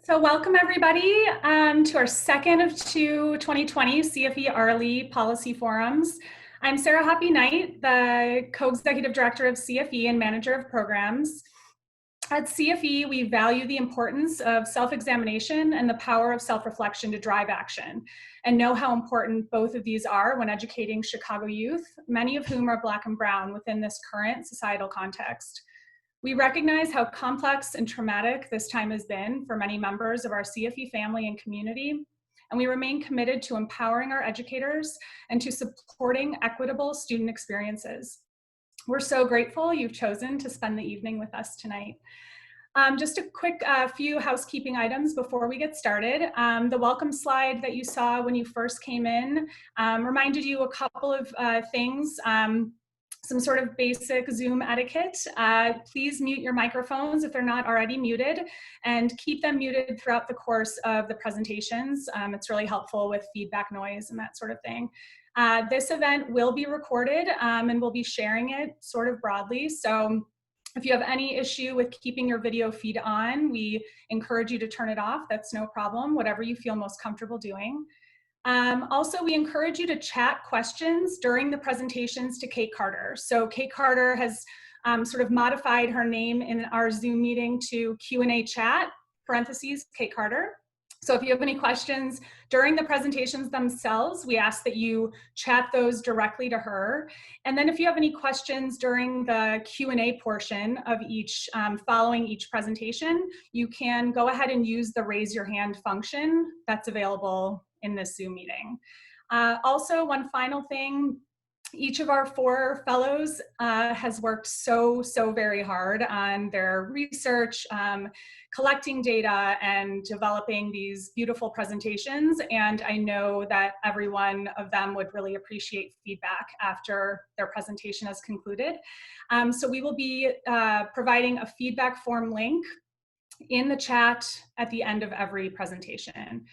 So welcome everybody to our second of two 2020 CFE ARLI policy forums. I'm Sarah Hoppy Knight, the co-executive director of CFE and manager of programs. At CFE, we value the importance of self-examination and the power of self-reflection to drive action, and know how important both of these are when educating Chicago youth, many of whom are Black and Brown within this current societal context. We recognize how complex and traumatic this time has been for many members of our CFE family and community, and we remain committed to empowering our educators and to supporting equitable student experiences. We're so grateful you've chosen to spend the evening with us tonight. Just a quick few housekeeping items before we get started. The welcome slide that you saw when you first came in reminded you a couple of things. Some sort of basic Zoom etiquette. Please mute your microphones if they're not already muted, and keep them muted throughout the course of the presentations. It's really helpful with feedback noise and that sort of thing. This event will be recorded and we'll be sharing it sort of broadly. So if you have any issue with keeping your video feed on, we encourage you to turn it off. That's no problem, whatever you feel most comfortable doing. Also, we encourage you to chat questions during the presentations to Kate Carter. So Kate Carter has sort of modified her name in our Zoom meeting to Q&A chat, parentheses, Kate Carter. So if you have any questions during the presentations themselves, we ask that you chat those directly to her. And then if you have any questions during the Q&A portion of each, following each presentation, you can go ahead and use the raise your hand function that's available in this Zoom meeting. Also, one final thing, each of our 4 fellows has worked so very hard on their research, collecting data, and developing these beautiful presentations. And I know that every one of them would really appreciate feedback after their presentation has concluded. So we will be providing a feedback form link in the chat at the end of every presentation.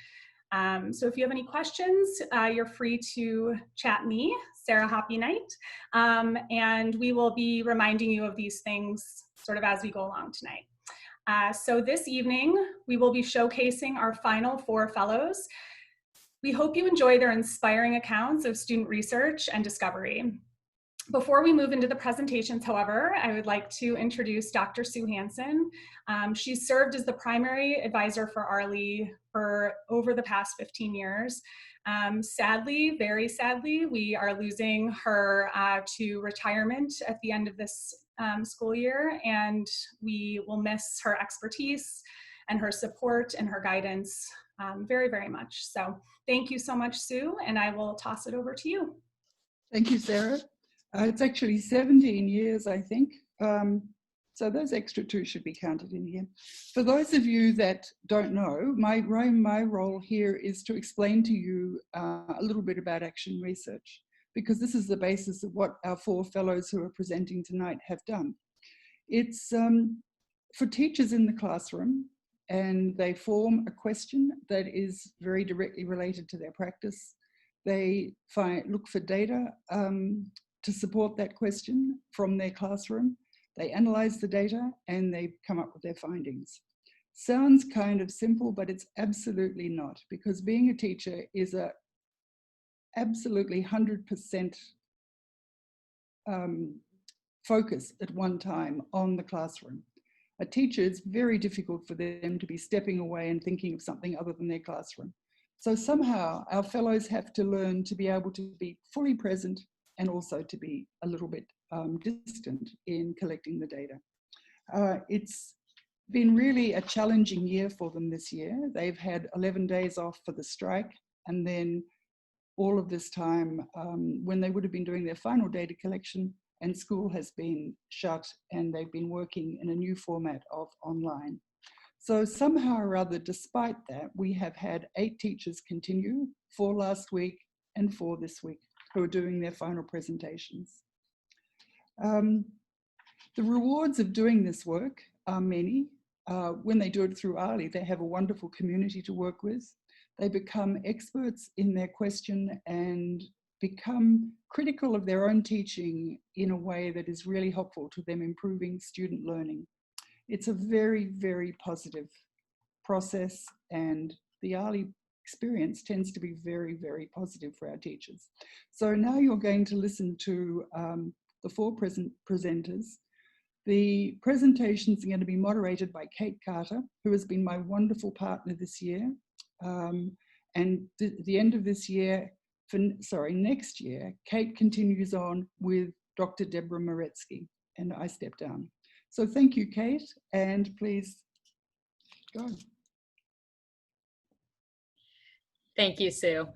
So if you have any questions, you're free to chat me, Sarah Hoppy Knight, and we will be reminding you of these things sort of as we go along tonight. So this evening, we will be showcasing our final 4 fellows. We hope you enjoy their inspiring accounts of student research and discovery. Before we move into the presentations, however, I would like to introduce Dr. Sue Hansen. She's served as the primary advisor for ARLI for over the past 15 years. Sadly, very sadly, we are losing her to retirement at the end of this school year, and we will miss her expertise and her support and her guidance very much. So thank you so much, Sue, and I will toss it over to you. Thank you, Sarah. It's actually 17 years, I think. So those extra 2 should be counted in here. For those of you that don't know, my role here is to explain to you a little bit about action research, because this is the basis of what our 4 fellows who are presenting tonight have done. It's for teachers in the classroom, and they form a question that is very directly related to their practice. They look for data to support that question from their classroom. They analyze the data and they come up with their findings. Sounds kind of simple, but it's absolutely not, because being a teacher is a absolutely 100% focus at one time on the classroom. A teacher, it's very difficult for them to be stepping away and thinking of something other than their classroom. So somehow our fellows have to learn to be able to be fully present and also to be a little bit distant in collecting the data. It's been really a challenging year for them this year. They've had 11 days off for the strike, and then all of this time when they would have been doing their final data collection, and school has been shut, and they've been working in a new format of online. So somehow or other, despite that, we have had 8 teachers continue, 4 last week and 4 this week, who are doing their final presentations. The rewards of doing this work are many. When they do it through ARLI, they have a wonderful community to work with. They become experts in their question and become critical of their own teaching in a way that is really helpful to them improving student learning. It's a very positive process, and the ARLI experience tends to be very, very positive for our teachers. So now you're going to listen to the four presenters. The presentations are going to be moderated by Kate Carter, who has been my wonderful partner this year. And the end of this year, next year, Kate continues on with Dr. Deborah Moretsky, and I step down. So thank you, Kate, and please go. Thank you, Sue.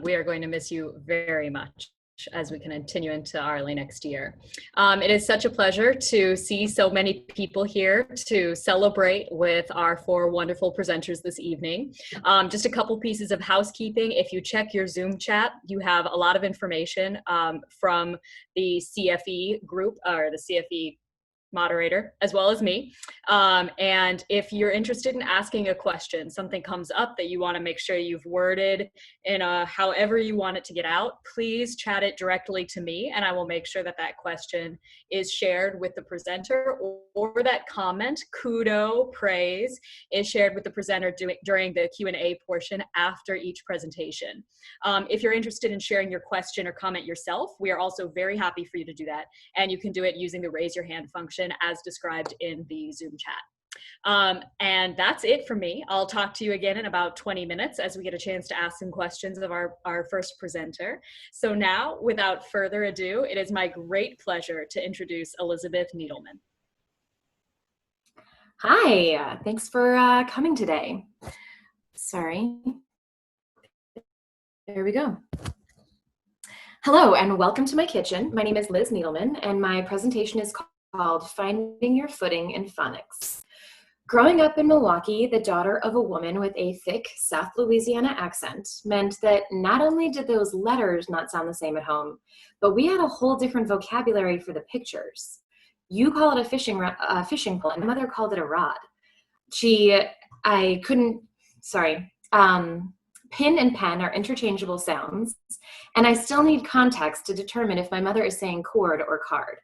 We are going to miss you very much as we continue into ARLI next year. It is such a pleasure to see so many people here to celebrate with our four wonderful presenters this evening. Just a couple pieces of housekeeping. If you check your Zoom chat, you have a lot of information from the CFE group, or the CFE moderator, as well as me. And if you're interested in asking a question, something comes up that you want to make sure you've worded in however you want it to get out, please chat it directly to me, and I will make sure that that question is shared with the presenter, or that comment, kudo, praise, is shared with the presenter during the Q&A portion after each presentation. If you're interested in sharing your question or comment yourself, we are also very happy for you to do that, and you can do it using the raise your hand function as described in the Zoom chat. And that's it for me. I'll talk to you again in about 20 minutes as we get a chance to ask some questions of our first presenter. So now, without further ado, it is my great pleasure to introduce Elizabeth Needleman. Hi, thanks for coming today. Sorry. There we go. Hello, and welcome to my kitchen. My name is Liz Needleman, and my presentation is called Finding Your Footing in Phonics. Growing up in Milwaukee, the daughter of a woman with a thick South Louisiana accent meant that not only did those letters not sound the same at home, but we had a whole different vocabulary for the pictures. You call it a fishing pole, and my mother called it a rod. Pin and pen are interchangeable sounds, and I still need context to determine if my mother is saying cord or card.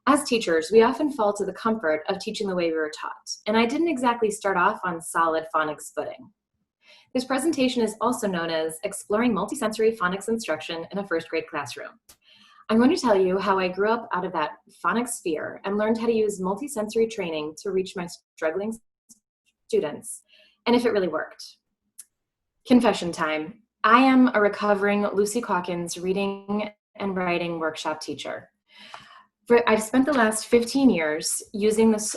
As teachers, we often fall to the comfort of teaching the way we were taught, and I didn't exactly start off on solid phonics footing. This presentation is also known as Exploring Multisensory Phonics Instruction in a First Grade Classroom. I'm going to tell you how I grew up out of that phonics sphere and learned how to use multisensory training to reach my struggling students, and if it really worked. Confession time. I am a recovering Lucy Calkins reading and writing workshop teacher. I've spent the last 15 years using this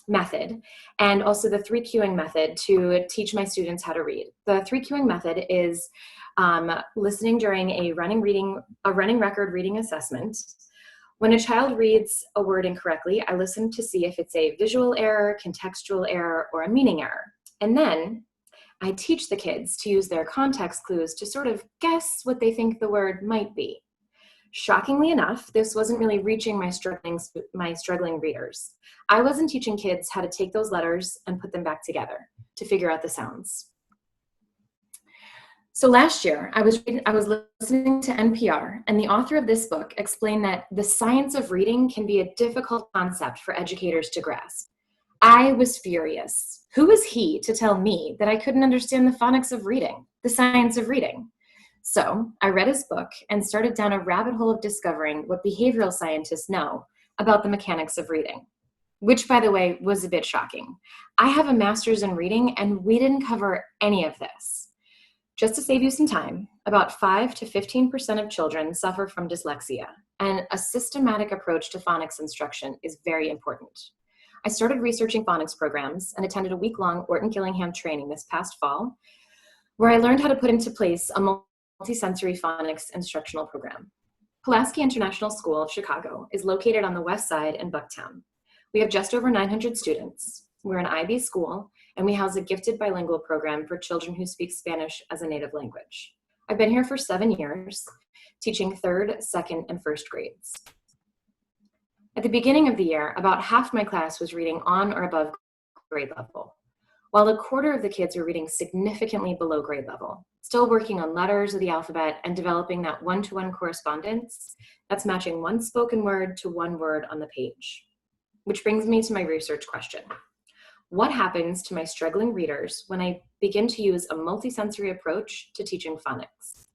method, and also the 3Qing method, to teach my students how to read. The 3Qing method is listening during a running record reading assessment. When a child reads a word incorrectly, I listen to see if it's a visual error, contextual error, or a meaning error. And then I teach the kids to use their context clues to sort of guess what they think the word might be. Shockingly enough, this wasn't really reaching my struggling readers. I wasn't teaching kids how to take those letters and put them back together to figure out the sounds. So last year, I was listening to NPR, and the author of this book explained that the science of reading can be a difficult concept for educators to grasp. I was furious. Who was he to tell me that I couldn't understand the phonics of reading, the science of reading? So I read his book and started down a rabbit hole of discovering what behavioral scientists know about the mechanics of reading, which, by the way, was a bit shocking. I have a master's in reading, and we didn't cover any of this. Just to save you some time, about 5 to 15% of children suffer from dyslexia, and a systematic approach to phonics instruction is very important. I started researching phonics programs and attended a week-long Orton Gillingham training this past fall, where I learned how to put into place a multisensory phonics instructional program. Pulaski International School of Chicago is located on the west side in Bucktown. We have just over 900 students. We're an IB school, and we house a gifted bilingual program for children who speak Spanish as a native language. I've been here for 7 years, teaching 3rd, 2nd, and 1st grades. At the beginning of the year, about half my class was reading on or above grade level, while a quarter of the kids were reading significantly below grade level, still working on letters of the alphabet and developing that one-to-one correspondence that's matching one spoken word to one word on the page. Which brings me to my research question. What happens to my struggling readers when I begin to use a multisensory approach to teaching phonics?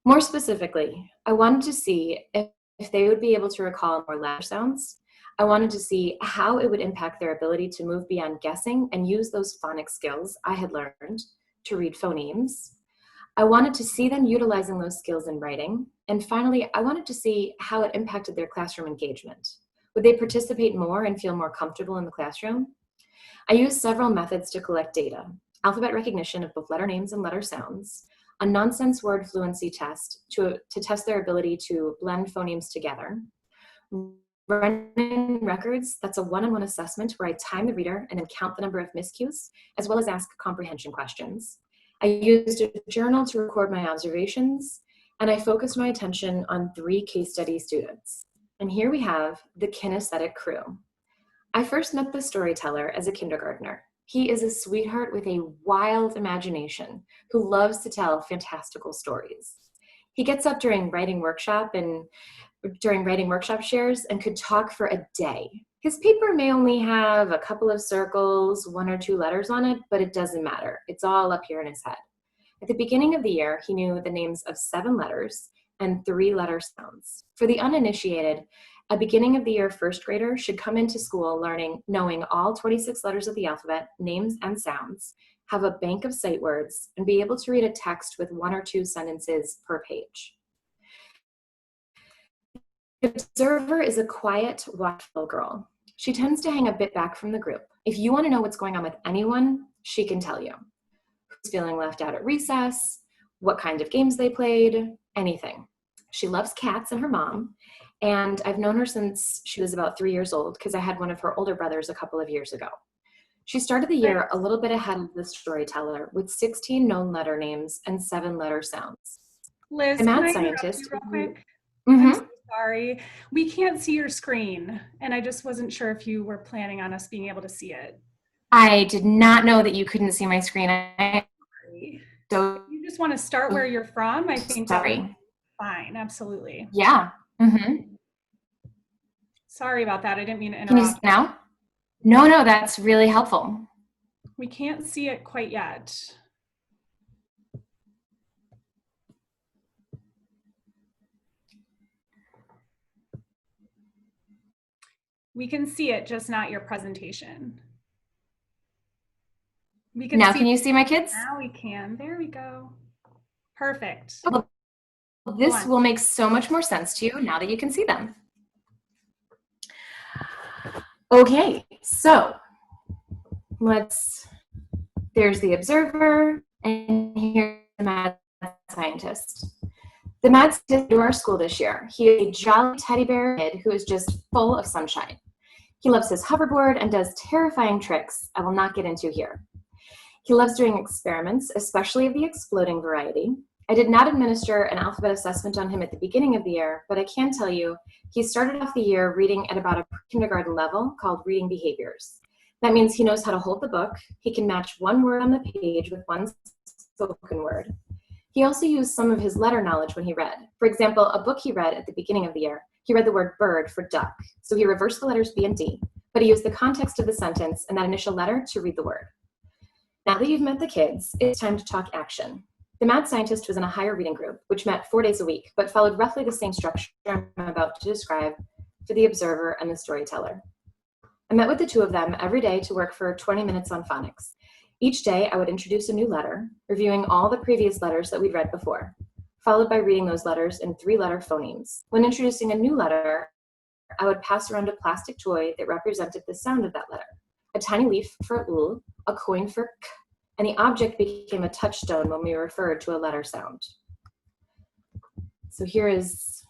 More specifically, I wanted to see if they would be able to recall more letter sounds. I wanted to see how it would impact their ability to move beyond guessing and use those phonics skills I had learned to read phonemes. I wanted to see them utilizing those skills in writing. And finally, I wanted to see how it impacted their classroom engagement. Would they participate more and feel more comfortable in the classroom? I used several methods to collect data: alphabet recognition of both letter names and letter sounds, a nonsense word fluency test to test their ability to blend phonemes together, running records, that's a one-on-one assessment where I time the reader and then count the number of miscues, as well as ask comprehension questions. I used a journal to record my observations, and I focused my attention on 3 case study students. And here we have the kinesthetic crew. I first met the storyteller as a kindergartner. He is a sweetheart with a wild imagination who loves to tell fantastical stories. He gets up during writing workshop shares and could talk for a day. His paper may only have a couple of circles, 1 or 2 letters on it, but it doesn't matter. It's all up here in his head. At the beginning of the year, he knew the names of 7 letters and 3 letter sounds. For the uninitiated, a beginning of the year first grader should come into school knowing all 26 letters of the alphabet, names and sounds, have a bank of sight words, and be able to read a text with 1 or 2 sentences per page. The observer is a quiet, watchful girl. She tends to hang a bit back from the group. If you want to know what's going on with anyone, she can tell you. Who's feeling left out at recess, what kind of games they played, anything. She loves cats and her mom, and I've known her since she was about 3 years old because I had one of her older brothers a couple of years ago. She started the year a little bit ahead of the storyteller with 16 known letter names and 7 letter sounds. Liz, The can mad I interrupt scientist. you real quick? Mm-hmm. I'm so sorry. We can't see your screen, and I just wasn't sure if you were planning on us being able to see it. I did not know that you couldn't see my screen. So you just want to start where you're from? I think that would be fine. Absolutely. Yeah. Mm-hmm. Sorry about that. I didn't mean to interrupt. Can you see now? No, that's really helpful. We can't see it quite yet. We can see it, just not your presentation. We can now see can you see my kids? Now we can. There we go. Perfect. Well, this will make so much more sense to you now that you can see them. Okay, so there's the observer, and here's the mad scientist. The mad scientist came to our school this year. He is a jolly teddy bear kid who is just full of sunshine. He loves his hoverboard and does terrifying tricks I will not get into here. He loves doing experiments, especially of the exploding variety. I did not administer an alphabet assessment on him at the beginning of the year, but I can tell you he started off the year reading at about a kindergarten level called reading behaviors. That means he knows how to hold the book. He can match 1 word on the page with 1 spoken word. He also used some of his letter knowledge when he read. For example, a book he read at the beginning of the year, he read the word bird for duck. So he reversed the letters B and D, but he used the context of the sentence and that initial letter to read the word. Now that you've met the kids, it's time to talk action. The mad scientist was in a higher reading group, which met 4 days a week, but followed roughly the same structure I'm about to describe for the observer and the storyteller. I met with the 2 of them every day to work for 20 minutes on phonics. Each day, I would introduce a new letter, reviewing all the previous letters that we'd read before, followed by reading those letters in 3-letter phonemes. When introducing a new letter, I would pass around a plastic toy that represented the sound of that letter. A tiny leaf for ul, a coin for k, and the object became a touchstone when we referred to a letter sound. So here is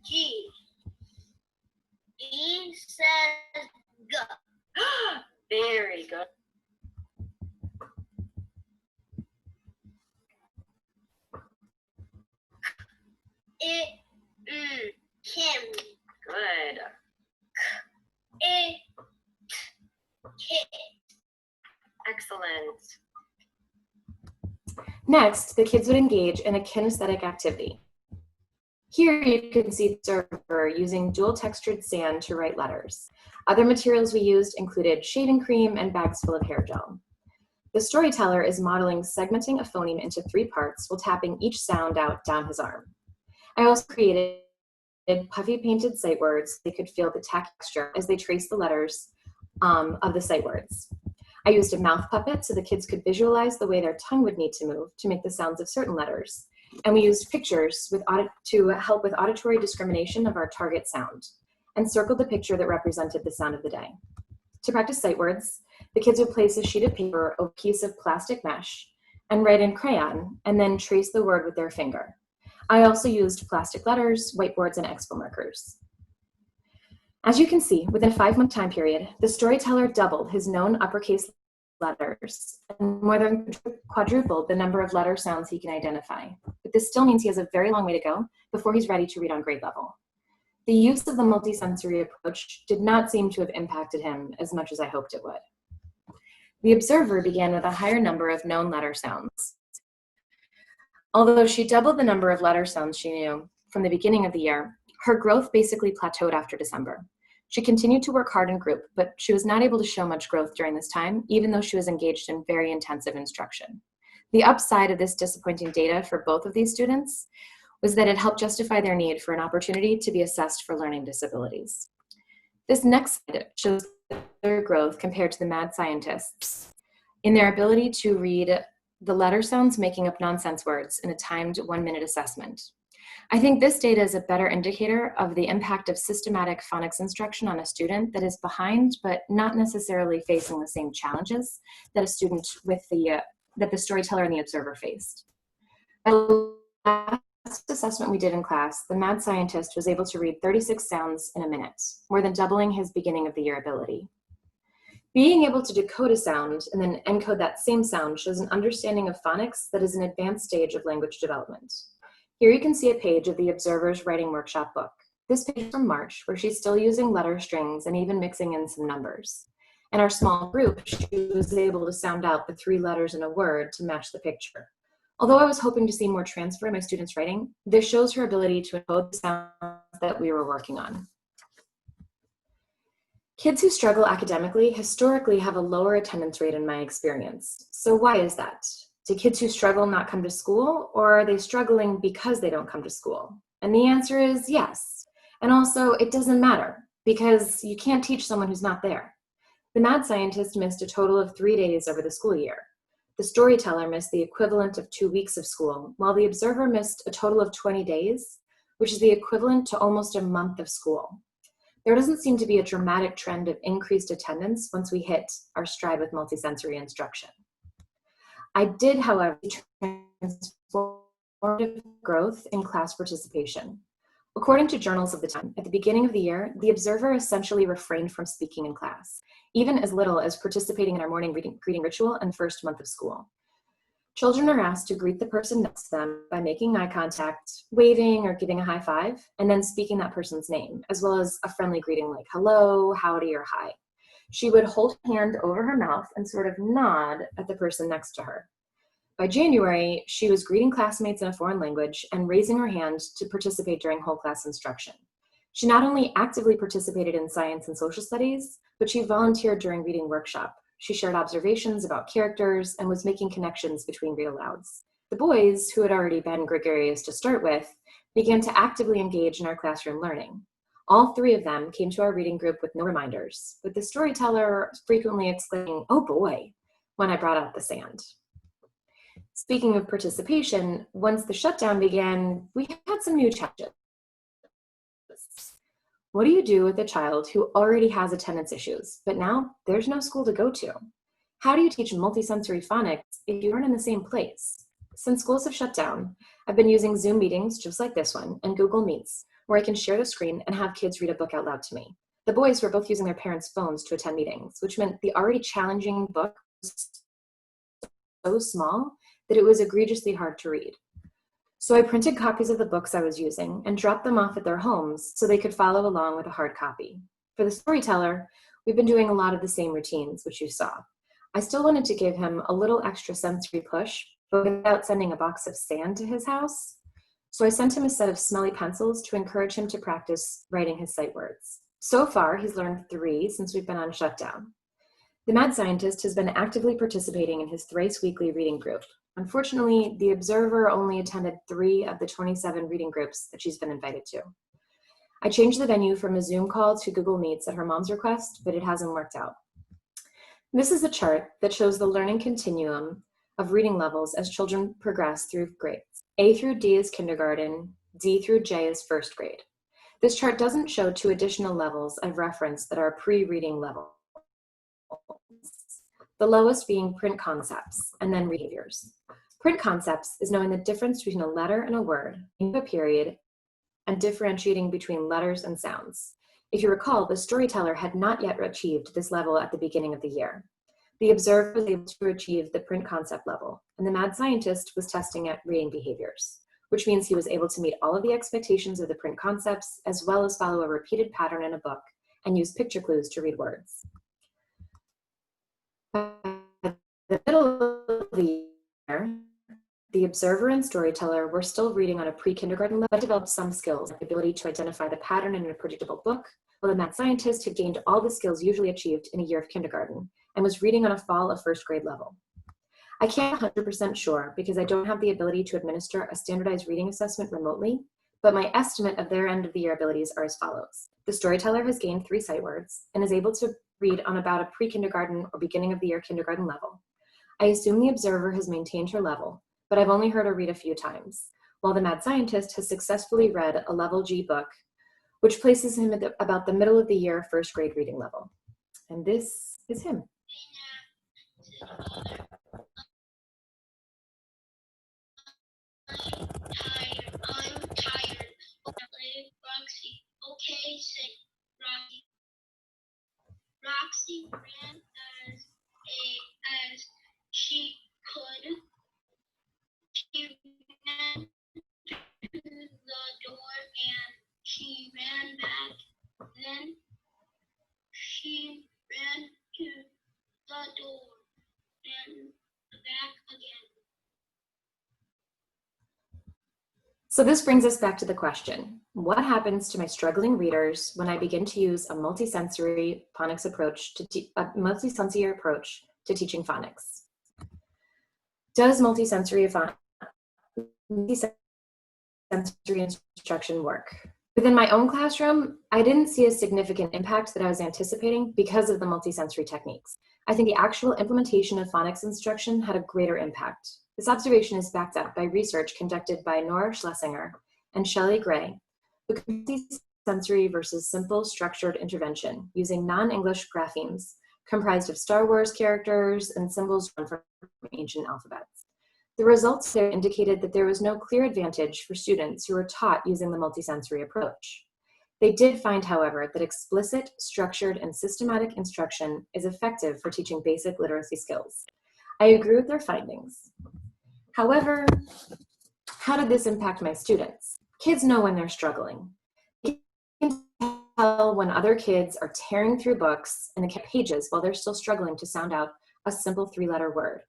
G. E says go. Very good. Kim. Good. Kit. Excellent. Next, the kids would engage in a kinesthetic activity. Here you can see the observer using dual textured sand to write letters. Other materials we used included shaving cream and bags full of hair gel. The storyteller is modeling segmenting a phoneme into 3 parts while tapping each sound out down his arm. I also created puffy painted sight words so they could feel the texture as they trace the letters of the sight words. I used a mouth puppet so the kids could visualize the way their tongue would need to move to make the sounds of certain letters. And we used pictures to help with auditory discrimination of our target sound, and circled the picture that represented the sound of the day. To practice sight words, the kids would place a sheet of paper over a piece of plastic mesh and write in crayon, and then trace the word with their finger. I also used plastic letters, whiteboards, and expo markers. As you can see, within a 5-month time period, the storyteller doubled his known uppercase letters and more than quadrupled the number of letter sounds he can identify. But this still means he has a very long way to go before he's ready to read on grade level. The use of the multisensory approach did not seem to have impacted him as much as I hoped it would. The observer began with a higher number of known letter sounds. Although she doubled the number of letter sounds she knew from the beginning of the year, her growth basically plateaued after December. She continued to work hard in group, but she was not able to show much growth during this time, even though she was engaged in very intensive instruction. The upside of this disappointing data for both of these students was that it helped justify their need for an opportunity to be assessed for learning disabilities. This next slide shows their growth compared to the mad scientists in their ability to read the letter sounds making up nonsense words in a timed 1-minute assessment. I think this data is a better indicator of the impact of systematic phonics instruction on a student that is behind, but not necessarily facing the same challenges that a student with that the storyteller and the observer faced. At the last assessment we did in class, the mad scientist was able to read 36 sounds in a minute, more than doubling his beginning of the year ability. Being able to decode a sound and then encode that same sound shows an understanding of phonics that is an advanced stage of language development. Here you can see a page of the Observer's Writing Workshop book. This page is from March, where she's still using letter strings and even mixing in some numbers. In our small group, she was able to sound out the 3 letters in a word to match the picture. Although I was hoping to see more transfer in my students' writing, this shows her ability to encode the sounds that we were working on. Kids who struggle academically historically have a lower attendance rate in my experience. So why is that? Do kids who struggle not come to school, or are they struggling because they don't come to school? And the answer is yes. And also, it doesn't matter, because you can't teach someone who's not there. The mad scientist missed a total of 3 days over the school year. The storyteller missed the equivalent of 2 weeks of school, while the observer missed a total of 20 days, which is the equivalent to almost a month of school. There doesn't seem to be a dramatic trend of increased attendance once we hit our stride with multisensory instruction. I did, however, transformative growth in class participation. According to journals of the time, at the beginning of the year, the observer essentially refrained from speaking in class, even as little as participating in our morning greeting ritual and first month of school. Children are asked to greet the person next to them by making eye contact, waving, or giving a high five, and then speaking that person's name, as well as a friendly greeting like hello, howdy, or hi. She would hold her hand over her mouth and sort of nod at the person next to her. By January, she was greeting classmates in a foreign language and raising her hand to participate during whole class instruction. She not only actively participated in science and social studies, but she volunteered during reading workshop. She shared observations about characters and was making connections between read-alouds. The boys, who had already been gregarious to start with, began to actively engage in our classroom learning. All 3 of them came to our reading group with no reminders, with the storyteller frequently exclaiming, "Oh boy," when I brought out the sand. Speaking of participation, once the shutdown began, we had some new challenges. What do you do with a child who already has attendance issues, but now there's no school to go to? How do you teach multisensory phonics if you aren't in the same place? Since schools have shut down, I've been using Zoom meetings just like this one and Google Meets, where I can share the screen and have kids read a book out loud to me. The boys were both using their parents' phones to attend meetings, which meant the already challenging book was so small that it was egregiously hard to read. So I printed copies of the books I was using and dropped them off at their homes so they could follow along with a hard copy. For the storyteller, we've been doing a lot of the same routines, which you saw. I still wanted to give him a little extra sensory push, but without sending a box of sand to his house. So I sent him a set of smelly pencils to encourage him to practice writing his sight words. So far, he's learned 3 since we've been on shutdown. The mad scientist has been actively participating in his thrice weekly reading group. Unfortunately, the observer only attended 3 of the 27 reading groups that she's been invited to. I changed the venue from a Zoom call to Google Meets at her mom's request, but it hasn't worked out. This is a chart that shows the learning continuum of reading levels as children progress through grades. A through D is kindergarten, D through J is first grade. This chart doesn't show 2 additional levels I've referenced that are pre-reading levels. The lowest being print concepts and then behaviors. Print concepts is knowing the difference between a letter and a word, in a period, and differentiating between letters and sounds. If you recall, the storyteller had not yet achieved this level at the beginning of the year. The observer was able to achieve the print concept level, and the mad scientist was testing at reading behaviors, which means he was able to meet all of the expectations of the print concepts, as well as follow a repeated pattern in a book and use picture clues to read words. By the middle of the year, the observer and storyteller were still reading on a pre-kindergarten level, but developed some skills, like the ability to identify the pattern in a predictable book, while the mad scientist had gained all the skills usually achieved in a year of kindergarten and was reading on a fall of first grade level. I can't 100% sure because I don't have the ability to administer a standardized reading assessment remotely, but my estimate of their end of the year abilities are as follows. The storyteller has gained 3 sight words and is able to read on about a pre-kindergarten or beginning of the year kindergarten level. I assume the observer has maintained her level, but I've only heard her read a few times, while the mad scientist has successfully read a level G book, which places him at about the middle of the year first grade reading level. And this is him. I'm tired. Roxy. Okay, say Roxy. Roxy ran as she could. She ran to the door and she ran back. Then she ran to the door and back again. So this brings us back to the question, what happens to my struggling readers when I begin to use a multisensory phonics approach to multisensory approach to teaching phonics? Does multisensory instruction work? Within my own classroom, I didn't see a significant impact that I was anticipating because of the multisensory techniques. I think the actual implementation of phonics instruction had a greater impact. This observation is backed up by research conducted by Nora Schlesinger and Shelley Gray, who compared sensory versus simple structured intervention using non-English graphemes comprised of Star Wars characters and symbols drawn from ancient alphabets. The results there indicated that there was no clear advantage for students who were taught using the multisensory approach. They did find, however, that explicit, structured, and systematic instruction is effective for teaching basic literacy skills. I agree with their findings. However, how did this impact my students? Kids know when they're struggling. They can tell when other kids are tearing through books and the pages while they're still struggling to sound out a simple 3-letter word.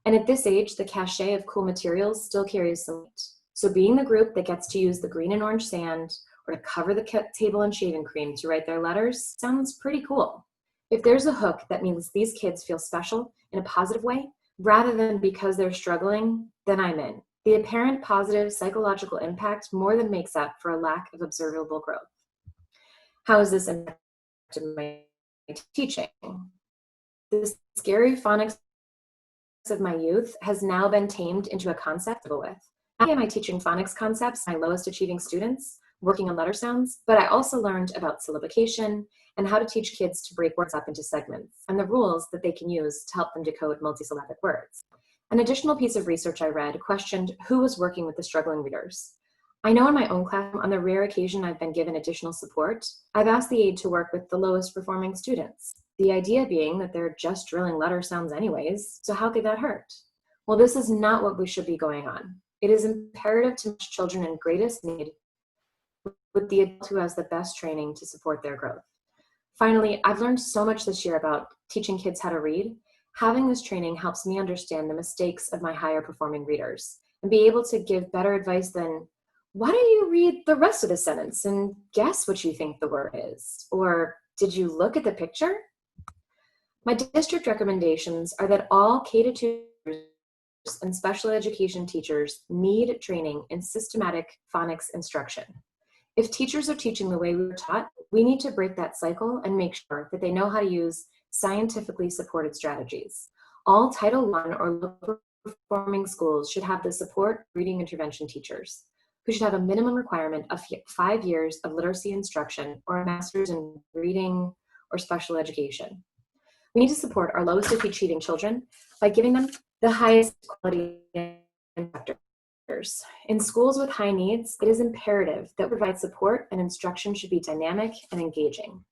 And at this age, the cachet of cool materials still carries some weight. So being the group that gets to use the green and orange sand or to cover the table in shaving cream to write their letters sounds pretty cool. If there's a hook that means these kids feel special in a positive way, rather than because they're struggling, then I'm in. The apparent positive psychological impact more than makes up for a lack of observable growth. How has this impacted my teaching? The scary phonics of my youth has now been tamed into a concept to live with. Not only am I teaching phonics concepts to my lowest achieving students, working on letter sounds, but I also learned about syllabication and how to teach kids to break words up into segments and the rules that they can use to help them decode multisyllabic words. An additional piece of research I read questioned who was working with the struggling readers. I know in my own class, on the rare occasion I've been given additional support, I've asked the aide to work with the lowest performing students. The idea being that they're just drilling letter sounds anyways, so how could that hurt? Well, this is not what we should be going on. It is imperative to match children in greatest need with the adult who has the best training to support their growth. Finally, I've learned so much this year about teaching kids how to read. Having this training helps me understand the mistakes of my higher performing readers and be able to give better advice than, why don't you read the rest of the sentence and guess what you think the word is? Or did you look at the picture? My district recommendations are that all K-2 and special education teachers need training in systematic phonics instruction. If teachers are teaching the way we were taught, we need to break that cycle and make sure that they know how to use scientifically supported strategies. All Title I or low performing schools should have the support reading intervention teachers, who should have a minimum requirement of 5 years of literacy instruction or a master's in reading or special education. We need to support our lowest achieving children by giving them the highest quality instructors. In schools with high needs, it is imperative that we provide support and instruction should be dynamic and engaging.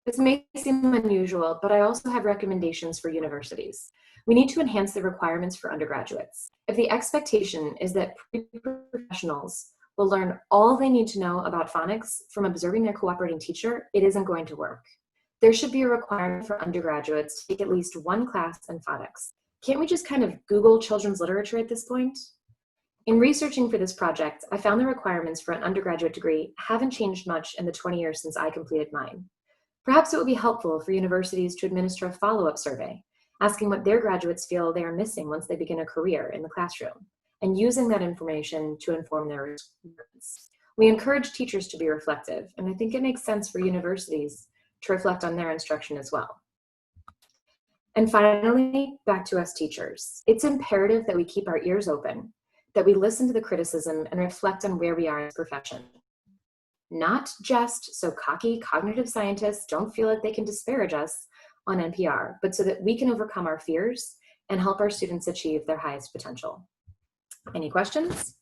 This may seem unusual, but I also have recommendations for universities. We need to enhance the requirements for undergraduates. If the expectation is that pre-professionals will learn all they need to know about phonics from observing their cooperating teacher, it isn't going to work. There should be a requirement for undergraduates to take at least one class in phonics. Can't we just kind of Google children's literature at this point? In researching for this project, I found the requirements for an undergraduate degree haven't changed much in the 20 years since I completed mine. Perhaps it would be helpful for universities to administer a follow-up survey, asking what their graduates feel they are missing once they begin a career in the classroom, and using that information to inform their response. We encourage teachers to be reflective, and I think it makes sense for universities to reflect on their instruction as well. And finally, back to us teachers. It's imperative that we keep our ears open, that we listen to the criticism and reflect on where we are in this profession. Not just so cocky cognitive scientists don't feel like they can disparage us on NPR, but so that we can overcome our fears and help our students achieve their highest potential. Any questions?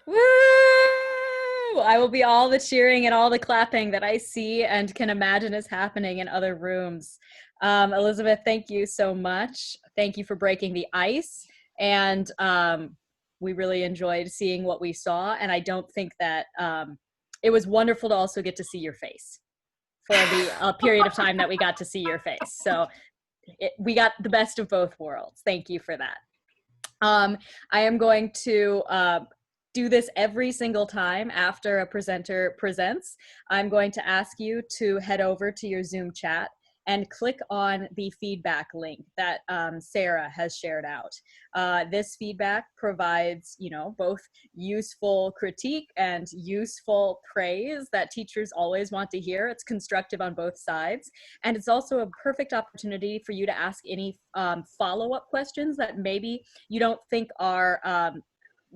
Woo! I will be all the cheering and all the clapping that I see and can imagine is happening in other rooms. Elizabeth, thank you so much. Thank you for breaking the ice. And we really enjoyed seeing what we saw. And I don't think that it was wonderful to also get to see your face for the period of time that we got to see your face. So we got the best of both worlds. Thank you for that. I am going to do this every single time after a presenter presents. I'm going to ask you to head over to your Zoom chat and click on the feedback link that Sarah has shared out. This feedback provides, both useful critique and useful praise that teachers always want to hear. It's constructive on both sides. And it's also a perfect opportunity for you to ask any follow-up questions that maybe you don't think are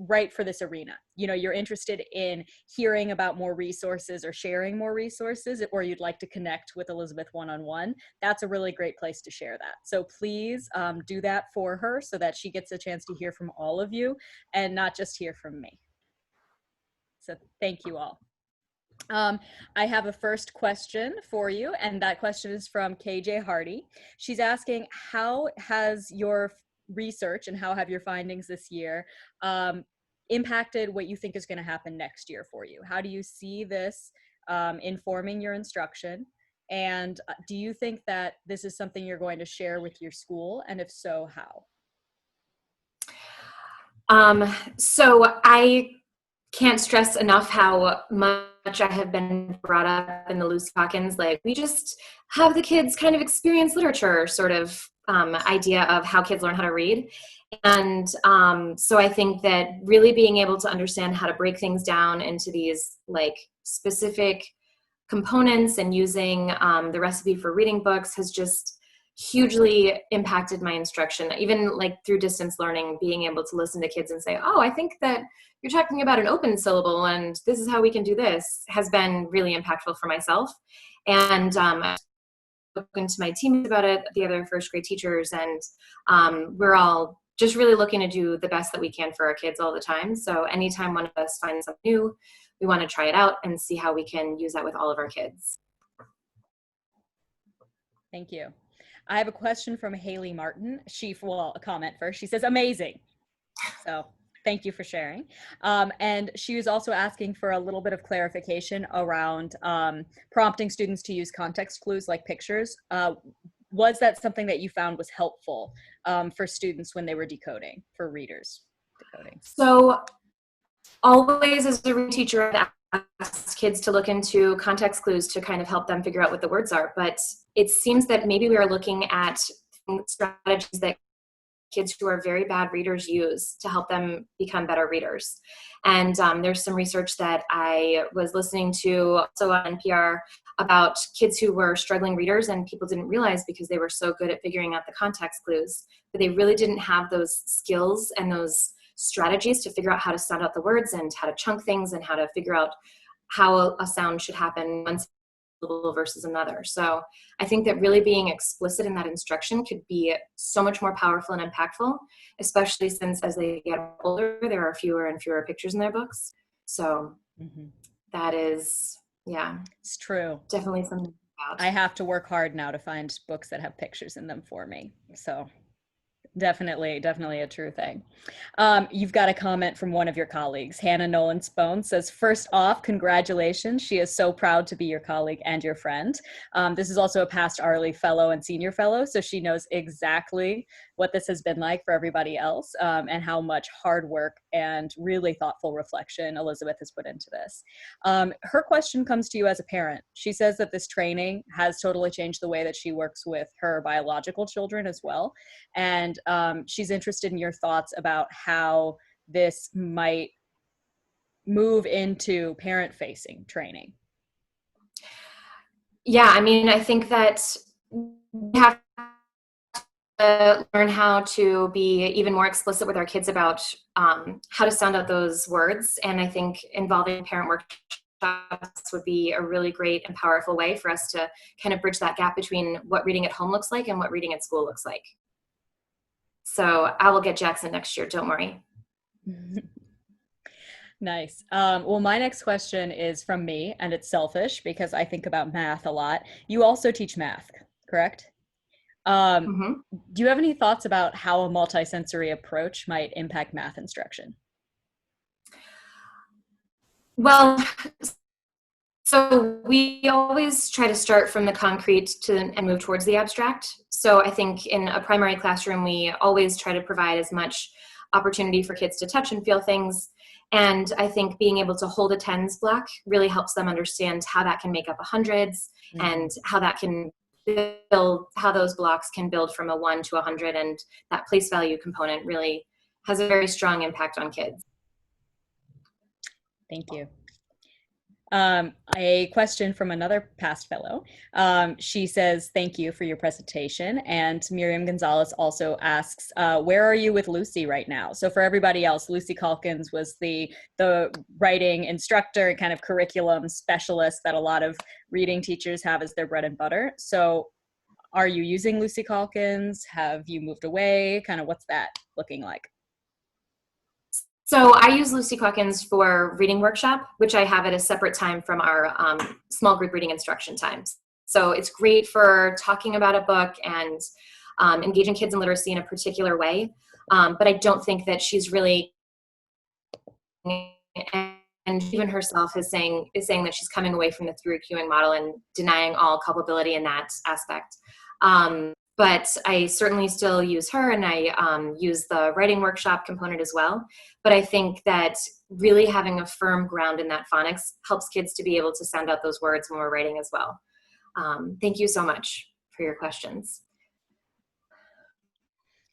right for this arena. You're interested in hearing about more resources or sharing more resources, or you'd like to connect with Elizabeth one-on-one. That's a really great place to share that. So please do that for her so that she gets a chance to hear from all of you and not just hear from me. So thank you all. I have a first question for you, and that question is from KJ Hardy. She's asking, how has your research and how have your findings this year impacted what you think is going to happen next year for you? How do you see this informing your instruction? And do you think that this is something you're going to share with your school? And if so, how? So I can't stress enough how much I have been brought up in the Lucy Hawkins, we just have the kids kind of experience literature sort of idea of how kids learn how to read. And so I think that really being able to understand how to break things down into these specific components and using the recipe for reading books has just hugely impacted my instruction. Even through distance learning, being able to listen to kids and say, oh, I think that you're talking about an open syllable and this is how we can do this, has been really impactful for myself. And I've spoken to my team about it, the other first grade teachers, and we're all just really looking to do the best that we can for our kids all the time. So anytime one of us finds something new, we want to try it out and see how we can use that with all of our kids. Thank you. I have a question from Haley Martin. A comment first. She says, amazing. So thank you for sharing. And she was also asking for a little bit of clarification around prompting students to use context clues like pictures. was that something that you found was helpful for students when they were decoding, for readers decoding? So always as a reading teacher, I've asked kids to look into context clues to kind of help them figure out what the words are. But it seems that maybe we are looking at strategies that kids who are very bad readers use to help them become better readers. And there's some research that I was listening to also on NPR about kids who were struggling readers, and people didn't realize because they were so good at figuring out the context clues, but they really didn't have those skills and those strategies to figure out how to sound out the words and how to chunk things and how to figure out how a sound should happen one syllable versus another. So I think that really being explicit in that instruction could be so much more powerful and impactful, especially since as they get older, there are fewer and fewer pictures in their books. So that is, yeah, it's true. Definitely something about. I have to work hard now to find books that have pictures in them for me. So definitely a true thing. You've got a comment from one of your colleagues. Hannah Nolan Spone says, first off, congratulations. She is so proud to be your colleague and your friend. This is also a past ARLI fellow and senior fellow, so she knows exactly what this has been like for everybody else, and how much hard work and really thoughtful reflection Elizabeth has put into this. Her question comes to you as a parent. She says that this training has totally changed the way that she works with her biological children as well. And she's interested in your thoughts about how this might move into parent-facing training. Yeah, I mean, I think that we have to learn how to be even more explicit with our kids about how to sound out those words. And I think involving parent workshops would be a really great and powerful way for us to kind of bridge that gap between what reading at home looks like and what reading at school looks like. So I will get Jackson next year, don't worry. Nice. Well, my next question is from me, and it's selfish because I think about math a lot. You also teach math, correct? Do you have any thoughts about how a multisensory approach might impact math instruction? Well, so we always try to start from the concrete and move towards the abstract. So I think in a primary classroom, we always try to provide as much opportunity for kids to touch and feel things. And I think being able to hold a tens block really helps them understand how that can make up a hundreds, and how that can build, how those blocks can build from a 1 to 100. And that place value component really has a very strong impact on kids. Thank you. A question from another past fellow. She says, thank you for your presentation. And Miriam Gonzalez also asks, where are you with Lucy right now? So for everybody else, Lucy Calkins was the writing instructor and kind of curriculum specialist that a lot of reading teachers have as their bread and butter. So are you using Lucy Calkins? Have you moved away? Kind of what's that looking like? So I use Lucy Calkins for reading workshop, which I have at a separate time from our small group reading instruction times. So it's great for talking about a book and engaging kids in literacy in a particular way. But I don't think that she's really, and even herself is saying that she's coming away from the through queuing model and denying all culpability in that aspect. But I certainly still use her, and I use the writing workshop component as well. But I think that really having a firm ground in that phonics helps kids to be able to sound out those words when we're writing as well. Thank you so much for your questions.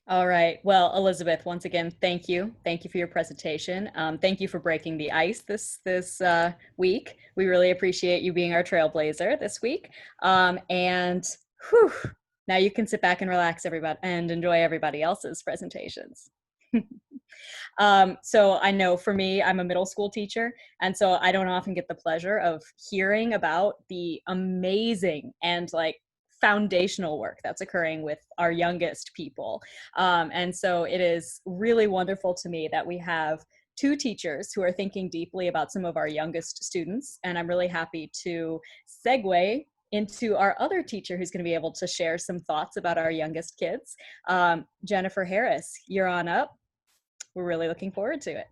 All right. Well, Elizabeth, once again, thank you. Thank you for your presentation. Thank you for breaking the ice this week. We really appreciate you being our trailblazer this week. And whew, now you can sit back and relax, everybody, and enjoy everybody else's presentations. So I know for me, I'm a middle school teacher, and so I don't often get the pleasure of hearing about the amazing and like foundational work that's occurring with our youngest people. And so it is really wonderful to me that we have two teachers who are thinking deeply about some of our youngest students. And I'm really happy to segue into our other teacher who's going to be able to share some thoughts about our youngest kids. Jennifer Harris, you're on up. We're really looking forward to it.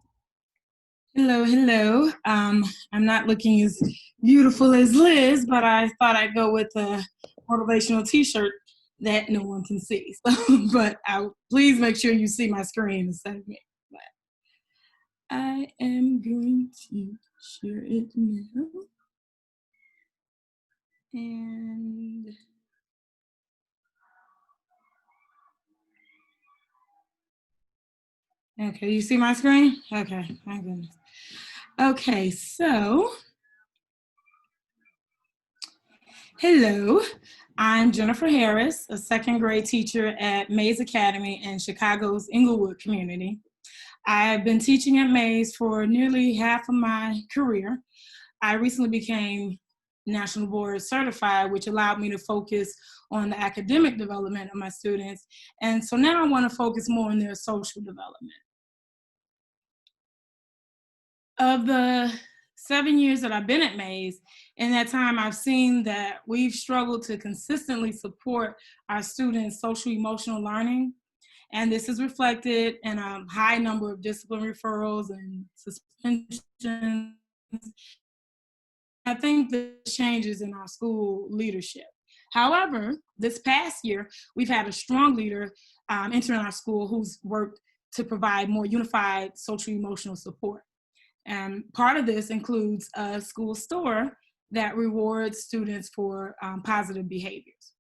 Hello, hello. I'm not looking as beautiful as Liz, but I thought I'd go with a motivational t-shirt. that no one can see. So, but please make sure you see my screen instead of me. But I am going to share it now. And okay, you see my screen? Okay, my goodness. Okay, so hello, I'm Jennifer Harris, a second grade teacher at Mays Academy in Chicago's Inglewood community. I've been teaching at Mays for nearly half of my career. I recently became National Board Certified, which allowed me to focus on the academic development of my students. And so now I want to focus more on their social development. Of the 7 years that I've been at Mays, in that time I've seen that we've struggled to consistently support our students' social emotional learning. And this is reflected in a high number of discipline referrals and suspensions. I think the changes in our school leadership. However, this past year, we've had a strong leader entering our school who's worked to provide more unified social emotional support. And part of this includes a school store that rewards students for positive behaviors.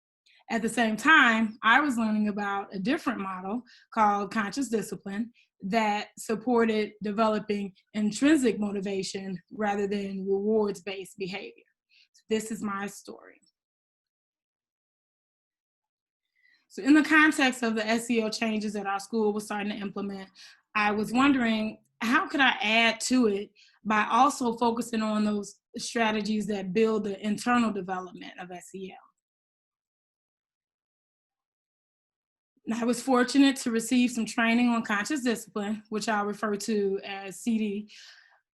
At the same time, I was learning about a different model called conscious discipline that supported developing intrinsic motivation rather than rewards-based behavior. This is my story. So in the context of the SEL changes that our school was starting to implement, I was wondering, how could I add to it by also focusing on those strategies that build the internal development of SEL? I was fortunate to receive some training on conscious discipline, which I'll refer to as CD,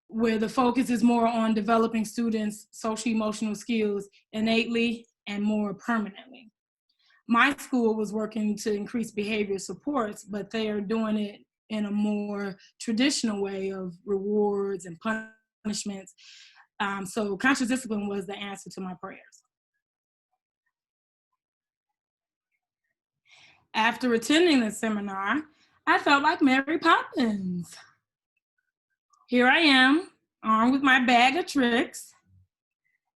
where the focus is more on developing students' social emotional skills innately and more permanently. My school was working to increase behavior supports, but they are doing it in a more traditional way of rewards and punishments. So conscious discipline was the answer to my prayers. After attending the seminar, I felt like Mary Poppins. Here I am, armed with my bag of tricks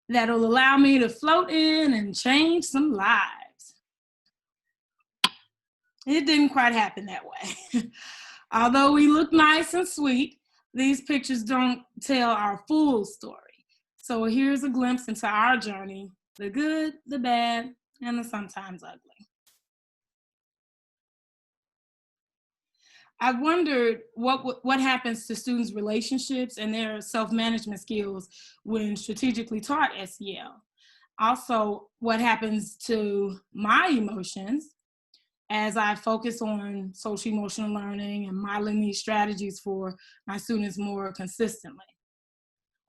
that'll allow me to float in and change some lives. It didn't quite happen that way. Although we look nice and sweet, these pictures don't tell our full story. So here's a glimpse into our journey, the good, the bad, and the sometimes ugly. I wondered what happens to students' relationships and their self-management skills when strategically taught SEL. Also, what happens to my emotions as I focus on social emotional learning and modeling these strategies for my students more consistently.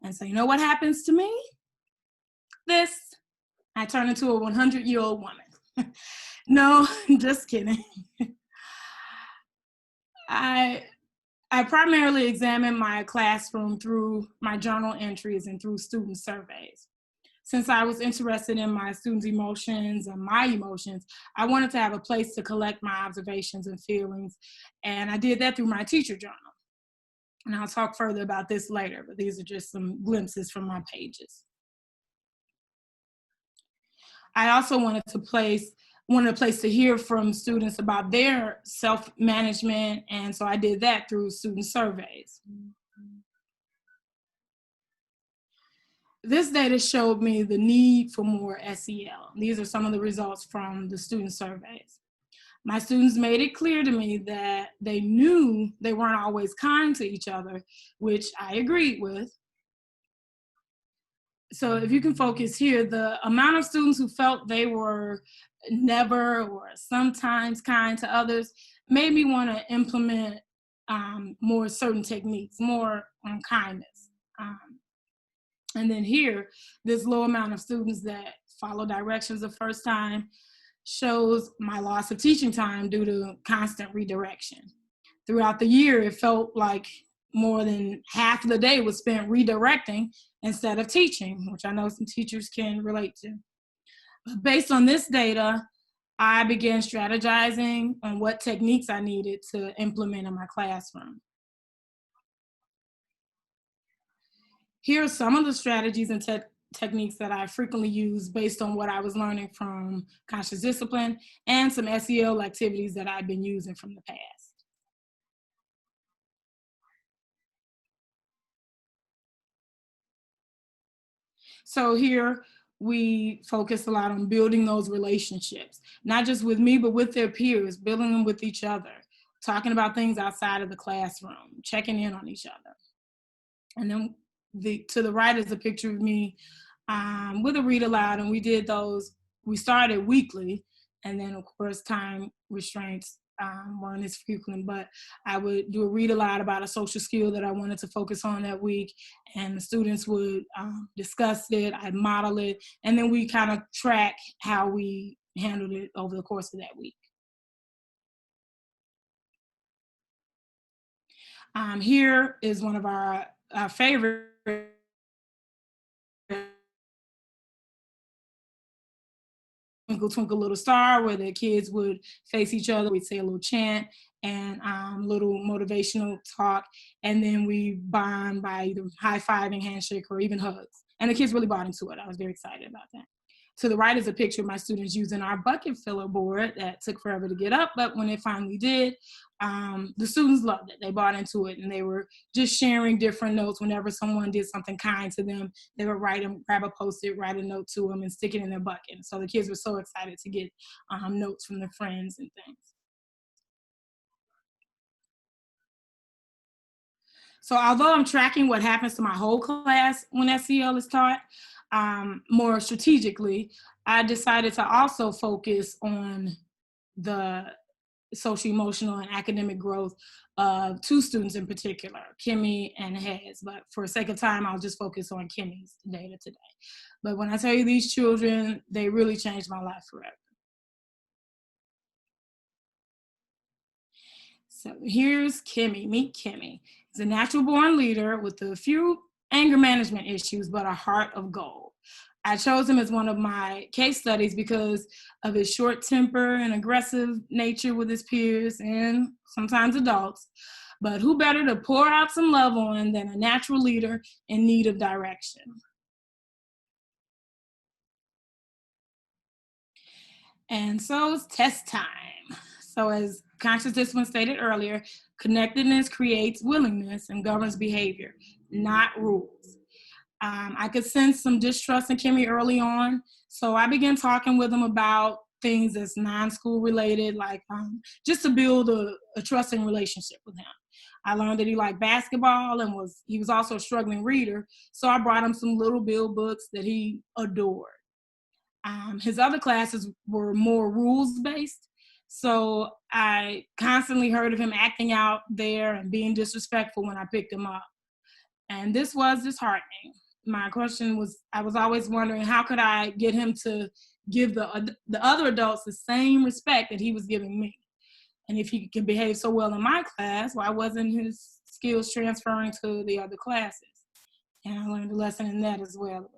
And so you know what happens to me? This, I turn into a 100-year-old woman. No, just kidding. I primarily examine my classroom through my journal entries and through student surveys. Since I was interested in my students' emotions and my emotions, I wanted to have a place to collect my observations and feelings, and I did that through my teacher journal. And I'll talk further about this later, but these are just some glimpses from my pages. I also wanted a place to hear from students about their self-management, and so I did that through student surveys. This data showed me the need for more SEL. These are some of the results from the student surveys. My students made it clear to me that they knew they weren't always kind to each other, which I agreed with. So if you can focus here, the amount of students who felt they were never or sometimes kind to others made me want to implement more certain techniques, more on kindness. And then here, this low amount of students that follow directions the first time shows my loss of teaching time due to constant redirection. Throughout the year, it felt like more than half of the day was spent redirecting instead of teaching, which I know some teachers can relate to. But based on this data, I began strategizing on what techniques I needed to implement in my classroom. Here are some of the strategies and techniques that I frequently use based on what I was learning from conscious discipline and some SEL activities that I've been using from the past. So here we focus a lot on building those relationships, not just with me, but with their peers, building them with each other, talking about things outside of the classroom, checking in on each other. And then to the right is a picture of me with a read aloud, and we did those. We started weekly, and then of course time restraints weren't as frequent, but I would do a read aloud about a social skill that I wanted to focus on that week, and the students would discuss it, I'd model it, and then we kind of track how we handled it over the course of that week. Here is one of our favorite Twinkle Twinkle Little Star, where the kids would face each other. We'd say a little chant and little motivational talk, and then we bond by either high-fiving, handshake, or even hugs. And the kids really bought into it. I was very excited about that. To the right is a picture of my students using our bucket filler board that took forever to get up, but when it finally did, the students loved it. They bought into it, and they were just sharing different notes. Whenever someone did something kind to them, they would write them, grab a Post-it, write a note to them, and stick it in their bucket. So the kids were so excited to get notes from their friends and things. So although I'm tracking what happens to my whole class when SEL is taught, more strategically, I decided to also focus on the social, emotional, and academic growth of two students in particular, Kimmy and Hez. But for sake of time, I'll just focus on Kimmy's data today. But when I tell you these children, they really changed my life forever. So here's Kimmy. Meet Kimmy. He's a natural born leader with a few anger management issues, but a heart of gold. I chose him as one of my case studies because of his short temper and aggressive nature with his peers and sometimes adults. But who better to pour out some love on than a natural leader in need of direction? And so it's test time. So as conscious discipline stated earlier, connectedness creates willingness and governs behavior, not rules. I could sense some distrust in Kimmy early on, so I began talking with him about things that's non-school related, like just to build a trusting relationship with him. I learned that he liked basketball and he was also a struggling reader, so I brought him some Little Bill books that he adored. His other classes were more rules-based, so I constantly heard of him acting out there and being disrespectful when I picked him up. And this was disheartening. My question was, I was always wondering, how could I get him to give the other adults the same respect that he was giving me? And if he could behave so well in my class, why wasn't his skills transferring to the other classes? And I learned a lesson in that as well.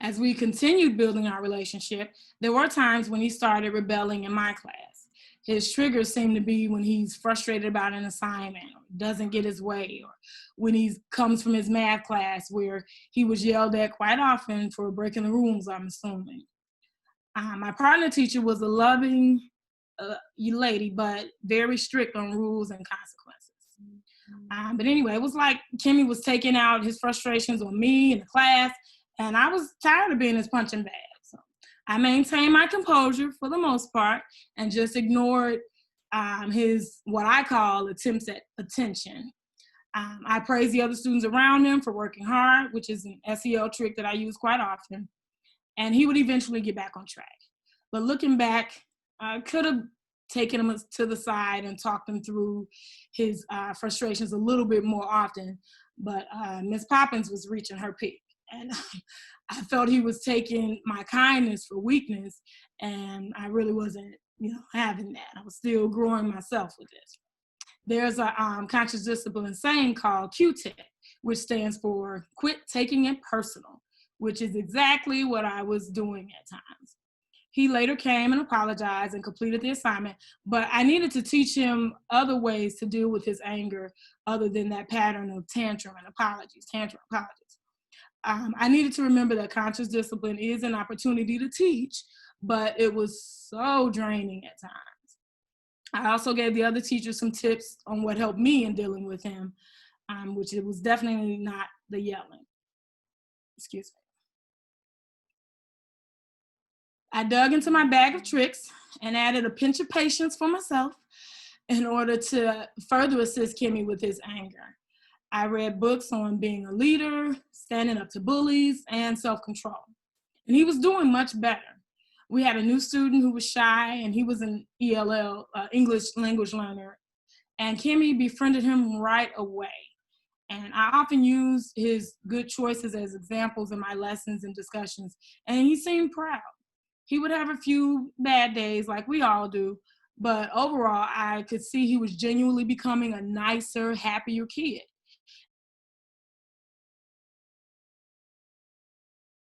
As we continued building our relationship, there were times when he started rebelling in my class. His triggers seem to be when he's frustrated about an assignment, or doesn't get his way, or when he comes from his math class where he was yelled at quite often for breaking the rules, I'm assuming. My partner teacher was a loving lady, but very strict on rules and consequences. But anyway, it was like Kimmy was taking out his frustrations on me in the class, and I was tired of being his punching bag. So I maintained my composure for the most part and just ignored his, what I call, attempts at attention. I praised the other students around him for working hard, which is an SEL trick that I use quite often, and he would eventually get back on track. But looking back, I could have taken him to the side and talked him through his frustrations a little bit more often, but Miss Poppins was reaching her peak. And I felt he was taking my kindness for weakness, and I really wasn't, having that. I was still growing myself with this. There's a conscious discipline saying called Q-tip, which stands for quit taking it personal. which is exactly what I was doing at times. He later came and apologized and completed the assignment, but I needed to teach him other ways to deal with his anger other than that pattern of tantrum apologies. I needed to remember that conscious discipline is an opportunity to teach, but it was so draining at times. I also gave the other teachers some tips on what helped me in dealing with him, which it was definitely not the yelling. Excuse me. I dug into my bag of tricks and added a pinch of patience for myself in order to further assist Kimmy with his anger. I read books on being a leader, standing up to bullies, and self-control. And he was doing much better. We had a new student who was shy, and he was an ELL, English language learner, and Kimmy befriended him right away. And I often use his good choices as examples in my lessons and discussions, and he seemed proud. He would have a few bad days like we all do, but overall, I could see he was genuinely becoming a nicer, happier kid.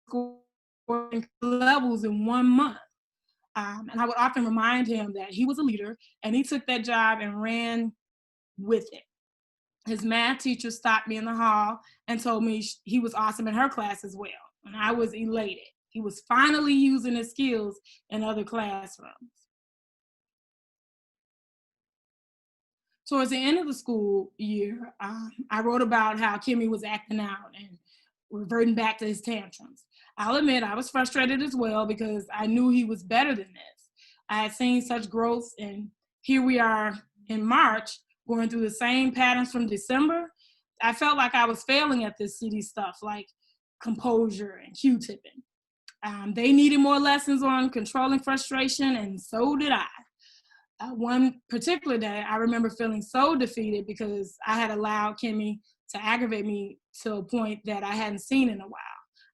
Scoring levels in 1 month. And I would often remind him that he was a leader and he took that job and ran with it. His math teacher stopped me in the hall and told me he was awesome in her class as well. And I was elated. He was finally using his skills in other classrooms. Towards the end of the school year, I wrote about how Kimmy was acting out and reverting back to his tantrums. I'll admit I was frustrated as well because I knew he was better than this. I had seen such growth, and here we are in March going through the same patterns from December. I felt like I was failing at this city stuff like composure and Q-tipping. They needed more lessons on controlling frustration, and so did I. One particular day, I remember feeling so defeated because I had allowed Kimmy to aggravate me to a point that I hadn't seen in a while.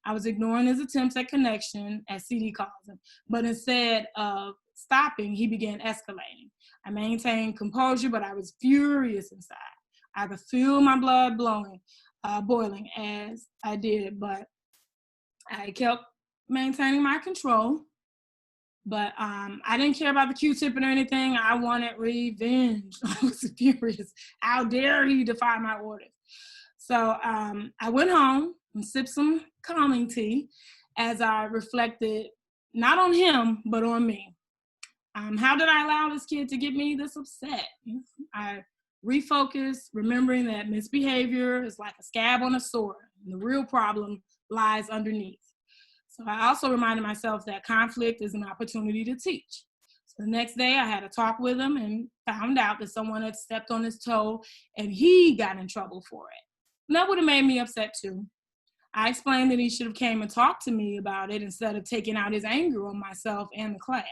I was ignoring his attempts at connection, as CD calls him, but instead of stopping, he began escalating. I maintained composure, but I was furious inside. I could feel my blood boiling as I did, but I kept maintaining my control. But I didn't care about the Q-tipping or anything. I wanted revenge. I was furious. How dare he defy my orders? So I went home and sipped some calming tea as I reflected not on him, but on me. How did I allow this kid to get me this upset? I refocused, remembering that misbehavior is like a scab on a sore, and the real problem lies underneath. So I also reminded myself that conflict is an opportunity to teach. So the next day I had a talk with him and found out that someone had stepped on his toe and he got in trouble for it. And that would have made me upset too. I explained that he should have came and talked to me about it instead of taking out his anger on myself and the class.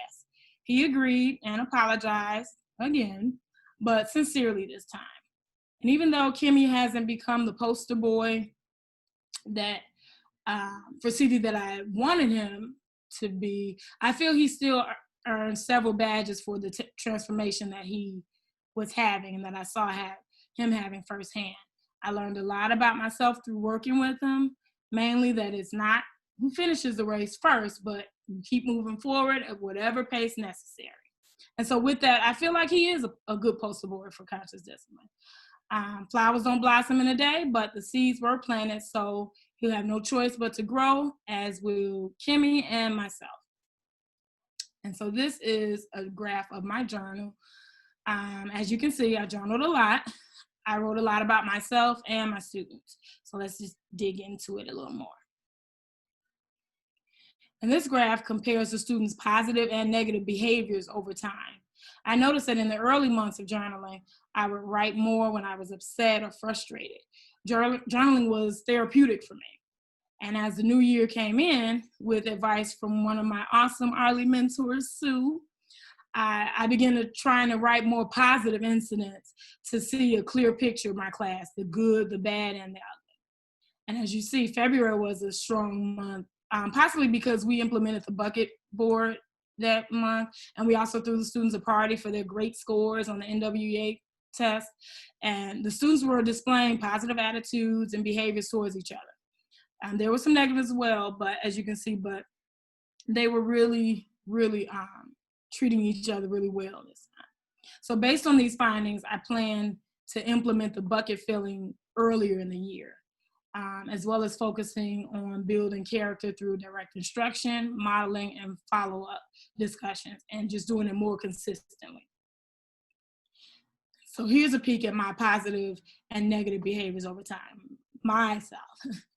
He agreed and apologized again, but sincerely this time. And even though Kimmy hasn't become the poster boy that for CD that I wanted him to be, I feel he still earned several badges for the transformation that he was having and that I saw him having firsthand. I learned a lot about myself through working with him, mainly that it's not who finishes the race first, but you keep moving forward at whatever pace necessary. And so with that, I feel like he is a good poster boy for conscious discipline. Flowers don't blossom in a day, but the seeds were planted, so he'll have no choice but to grow, as will Kimmy and myself. And so this is a graph of my journal. As you can see, I journaled a lot. I wrote a lot about myself and my students. So let's just dig into it a little more. And this graph compares the students' positive and negative behaviors over time. I noticed that in the early months of journaling, I would write more when I was upset or frustrated. Journaling was therapeutic for me. And as the new year came in, with advice from one of my awesome ARLI mentors, Sue, I began to trying to write more positive incidents to see a clear picture of my class, the good, the bad, and the ugly. And as you see, February was a strong month, possibly because we implemented the bucket board that month, and we also threw the students a party for their great scores on the NWEA test. And the students were displaying positive attitudes and behaviors towards each other. There were some negatives as well, but as you can see, but they were really, really treating each other really well this time. So based on these findings, I plan to implement the bucket filling earlier in the year, as well as focusing on building character through direct instruction, modeling, and follow-up discussions, and just doing it more consistently. So here's a peek at my positive and negative behaviors over time, myself.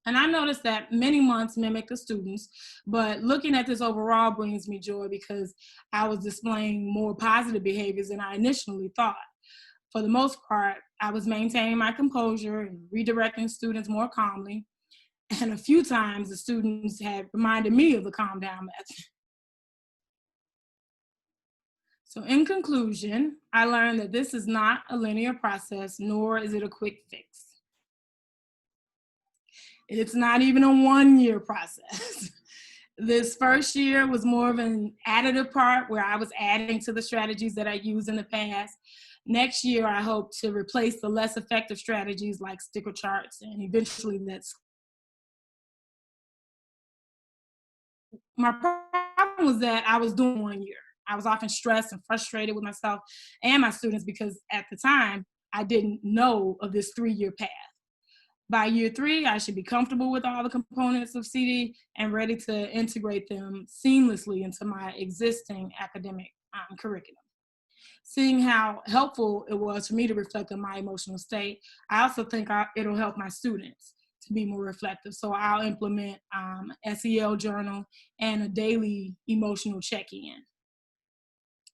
And I noticed that many months mimic the students, but looking at this overall brings me joy because I was displaying more positive behaviors than I initially thought. For the most part, I was maintaining my composure and redirecting students more calmly. And a few times the students had reminded me of the calm down method. So in conclusion, I learned that this is not a linear process, nor is it a quick fix. It's not even a 1-year process. This first year was more of an additive part where I was adding to the strategies that I used in the past. Next year, I hope to replace the less effective strategies like sticker charts, and eventually that's. My problem was that I was doing 1 year. I was often stressed and frustrated with myself and my students because at the time, I didn't know of this 3-year path. By year 3, I should be comfortable with all the components of CD and ready to integrate them seamlessly into my existing academic curriculum. Seeing how helpful it was for me to reflect on my emotional state, I also think it'll help my students to be more reflective. So I'll implement SEL journal and a daily emotional check-in.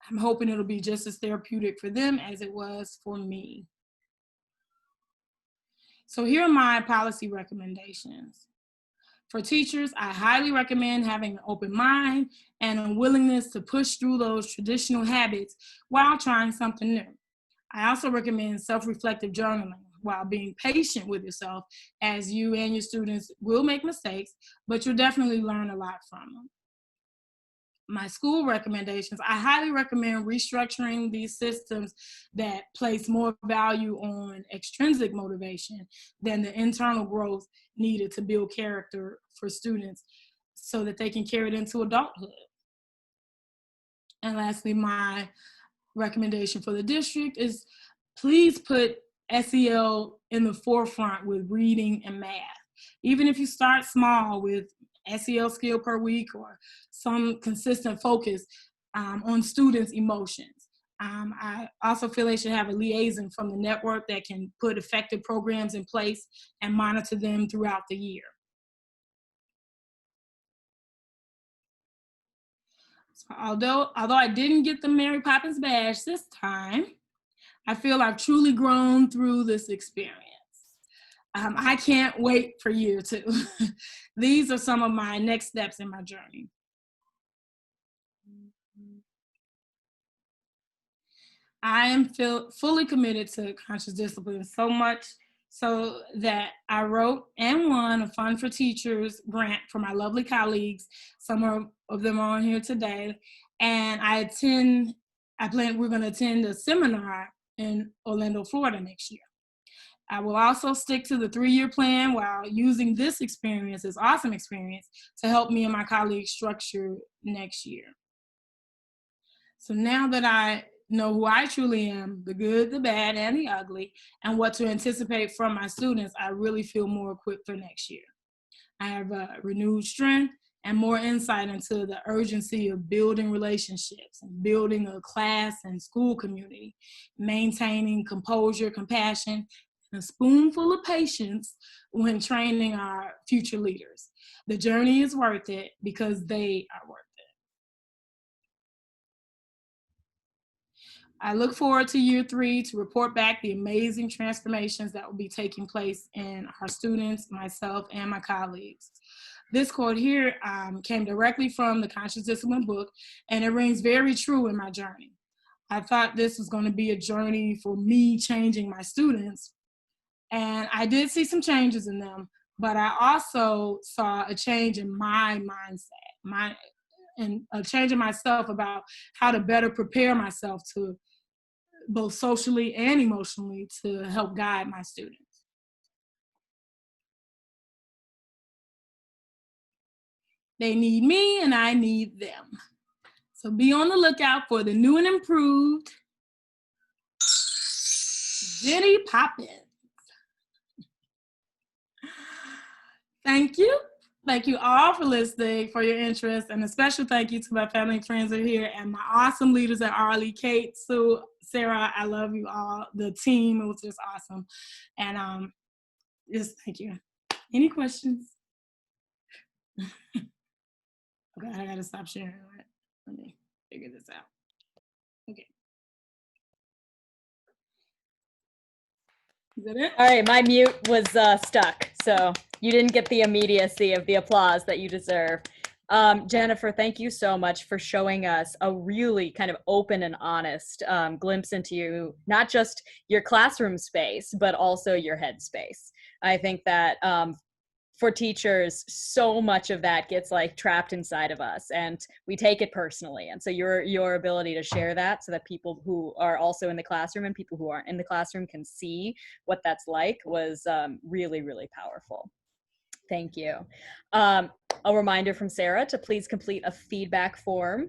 I'm hoping it'll be just as therapeutic for them as it was for me. So here are my policy recommendations. For teachers, I highly recommend having an open mind and a willingness to push through those traditional habits while trying something new. I also recommend self-reflective journaling while being patient with yourself, as you and your students will make mistakes, but you'll definitely learn a lot from them. My school recommendations, I highly recommend restructuring these systems that place more value on extrinsic motivation than the internal growth needed to build character for students so that they can carry it into adulthood. And lastly, my recommendation for the district is please put SEL in the forefront with reading and math. Even if you start small with SEL skill per week or some consistent focus on students' emotions. I also feel they should have a liaison from the network that can put effective programs in place and monitor them throughout the year. So although I didn't get the Mary Poppins badge this time, I feel I've truly grown through this experience. I can't wait for year 2. These are some of my next steps in my journey. I am fully committed to conscious discipline, so much so that I wrote and won a Fund for Teachers grant for my lovely colleagues. Some of them are on here today. And we're going to attend a seminar in Orlando, Florida next year. I will also stick to the 3-year plan while using this awesome experience, to help me and my colleagues structure next year. So now that I know who I truly am, the good, the bad, and the ugly, and what to anticipate from my students, I really feel more equipped for next year. I have renewed strength and more insight into the urgency of building relationships and building a class and school community, maintaining composure, compassion, and a spoonful of patience when training our future leaders. The journey is worth it because they are worth it. I look forward to year 3 to report back the amazing transformations that will be taking place in our students, myself, and my colleagues. This quote here came directly from the Conscious Discipline book, and it rings very true in my journey. I thought this was going to be a journey for me changing my students, and I did see some changes in them, but I also saw a change in my mindset, and a change in myself about how to better prepare myself to both socially and emotionally to help guide my students. They need me and I need them. So be on the lookout for the new and improved Jenny Poppins. Thank you. Thank you all for listening, for your interest, and a special thank you to my family and friends who are here and my awesome leaders at ARLI, Kate, Sue, Sarah. I love you all. The team, it was just awesome. And just thank you. Any questions? Okay, I gotta stop sharing. Let me figure this out. Okay. Is that it? All right, my mute was stuck, so you didn't get the immediacy of the applause that you deserve. Jennifer, thank you so much for showing us a really kind of open and honest glimpse into you, not just your classroom space, but also your head space. I think that for teachers, so much of that gets like trapped inside of us and we take it personally. And so your ability to share that so that people who are also in the classroom and people who aren't in the classroom can see what that's like was really, really powerful. Thank you. A reminder from Sarah to please complete a feedback form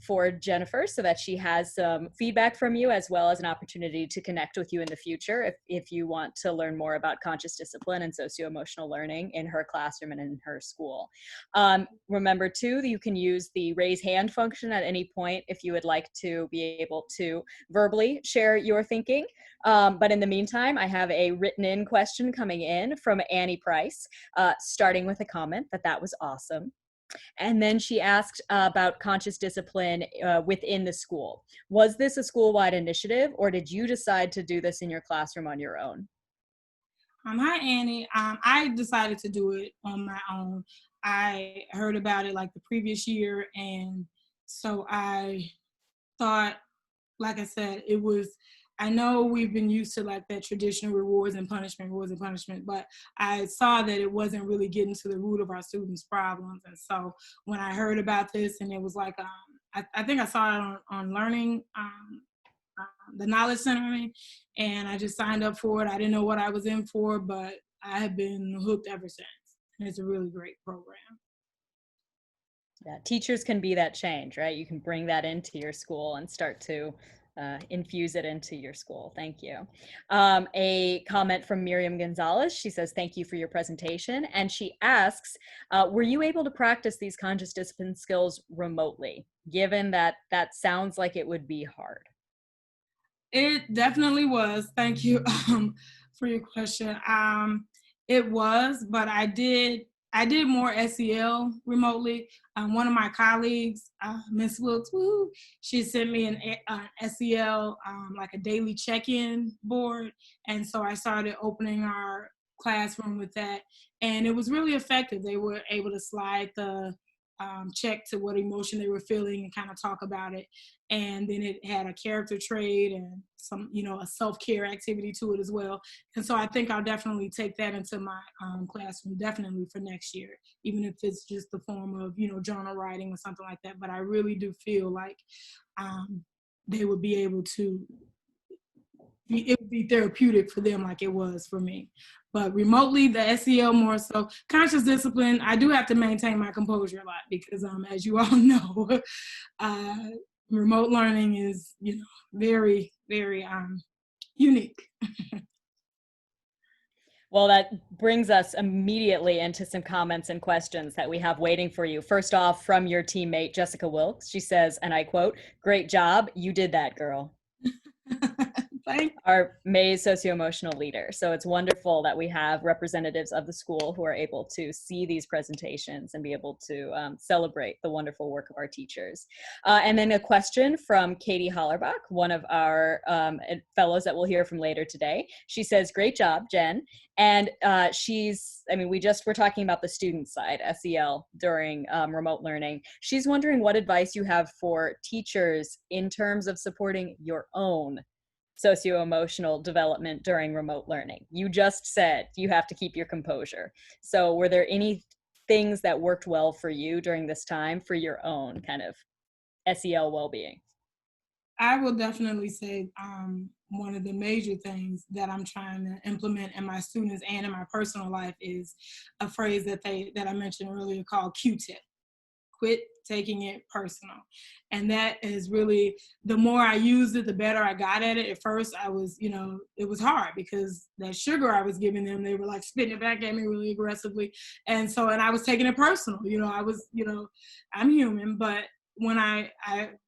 for Jennifer so that she has some feedback from you as well as an opportunity to connect with you in the future if you want to learn more about conscious discipline and socio-emotional learning in her classroom and in her school. Remember too that you can use the raise hand function at any point if you would like to be able to verbally share your thinking. But in the meantime, I have a written in question coming in from Annie Price, starting with a comment that was awesome. And then she asked about conscious discipline within the school. Was this a school-wide initiative or did you decide to do this in your classroom on your own? Hi, Annie. I decided to do it on my own. I heard about it like the previous year. And so I thought, like I said, I know we've been used to like that traditional rewards and punishment, but I saw that it wasn't really getting to the root of our students' problems. And so when I heard about this and it was like, I think I saw it on Learning, the Knowledge Center, and I just signed up for it. I didn't know what I was in for, but I have been hooked ever since. And it's a really great program. Yeah, teachers can be that change, right? You can bring that into your school and start to infuse it into your school. Thank you. A comment from Miriam Gonzalez. She says, thank you for your presentation. And she asks, were you able to practice these conscious discipline skills remotely, given that that sounds like it would be hard? It definitely was. Thank you for your question. It was, but I did more SEL remotely. One of my colleagues, Miss Wilkes, she sent me an SEL, like a daily check-in board. And so I started opening our classroom with that. And it was really effective. They were able to slide the check to what emotion they were feeling and kind of talk about it. And then it had a character trait and some, a self-care activity to it as well. And so I think I'll definitely take that into my classroom, definitely for next year, even if it's just the form of, journal writing or something like that. But I really do feel like they would be able to, it would be therapeutic for them like it was for me. But remotely, the SEL more so. Conscious discipline, I do have to maintain my composure a lot because as you all know, remote learning is, very, very unique. Well, that brings us immediately into some comments and questions that we have waiting for you. First off, from your teammate, Jessica Wilkes. She says, and I quote, "Great job. You did that, girl." Our May's socio-emotional leader. So it's wonderful that we have representatives of the school who are able to see these presentations and be able to celebrate the wonderful work of our teachers. And then a question from Katie Hollerbach, one of our fellows that we'll hear from later today. She says, great job, Jen. And we're talking about the student side, SEL, during remote learning. She's wondering what advice you have for teachers in terms of supporting your own socio-emotional development during remote learning. You just said you have to keep your composure. So were there any things that worked well for you during this time for your own kind of SEL well-being? I will definitely say one of the major things that I'm trying to implement in my students and in my personal life is a phrase that I mentioned earlier called Q-tip. Quit taking it personal. And that is really, the more I used it, the better I got at it. At first I was, it was hard because that sugar I was giving them, they were like spitting it back at me really aggressively. And I was taking it personal. I'm human, but when I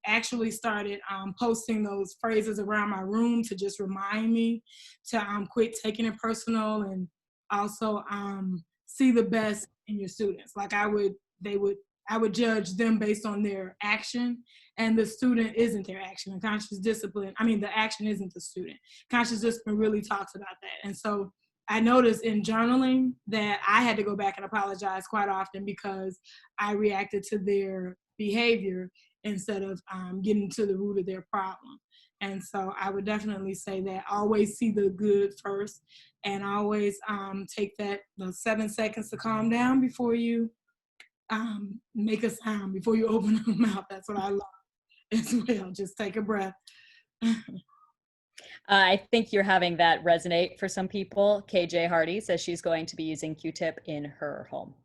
actually started posting those phrases around my room to just remind me to quit taking it personal, and also see the best in your students. Like I would judge them based on their action, and the student isn't their action. And conscious discipline, the action isn't the student. Conscious discipline really talks about that. And so I noticed in journaling that I had to go back and apologize quite often because I reacted to their behavior instead of getting to the root of their problem. And so I would definitely say that always see the good first, and always take those 7 seconds to calm down before you make a sound, before you open your mouth. That's what I love as well. Just take a breath. I think you're having that resonate for some people. KJ Hardy says she's going to be using Q-tip in her home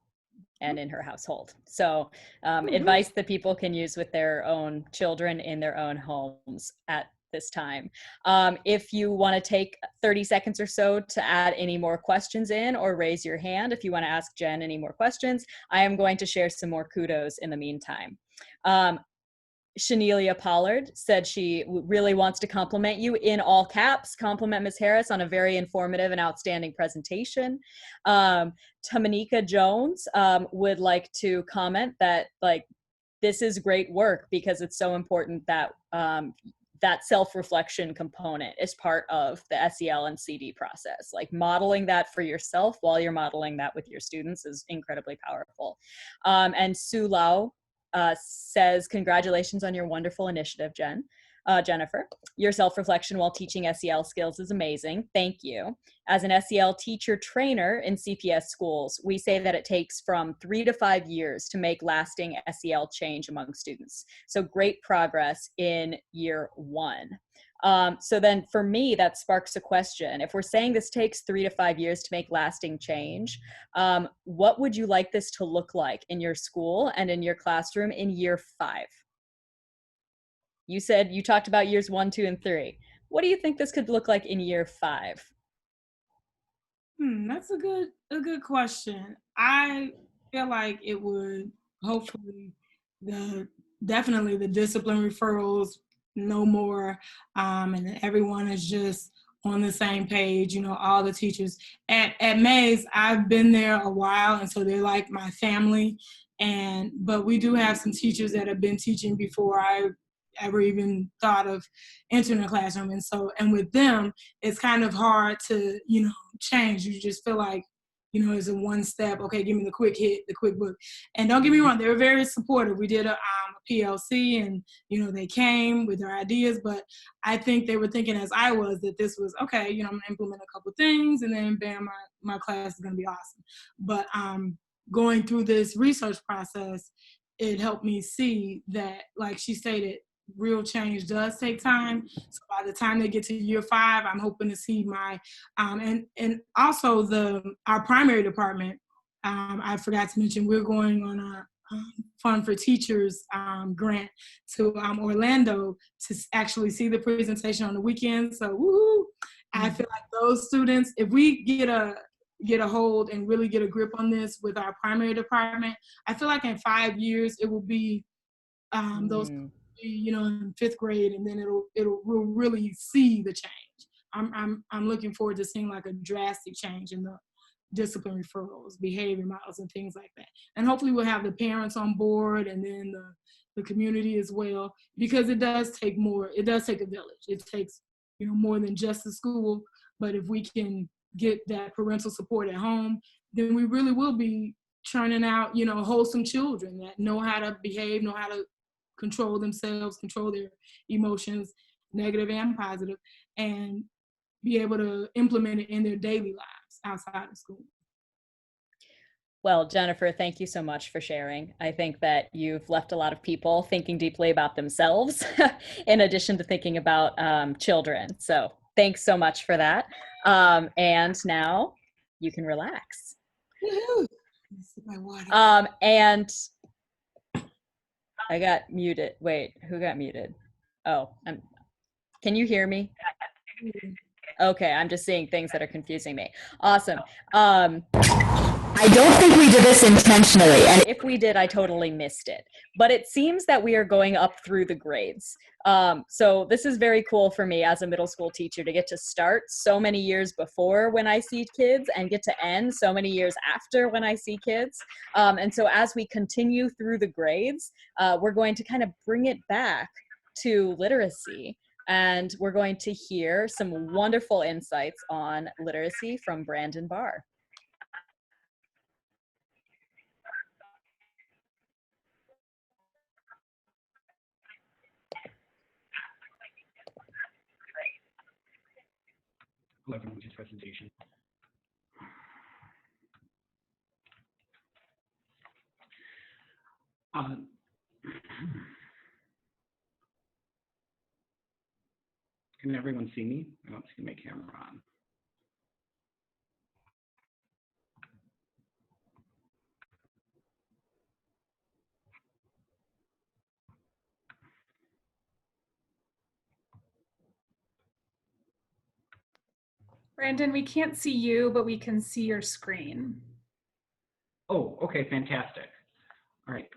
and in her household. So advice that people can use with their own children in their own homes at this time. If you want to take 30 seconds or so to add any more questions in, or raise your hand if you want to ask Jen any more questions, I am going to share some more kudos in the meantime. Shanelia Pollard said she really wants to compliment you in all caps, compliment Ms. Harris on a very informative and outstanding presentation. Tamanika Jones would like to comment that this is great work because it's so important that that self-reflection component is part of the SEL and CD process. Like modeling that for yourself while you're modeling that with your students is incredibly powerful. And Sue Lau says, congratulations on your wonderful initiative, Jennifer. Your self-reflection while teaching SEL skills is amazing. Thank you. As an SEL teacher trainer in CPS schools, we say that it takes from 3 to 5 years to make lasting SEL change among students. So great progress in year 1. So then for me, that sparks a question. If we're saying this takes 3 to 5 years to make lasting change, what would you like this to look like in your school and in your classroom in year 5? You said you talked about years 1, 2, and 3. What do you think this could look like in year 5? That's a good question. I feel like it would hopefully definitely the discipline referrals no more, and everyone is just on the same page. All the teachers at Mays, I've been there a while, and so they're like my family. But we do have some teachers that have been teaching before I ever even thought of entering a classroom. And with them, it's kind of hard to, change. You just feel like, it's a one step, okay, give me the quick hit, the quick book. And don't get me wrong, they were very supportive. We did a PLC, and, they came with their ideas, but I think they were thinking as I was that this was, okay, I'm gonna implement a couple things, and then bam, my class is gonna be awesome. But going through this research process, it helped me see that, like she stated, real change does take time. So by the time they get to year 5, I'm hoping to see my and also our primary department. I forgot to mention we're going on a Fund for Teachers grant to Orlando to actually see the presentation on the weekend. So woo-hoo, I feel like those students, if we get a hold and really get a grip on this with our primary department, I feel like in 5 years it will be those in 5th grade, and then we'll really see the change. I'm looking forward to seeing like a drastic change in the discipline referrals, behavior models, and things like that. And hopefully we'll have the parents on board, and then the community as well, because it does take more. It does take a village. It takes more than just the school. But if we can get that parental support at home, then we really will be churning out wholesome children that know how to behave, know how to control themselves, control their emotions, negative and positive, and be able to implement it in their daily lives outside of school. Well, Jennifer, thank you so much for sharing. I think that you've left a lot of people thinking deeply about themselves in addition to thinking about children. So thanks so much for that. And now you can relax. Woohoo! This is my water. And I got muted. Wait, who got muted? Oh, can you hear me? Okay, I'm just seeing things that are confusing me. Awesome. I don't think we did this intentionally, and if we did, I totally missed it. But it seems that we are going up through the grades. So this is very cool for me as a middle school teacher to get to start so many years before when I see kids and get to end so many years after when I see kids. And so as we continue through the grades, we're going to kind of bring it back to literacy. And we're going to hear some wonderful insights on literacy from Brandon Barr. Everyone's presentation. Can everyone see me? I don't see my camera on. Brandon, we can't see you, but we can see your screen. Oh, okay, fantastic. All right.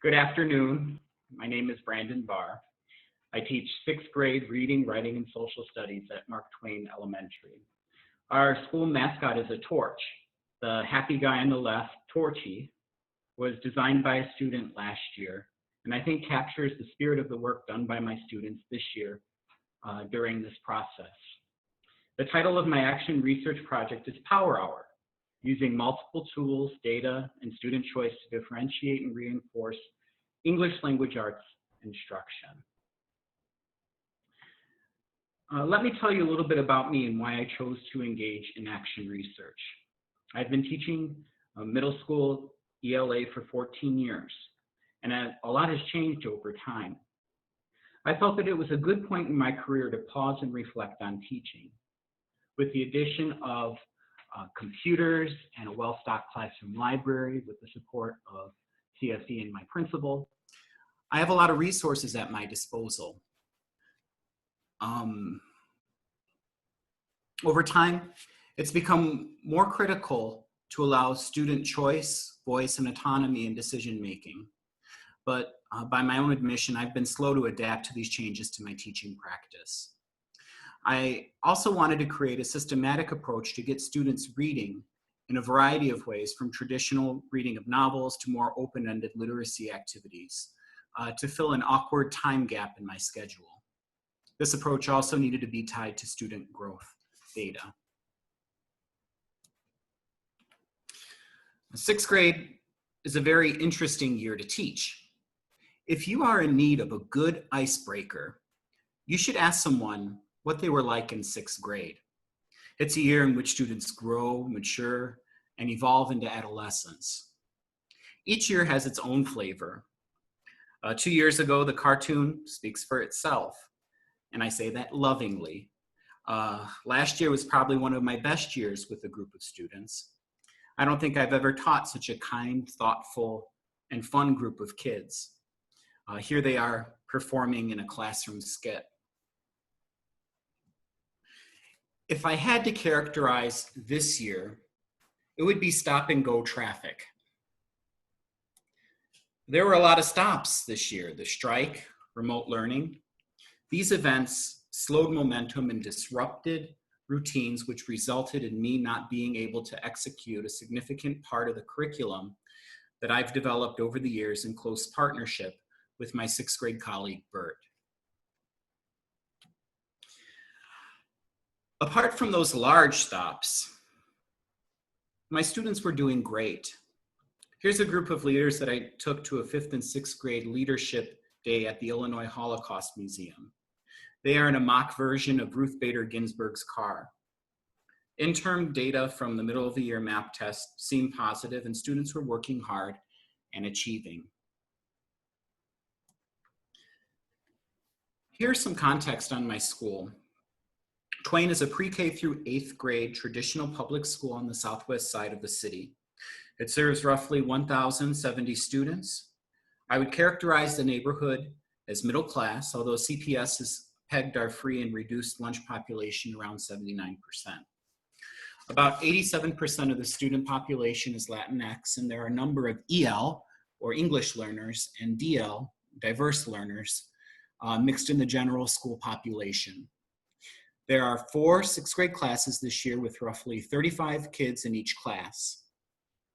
Good afternoon. My name is Brandon Barr. I teach 6th grade reading, writing, and social studies at Mark Twain Elementary. Our school mascot is a torch. The happy guy on the left, Torchy, was designed by a student last year, and I think captures the spirit of the work done by my students this year during this process. The title of my action research project is Power Hour, using multiple tools, data, and student choice to differentiate and reinforce English language arts instruction. Let me tell you a little bit about me and why I chose to engage in action research. I've been teaching middle school ELA for 14 years, and a lot has changed over time. I felt that it was a good point in my career to pause and reflect on teaching. With the addition of computers and a well-stocked classroom library with the support of CFE and my principal, I have a lot of resources at my disposal. Over time, it's become more critical to allow student choice, voice, and autonomy in decision-making. But by my own admission, I've been slow to adapt to these changes to my teaching practice. I also wanted to create a systematic approach to get students reading in a variety of ways, from traditional reading of novels to more open-ended literacy activities, to fill an awkward time gap in my schedule. This approach also needed to be tied to student growth data. 6th grade is a very interesting year to teach. If you are in need of a good icebreaker, you should ask someone what they were like in 6th grade. It's a year in which students grow, mature, and evolve into adolescence. Each year has its own flavor. 2 years ago, the cartoon speaks for itself, and I say that lovingly. Last year was probably one of my best years with a group of students. I don't think I've ever taught such a kind, thoughtful, and fun group of kids. Here they are performing in a classroom skit. If I had to characterize this year, it would be stop and go traffic. There were a lot of stops this year: the strike, remote learning. These events slowed momentum and disrupted routines, which resulted in me not being able to execute a significant part of the curriculum that I've developed over the years in close partnership with my 6th grade colleague, Bert. Apart from those large stops, my students were doing great. Here's a group of leaders that I took to a 5th and 6th grade leadership day at the Illinois Holocaust Museum. They are in a mock version of Ruth Bader Ginsburg's car. Interim data from the middle of the year map test seemed positive, and students were working hard and achieving. Here's some context on my school. Twain is a pre-K through 8th grade traditional public school on the southwest side of the city. It serves roughly 1,070 students. I would characterize the neighborhood as middle class, although CPS has pegged our free and reduced lunch population around 79%. About 87% of the student population is Latinx, and there are a number of EL, or English learners, and DL, diverse learners, mixed in the general school population. There are 4 6th grade classes this year with roughly 35 kids in each class.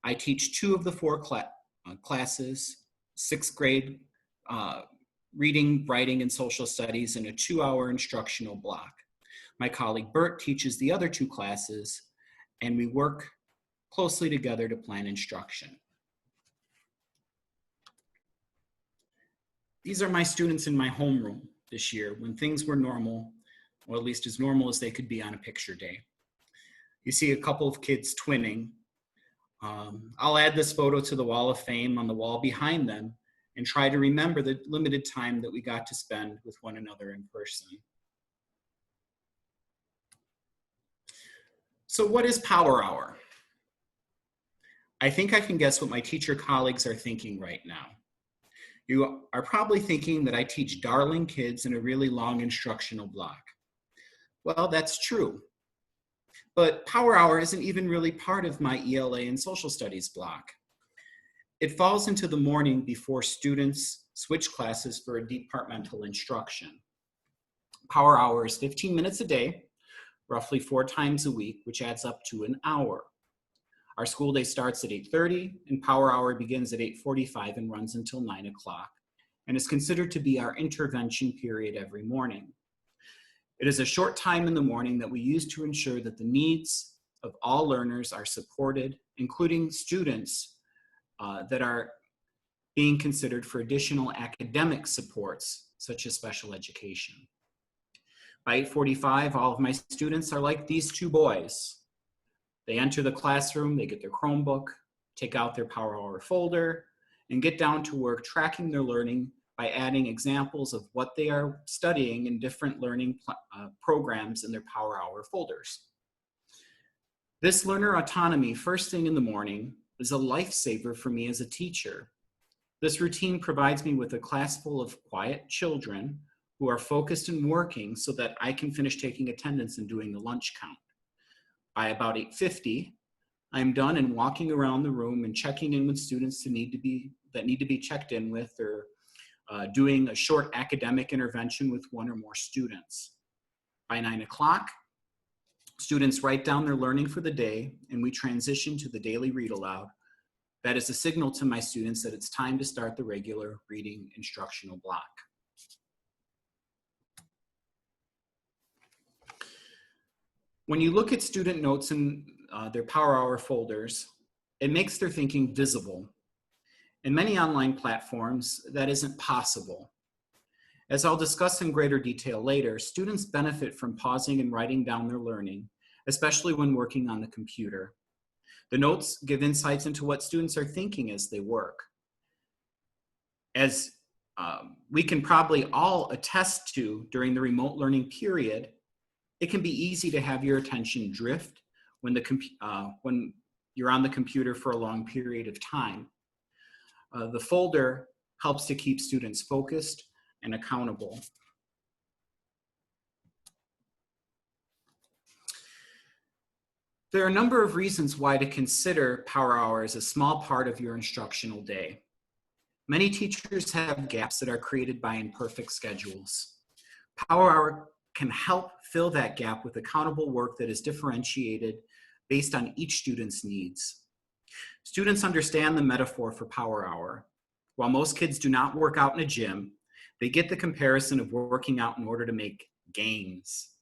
I teach 2 of the 4 classes, 6th grade reading, writing, and social studies in a 2-hour instructional block. My colleague Bert teaches the other 2 classes, and we work closely together to plan instruction. These are my students in my homeroom this year when things were normal, or at least as normal as they could be on a picture day. You see a couple of kids twinning. I'll add this photo to the wall of fame on the wall behind them and try to remember the limited time that we got to spend with one another in person. So what is Power Hour? I think I can guess what my teacher colleagues are thinking right now. You are probably thinking that I teach darling kids in a really long instructional block. Well, that's true. But Power Hour isn't even really part of my ELA and social studies block. It falls into the morning before students switch classes for a departmental instruction. Power Hour is 15 minutes a day, roughly 4 times a week, which adds up to an hour. Our school day starts at 8:30 and Power Hour begins at 8:45 and runs until 9 o'clock and is considered to be our intervention period every morning. It is a short time in the morning that we use to ensure that the needs of all learners are supported, including students that are being considered for additional academic supports, such as special education. By 8:45, all of my students are like these 2 boys. They enter the classroom, they get their Chromebook, take out their Power Hour folder, and get down to work tracking their learning by adding examples of what they are studying in different learning programs in their Power Hour folders. This learner autonomy first thing in the morning is a lifesaver for me as a teacher. This routine provides me with a class full of quiet children who are focused and working so that I can finish taking attendance and doing the lunch count. By about 8:50, I'm done and walking around the room and checking in with students that need to be checked in with, or doing a short academic intervention with 1 or more students. By 9 o'clock, students write down their learning for the day and we transition to the daily read aloud. That is a signal to my students that it's time to start the regular reading instructional block. When you look at student notes in their Power Hour folders, it makes their thinking visible. In many online platforms, that isn't possible. As I'll discuss in greater detail later, students benefit from pausing and writing down their learning, especially when working on the computer. The notes give insights into what students are thinking as they work. As we can probably all attest to during the remote learning period, it can be easy to have your attention drift when you're on the computer for a long period of time. The folder helps to keep students focused and accountable. There are a number of reasons why to consider Power Hour as a small part of your instructional day. Many teachers have gaps that are created by imperfect schedules. Power Hour can help fill that gap with accountable work that is differentiated based on each student's needs. Students understand the metaphor for Power Hour. While most kids do not work out in a gym, they get the comparison of working out in order to make gains.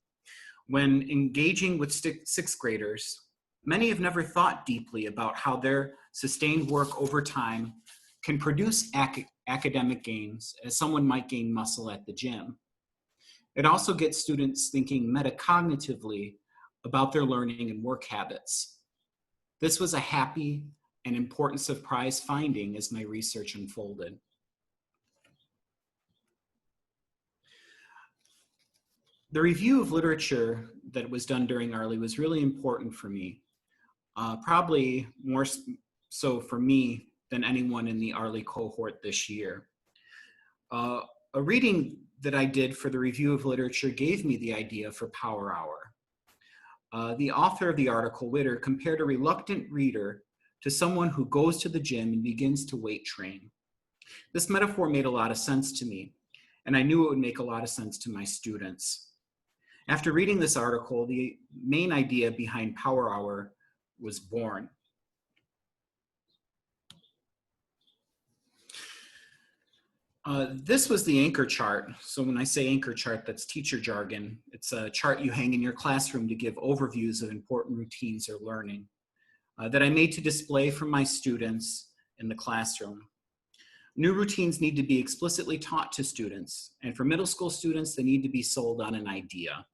When engaging with 6th graders, many have never thought deeply about how their sustained work over time can produce academic gains, as someone might gain muscle at the gym. It also gets students thinking metacognitively about their learning and work habits. This was a happy and important surprise finding as my research unfolded. The review of literature that was done during ARLI was really important for me, probably more so for me than anyone in the ARLI cohort this year. A reading that I did for the review of literature gave me the idea for Power Hour. The author of the article, Witter, compared a reluctant reader to someone who goes to the gym and begins to weight train. This metaphor made a lot of sense to me, and I knew it would make a lot of sense to my students. After reading this article, the main idea behind Power Hour was born. This was the anchor chart. So when I say anchor chart, that's teacher jargon. It's a chart you hang in your classroom to give overviews of important routines or learning that I made to display for my students in the classroom. New routines need to be explicitly taught to students, and for middle school students, they need to be sold on an idea.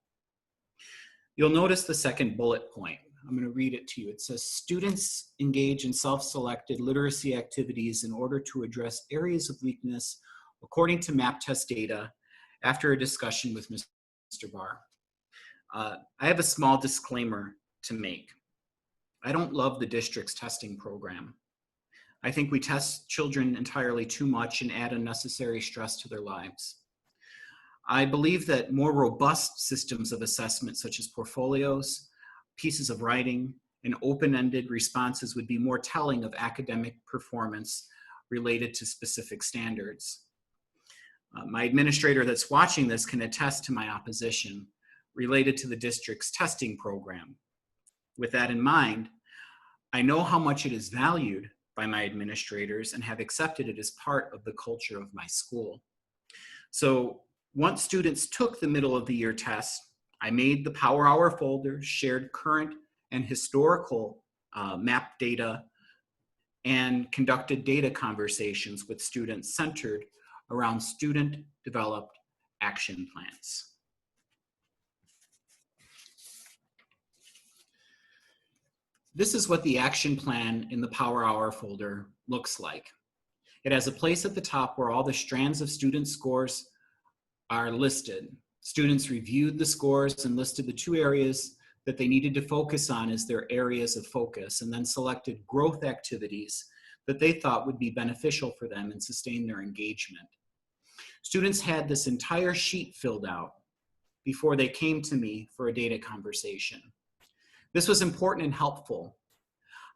You'll notice the second bullet point. I'm going to read it to you. It says, students engage in self-selected literacy activities in order to address areas of weakness according to MAP test data after a discussion with Mr. Barr. I have a small disclaimer to make. I don't love the district's testing program. I think we test children entirely too much and add unnecessary stress to their lives. I believe that more robust systems of assessment, such as portfolios, pieces of writing, and open-ended responses would be more telling of academic performance related to specific standards. My administrator that's watching this can attest to my opposition related to the district's testing program. With that in mind, I know how much it is valued by my administrators and have accepted it as part of the culture of my school. So once students took the middle of the year test, I made the Power Hour folder, shared current and historical MAP data, and conducted data conversations with students centered around student-developed action plans. This is what the action plan in the Power Hour folder looks like. It has a place at the top where all the strands of student scores are listed. Students reviewed the scores and listed the 2 areas that they needed to focus on as their areas of focus, and then selected growth activities that they thought would be beneficial for them and sustain their engagement. Students had this entire sheet filled out before they came to me for a data conversation. This was important and helpful.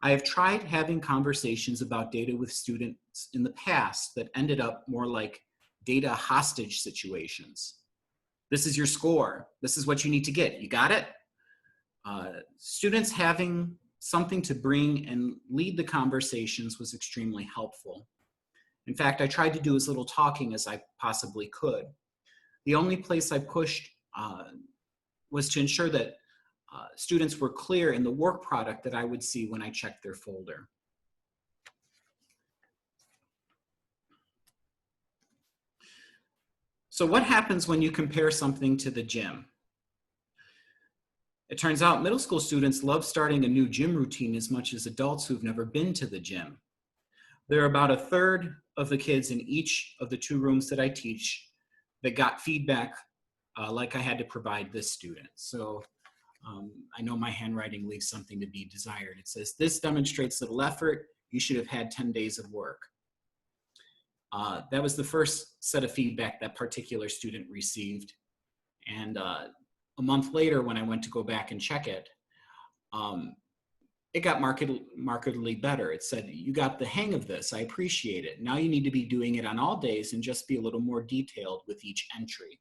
I have tried having conversations about data with students in the past that ended up more like data hostage situations. This is your score. This is what you need to get. You got it? Students having something to bring and lead the conversations was extremely helpful. In fact, I tried to do as little talking as I possibly could. The only place I pushed was to ensure that students were clear in the work product that I would see when I checked their folder. So what happens when you compare something to the gym? It turns out middle school students love starting a new gym routine as much as adults who've never been to the gym. There are about 1/3 of the kids in each of the 2 rooms that I teach that got feedback like I had to provide this student. So I know my handwriting leaves something to be desired. It says, this demonstrates little effort. You should have had 10 days of work. That was the first set of feedback that particular student received. And a month later, when I went to go back and check it, it got markedly better. It said, you got the hang of this. I appreciate it. Now you need to be doing it on all days and just be a little more detailed with each entry.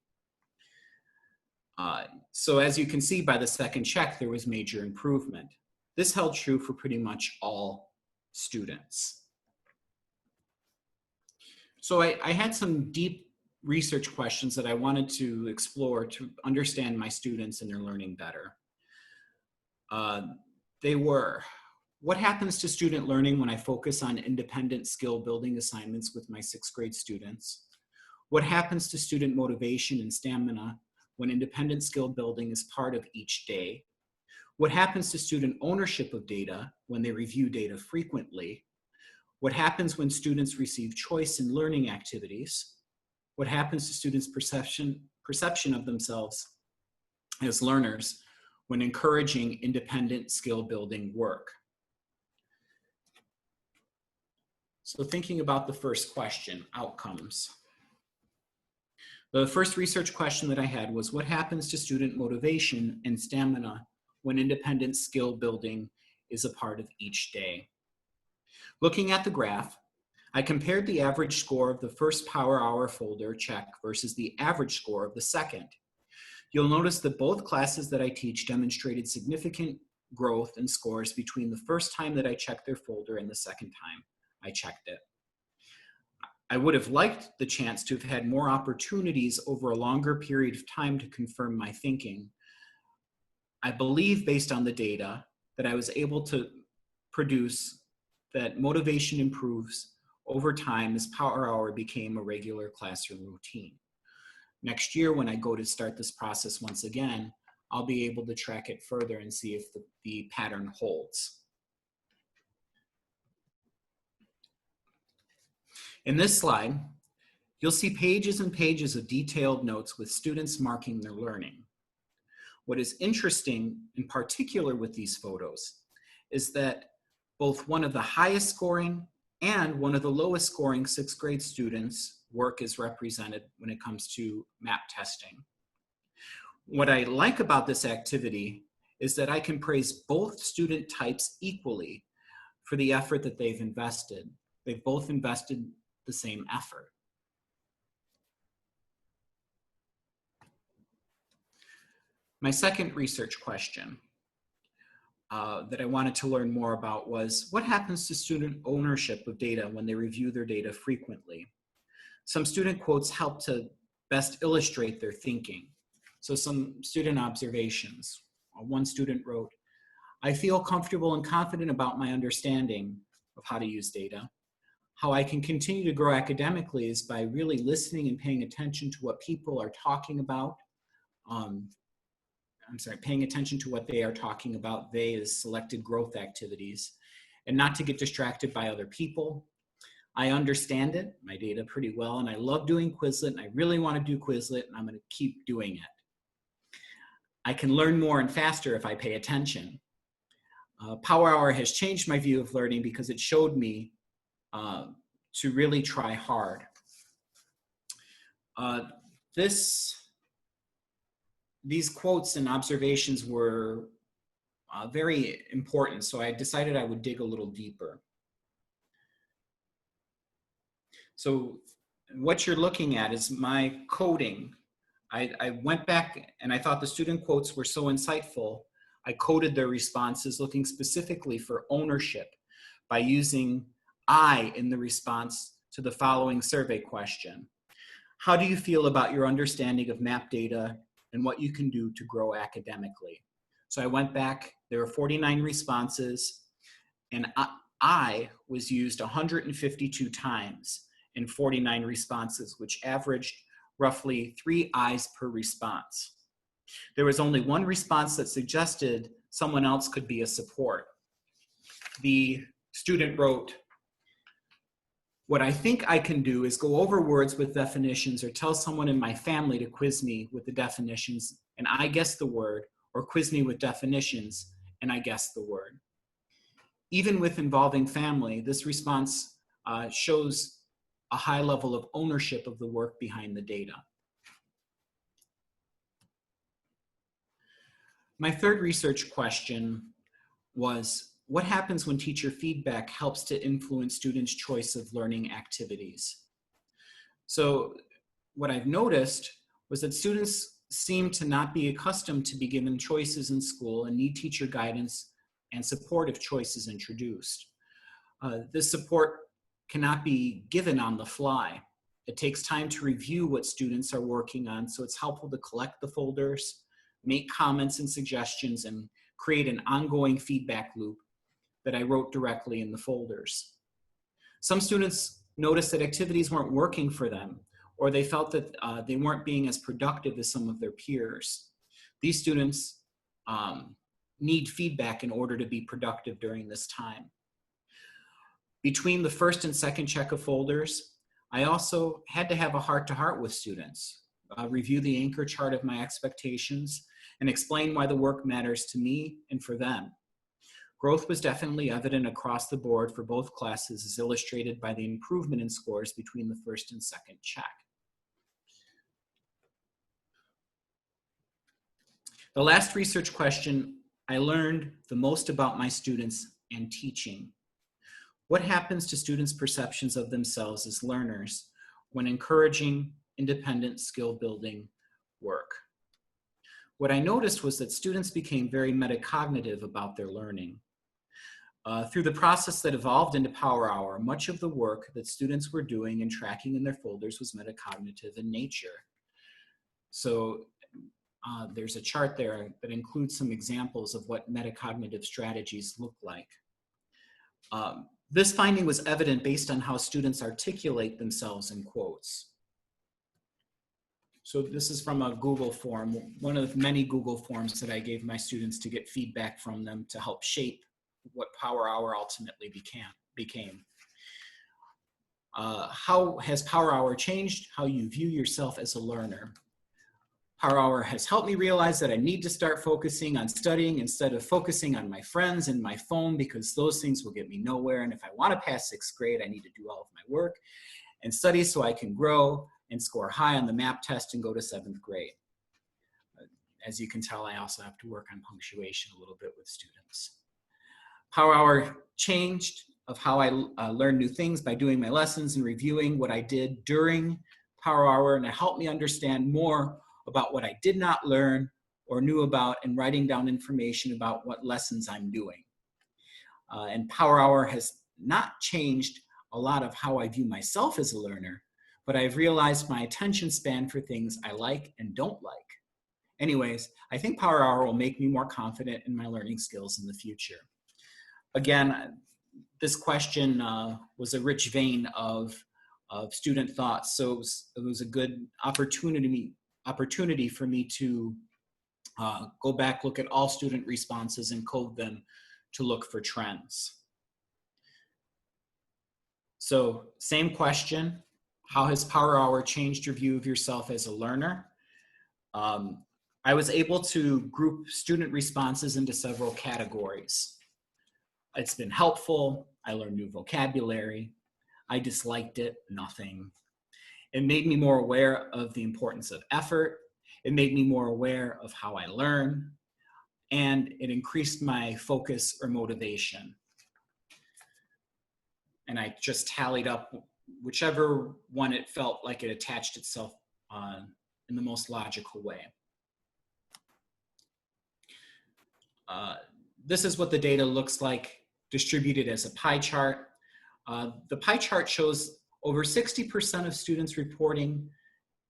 So as you can see by the second check, there was major improvement. This held true for pretty much all students. So I had some deep research questions that I wanted to explore to understand my students and their learning better. They were, what happens to student learning when I focus on independent skill building assignments with my 6th grade students? What happens to student motivation and stamina when independent skill building is part of each day? What happens to student ownership of data when they review data frequently? What happens when students receive choice in learning activities? What happens to students' perception of themselves as learners when encouraging independent skill building work. So thinking about the first question, outcomes. The first research question that I had was, what happens to student motivation and stamina when independent skill building is a part of each day? Looking at the graph, I compared the average score of the first Power Hour folder check versus the average score of the second. You'll notice that both classes that I teach demonstrated significant growth in scores between the first time that I checked their folder and the second time I checked it. I would have liked the chance to have had more opportunities over a longer period of time to confirm my thinking. I believe, based on the data, that I was able to produce that motivation improves over time as Power Hour became a regular classroom routine. Next year, when I go to start this process once again, I'll be able to track it further and see if the pattern holds. In this slide, you'll see pages and pages of detailed notes with students marking their learning. What is interesting in particular with these photos is that both one of the highest scoring and one of the lowest scoring sixth grade students' work is represented when it comes to map testing. What I like about this activity is that I can praise both student types equally for the effort that they've invested. They've both invested the same effort. My second research question that I wanted to learn more about was, what happens to student ownership of data when they review their data frequently? Some student quotes help to best illustrate their thinking. So some student observations. One student wrote, "I feel comfortable and confident about my understanding of how to use data. How I can continue to grow academically is by really listening and paying attention to what people are talking about. Paying attention to what they are talking about, they is selected growth activities, and not to get distracted by other people. I understand it, my data, pretty well, and I love doing Quizlet, and I really want to do Quizlet, and I'm going to keep doing it. I can learn more and faster if I pay attention. Power Hour has changed my view of learning because it showed me to really try hard." These quotes and observations were very important, so I decided I would dig a little deeper. So what you're looking at is my coding. I went back and I thought the student quotes were so insightful, I coded their responses looking specifically for ownership by using I in the response to the following survey question. How do you feel about your understanding of map data and what you can do to grow academically? So I went back, there were 49 responses, and I was used 152 times in 49 responses, which averaged roughly 3 I's per response. There was only one response that suggested someone else could be a support. The student wrote, "What I think I can do is go over words with definitions or tell someone in my family to quiz me with the definitions and I guess the word, or quiz me with definitions and I guess the word." Even with involving family, this response shows a high level of ownership of the work behind the data. My third research question was, what happens when teacher feedback helps to influence students' choice of learning activities? So what I've noticed was that students seem to not be accustomed to be given choices in school and need teacher guidance and support if choice is introduced. This support cannot be given on the fly. It takes time to review what students are working on, so it's helpful to collect the folders, make comments and suggestions, and create an ongoing feedback loop that I wrote directly in the folders. Some students noticed that activities weren't working for them, or they felt that they weren't being as productive as some of their peers. These students need feedback in order to be productive during this time. Between the first and second check of folders, I also had to have a heart-to-heart with students, review the anchor chart of my expectations, and explain why the work matters to me and for them. Growth was definitely evident across the board for both classes, as illustrated by the improvement in scores between the first and second check. The last research question: I learned the most about my students and teaching. What happens to students' perceptions of themselves as learners when encouraging independent skill-building work? What I noticed was that students became very metacognitive about their learning. Through the process that evolved into Power Hour, much of the work that students were doing and tracking in their folders was metacognitive in nature. So there's a chart there that includes some examples of what metacognitive strategies look like. This finding was evident based on how students articulate themselves in quotes. So this is from a Google form, one of many Google forms that I gave my students to get feedback from them to help shape what Power Hour ultimately became. How has Power Hour changed how you view yourself as a learner? Power Hour has helped me realize that I need to start focusing on studying instead of focusing on my friends and my phone, because those things will get me nowhere. And if I want to pass 6th grade, I need to do all of my work and study so I can grow and score high on the MAP test and go to 7th grade. As you can tell, I also have to work on punctuation a little bit with students. Power Hour changed of how I learn new things by doing my lessons and reviewing what I did during Power Hour, and it helped me understand more about what I did not learn or knew about, and writing down information about what lessons I'm doing. And Power Hour has not changed a lot of how I view myself as a learner, but I've realized my attention span for things I like and don't like. Anyways, I think Power Hour will make me more confident in my learning skills in the future. Again, this question was a rich vein of student thoughts, so it was a good opportunity for me to go back, look at all student responses and code them to look for trends. So same question: how has Power Hour changed your view of yourself as a learner? I was able to group student responses into several categories. It's been helpful. I learned new vocabulary. I disliked it, nothing. It made me more aware of the importance of effort. It made me more aware of how I learn. And it increased my focus or motivation. And I just tallied up whichever one it felt like it attached itself in the most logical way. This is what the data looks like distributed as a pie chart. The pie chart shows over 60% of students reporting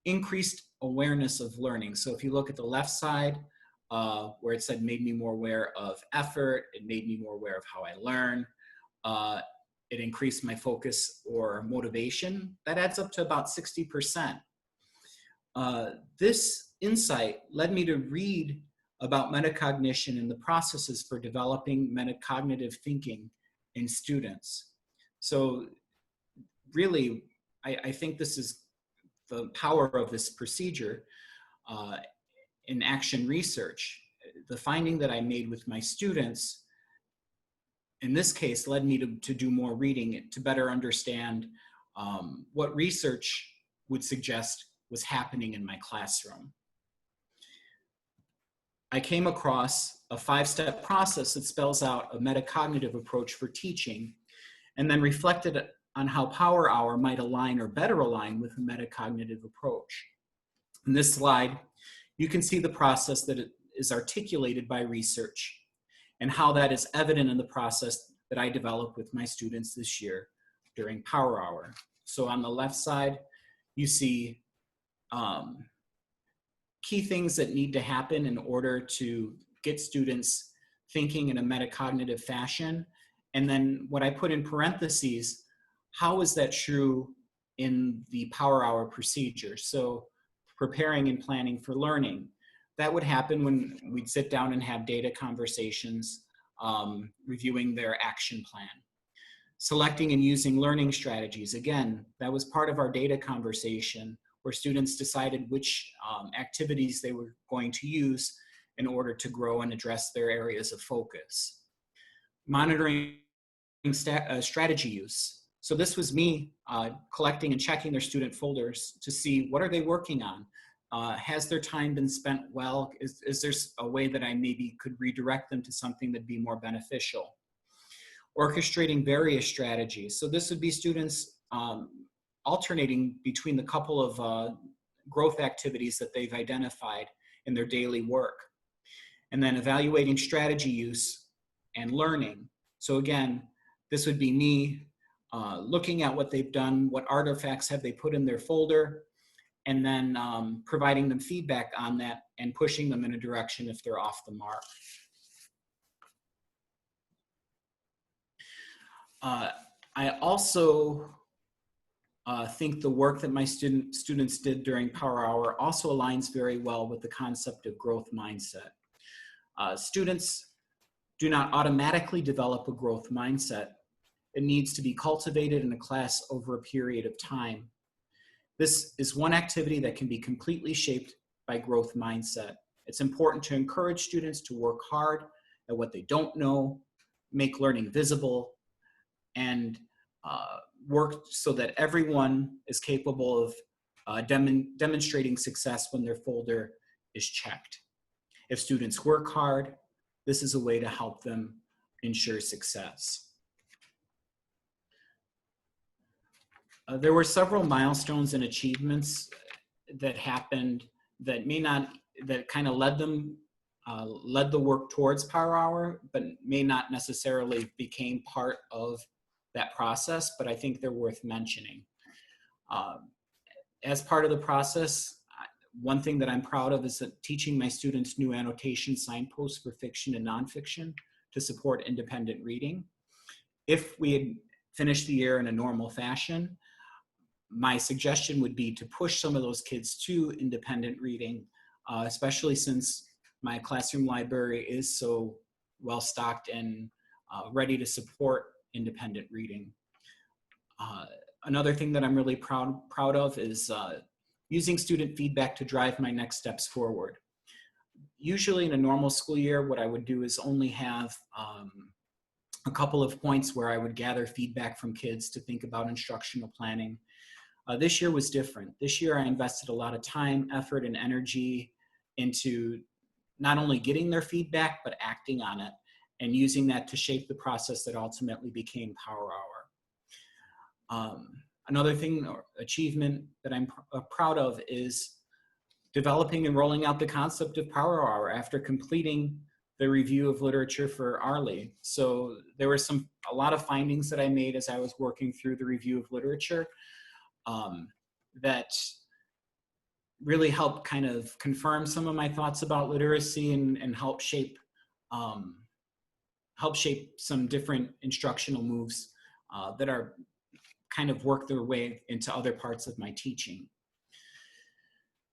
increased awareness of learning. So if you look at the left side, where it said made me more aware of effort, it made me more aware of how I learn, it increased my focus or motivation. That adds up to about 60%. This insight led me to read about metacognition and the processes for developing metacognitive thinking in students. So really, I think this is the power of this procedure in action research. The finding that I made with my students, in this case, led me to do more reading to better understand what research would suggest was happening in my classroom. I came across a 5-step process that spells out a metacognitive approach for teaching, and then reflected on how Power Hour might align or better align with a metacognitive approach. In this slide, you can see the process that is articulated by research and how that is evident in the process that I developed with my students this year during Power Hour. So on the left side, you see key things that need to happen in order to get students thinking in a metacognitive fashion. And then what I put in parentheses, how is that true in the Power Hour procedure? So preparing and planning for learning. That would happen when we'd sit down and have data conversations, reviewing their action plan. Selecting and using learning strategies. Again, that was part of our data conversation where students decided which activities they were going to use in order to grow and address their areas of focus. Monitoring strategy use. So this was me collecting and checking their student folders to see what are they working on. Has their time been spent well? Is there a way that I maybe could redirect them to something that'd be more beneficial? Orchestrating various strategies. So this would be students alternating between the couple of growth activities that they've identified in their daily work. And then evaluating strategy use and learning. So again, this would be me looking at what they've done, what artifacts have they put in their folder, and then providing them feedback on that and pushing them in a direction if they're off the mark. I also think the work that my students did during Power Hour also aligns very well with the concept of growth mindset. Students do not automatically develop a growth mindset. It needs to be cultivated in a class over a period of time. This is one activity that can be completely shaped by growth mindset. It's important to encourage students to work hard at what they don't know, make learning visible, and work so that everyone is capable of demonstrating success when their folder is checked. If students work hard, this is a way to help them ensure success. There were several milestones and achievements that happened that that kind of led the work towards Power Hour, but may not necessarily became part of that process, but I think they're worth mentioning. As part of the process, one thing that I'm proud of is that teaching my students new annotation signposts for fiction and nonfiction to support independent reading. If we had finished the year in a normal fashion, my suggestion would be to push some of those kids to independent reading, especially since my classroom library is so well stocked and ready to support independent reading. Another thing that I'm really proud of is using student feedback to drive my next steps forward. Usually in a normal school year, what I would do is only have a couple of points where I would gather feedback from kids to think about instructional planning. This year was different. This year I invested a lot of time, effort, and energy into not only getting their feedback, but acting on it and using that to shape the process that ultimately became Power Hour. Another thing or achievement that I'm proud of is developing and rolling out the concept of Power Hour after completing the review of literature for ARLI. So there were a lot of findings that I made as I was working through the review of literature that really helped kind of confirm some of my thoughts about literacy and help shape some different instructional moves that are kind of work their way into other parts of my teaching.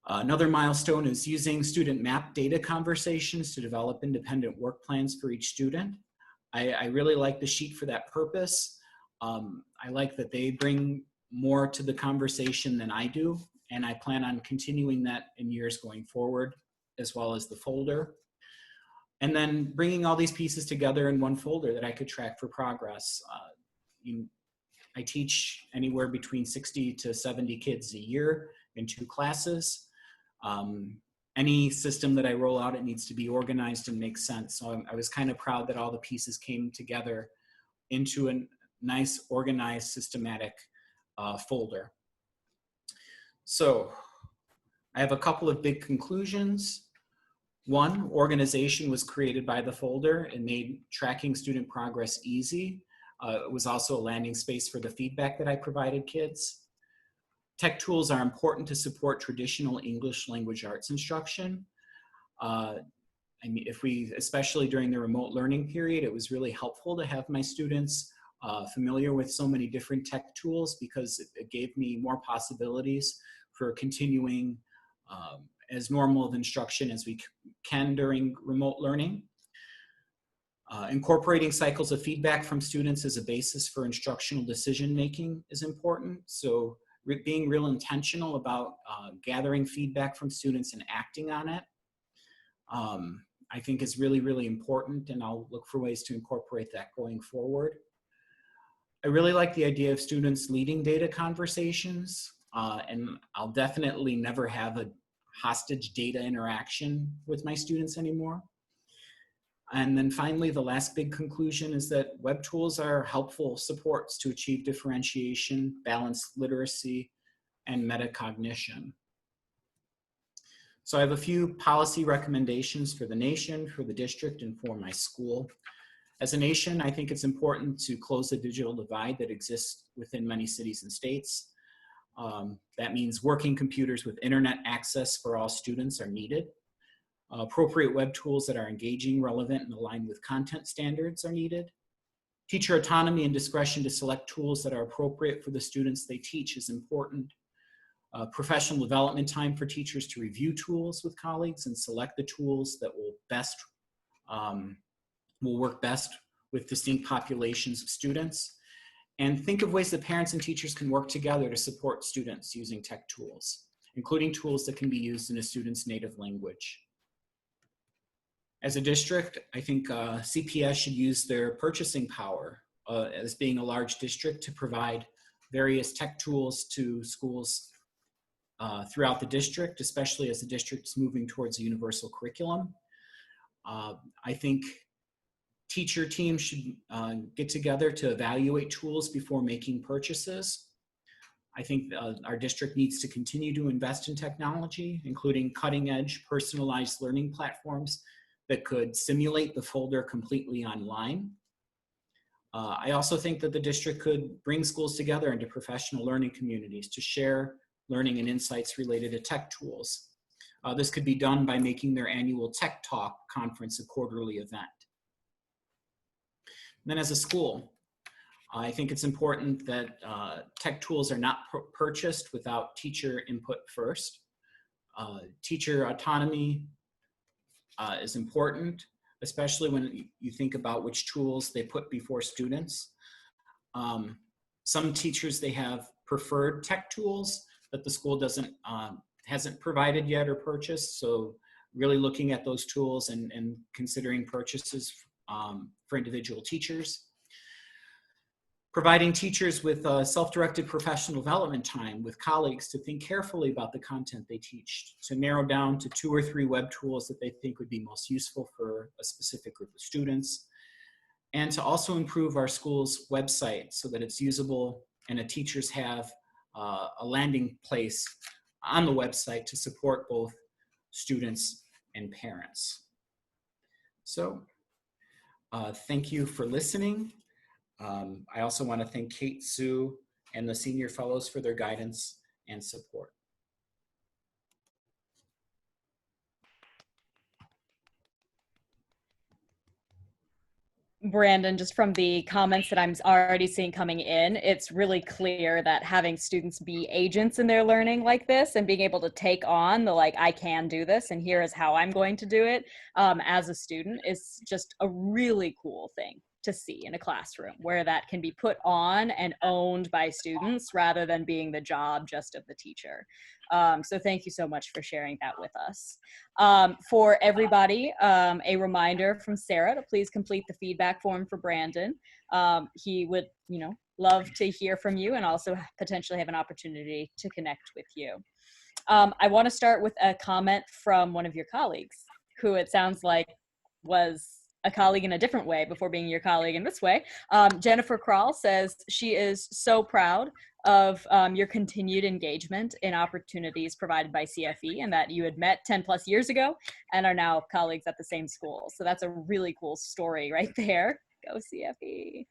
Another milestone is using student map data conversations to develop independent work plans for each student. I really like the sheet for that purpose. I like that they bring more to the conversation than I do, and I plan on continuing that in years going forward, as well as the folder. And then bringing all these pieces together in one folder that I could track for progress. I teach anywhere between 60 to 70 kids a year in 2 classes. Any system that I roll out, it needs to be organized and make sense. So I was kind of proud that all the pieces came together into a nice, organized, systematic folder. So I have a couple of big conclusions. One, organization was created by the folder and made tracking student progress easy. It was also a landing space for the feedback that I provided kids. Tech tools are important to support traditional English language arts instruction. I mean, especially during the remote learning period, it was really helpful to have my students familiar with so many different tech tools because it gave me more possibilities for continuing as normal of instruction as we can during remote learning. Incorporating cycles of feedback from students as a basis for instructional decision-making is important. So being real intentional about gathering feedback from students and acting on it. I think is really, really important, and I'll look for ways to incorporate that going forward. I really like the idea of students leading data conversations, and I'll definitely never have a hostage data interaction with my students anymore. And then finally, the last big conclusion is that web tools are helpful supports to achieve differentiation, balanced literacy, and metacognition. So I have a few policy recommendations for the nation, for the district, and for my school. As a nation, I think it's important to close the digital divide that exists within many cities and states. That means working computers with internet access for all students are needed. Appropriate web tools that are engaging, relevant, and aligned with content standards are needed. Teacher autonomy and discretion to select tools that are appropriate for the students they teach is important. Professional development time for teachers to review tools with colleagues and select the tools that will work best with distinct populations of students. And think of ways that parents and teachers can work together to support students using tech tools, including tools that can be used in a student's native language. As a district, I think CPS should use their purchasing power as being a large district to provide various tech tools to schools throughout the district, especially as the district's moving towards a universal curriculum. I think teacher teams should get together to evaluate tools before making purchases. I think our district needs to continue to invest in technology, including cutting-edge personalized learning platforms that could simulate the folder completely online. I also think that the district could bring schools together into professional learning communities to share learning and insights related to tech tools. This could be done by making their annual Tech Talk conference a quarterly event. And then as a school, I think it's important that tech tools are not purchased without teacher input first. Teacher autonomy is important, especially when you think about which tools they put before students. Some teachers, they have preferred tech tools that the school hasn't provided yet or purchased. So really looking at those tools and considering purchases for individual teachers. Providing teachers with self-directed professional development time with colleagues to think carefully about the content they teach, to narrow down to 2 or 3 web tools that they think would be most useful for a specific group of students, and to also improve our school's website so that it's usable and the teachers have a landing place on the website to support both students and parents. So thank you for listening. I also want to thank Kate, Sue, and the senior fellows for their guidance and support. Brandon, just from the comments that I'm already seeing coming in, it's really clear that having students be agents in their learning like this and being able to take on the, like, I can do this and here is how I'm going to do it as a student is just a really cool thing to see in a classroom where that can be put on and owned by students rather than being the job just of the teacher. So thank you so much for sharing that with us. For everybody, a reminder from Sarah to please complete the feedback form for Brandon. He would, love to hear from you and also potentially have an opportunity to connect with you. I want to start with a comment from one of your colleagues who it sounds like was a colleague in a different way before being your colleague in this way. Jennifer Krall says she is so proud of your continued engagement in opportunities provided by CFE and that you had met 10 plus years ago and are now colleagues at the same school. So that's a really cool story right there. Go CFE.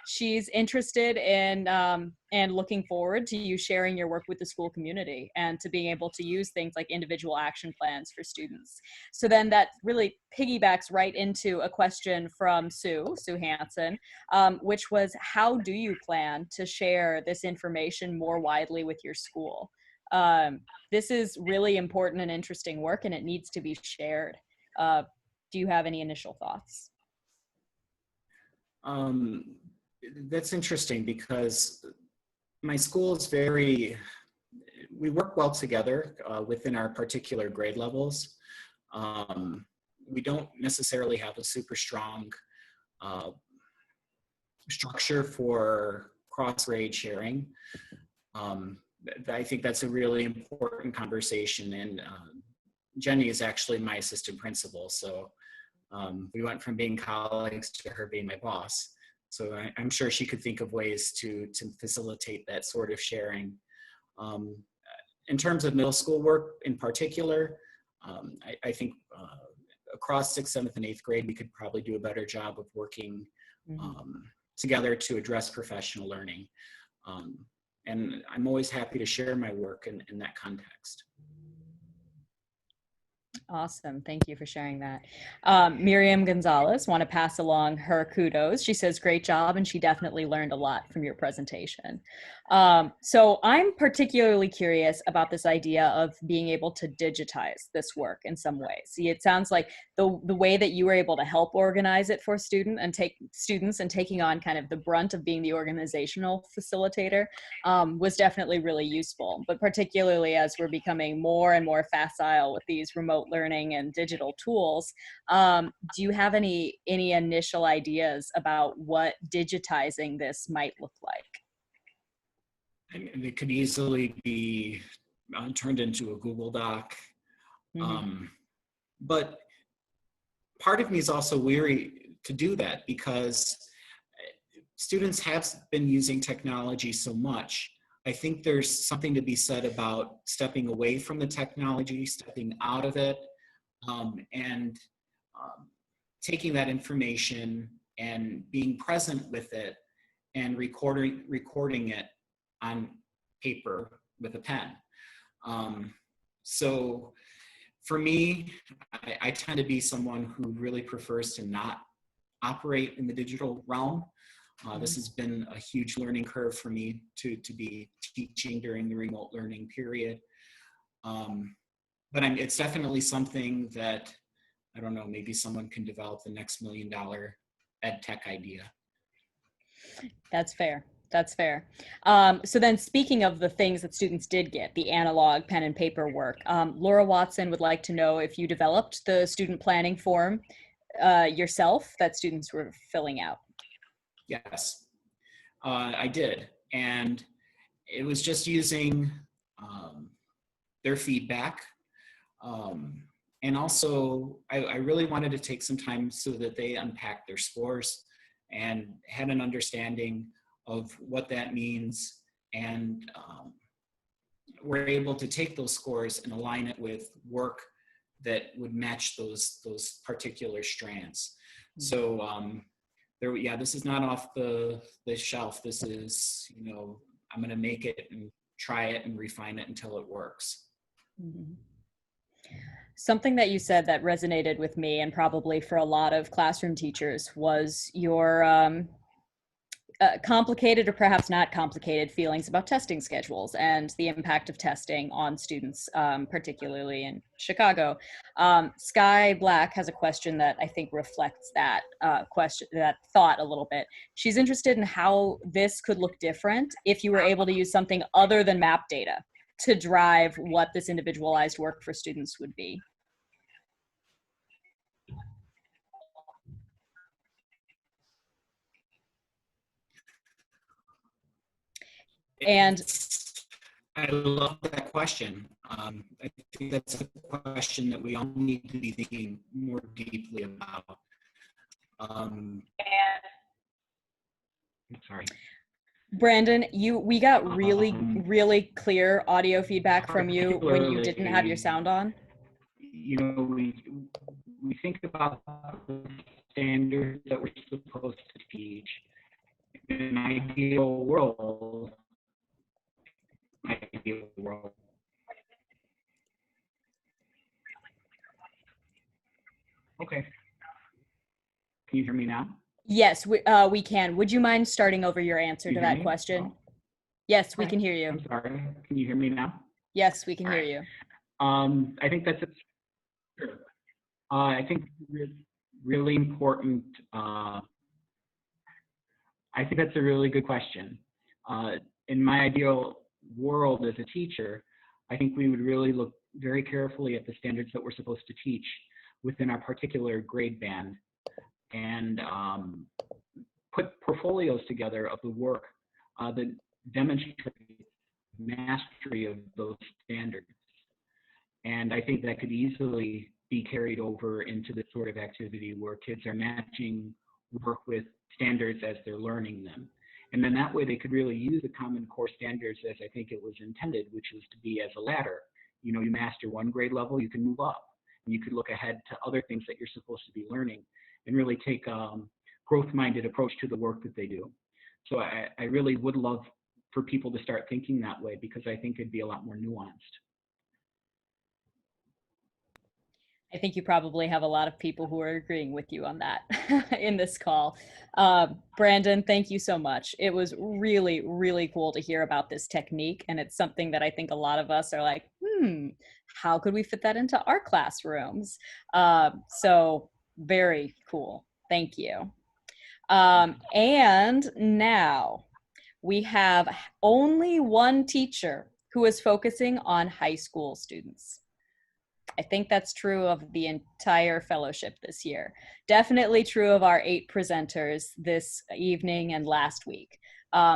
She's interested in and looking forward to you sharing your work with the school community and to being able to use things like individual action plans for students. So then that really piggybacks right into a question from Sue Hansen, which was, how do you plan to share this information more widely with your school? This is really important and interesting work and it needs to be shared. Do you have any initial thoughts? That's interesting because my school is we work well together within our particular grade levels. we don't necessarily have a super strong structure for cross-grade sharing. I think that's a really important conversation, and Jenny is actually my assistant principal, so we went from being colleagues to her being my boss. So I'm sure she could think of ways to facilitate that sort of sharing. In terms of middle school work in particular, I think across 6th, 7th, and 8th grade, we could probably do a better job of working together to address professional learning. And I'm always happy to share my work in that context. Awesome. Thank you for sharing that. Miriam Gonzalez, want to pass along her kudos. She says, great job, and she definitely learned a lot from your presentation. So I'm particularly curious about this idea of being able to digitize this work in some way. See, it sounds like the way that you were able to help organize it for students and taking on kind of the brunt of being the organizational facilitator was definitely really useful, but particularly as we're becoming more and more facile with these remote learning and digital tools. Do you have any initial ideas about what digitizing this might look like? And it could easily be turned into a Google Doc. But part of me is also weary to do that, because students have been using technology so much. I think there's something to be said about stepping away from the technology, stepping out of it, and taking that information and being present with it and recording it on paper with a pen. So for me, I tend to be someone who really prefers to not operate in the digital realm. This has been a huge learning curve for me to be teaching during the remote learning period. But it's definitely something that, I don't know, maybe someone can develop the next $1 million ed tech idea. That's fair. That's fair. So then, speaking of the things that students did get, the analog pen and paper work, Laura Watson would like to know if you developed the student planning form yourself that students were filling out. Yes, I did. And it was just using their feedback. And also, I really wanted to take some time so that they unpack their scores and had an understanding of what that means, and we're able to take those scores and align it with work that would match those particular strands. So this is not off the shelf. This is, I'm going to make it and try it and refine it until it works. Something that you said that resonated with me, and probably for a lot of classroom teachers, was your complicated or perhaps not complicated feelings about testing schedules and the impact of testing on students, particularly in Chicago. Sky Black has a question that I think reflects that that thought a little bit. She's interested in how this could look different if you were able to use something other than map data to drive what this individualized work for students would be. And I love that question. I think that's a question that we all need to be thinking more deeply about. I'm sorry. Brandon, we got really clear audio feedback from you when you didn't have your sound on. We think about the standards that we're supposed to teach. In an ideal world, Okay. Can you hear me now? Yes, we can. Would you mind starting over your answer to that question? Oh. Yes, we can hear you. I'm sorry. Can you hear me now? Yes, we can hear you. I think that's really important. I think that's a really good question. In my ideal world as a teacher, I think we would really look very carefully at the standards that we're supposed to teach. within our particular grade band and put portfolios together of the work that demonstrate mastery of those standards. And I think that could easily be carried over into the sort of activity where kids are matching work with standards as they're learning them. And then that way they could really use the Common Core standards as I think it was intended, which is to be as a ladder. You know, you master one grade level, you can move up. And you could look ahead to other things that you're supposed to be learning and really take a growth-minded approach to the work that they do. So I really would love for people to start thinking that way, because I think it'd be a lot more nuanced. I think you probably have a lot of people who are agreeing with you on that in this call. Brandon, thank you so much. It was really, really cool to hear about this technique. And it's something that I think a lot of us are like, how could we fit that into our classrooms? So very cool. Thank you. And now we have only one teacher who is focusing on high school students. I think that's true of the entire fellowship this year. Definitely true of our 8 presenters this evening and last week.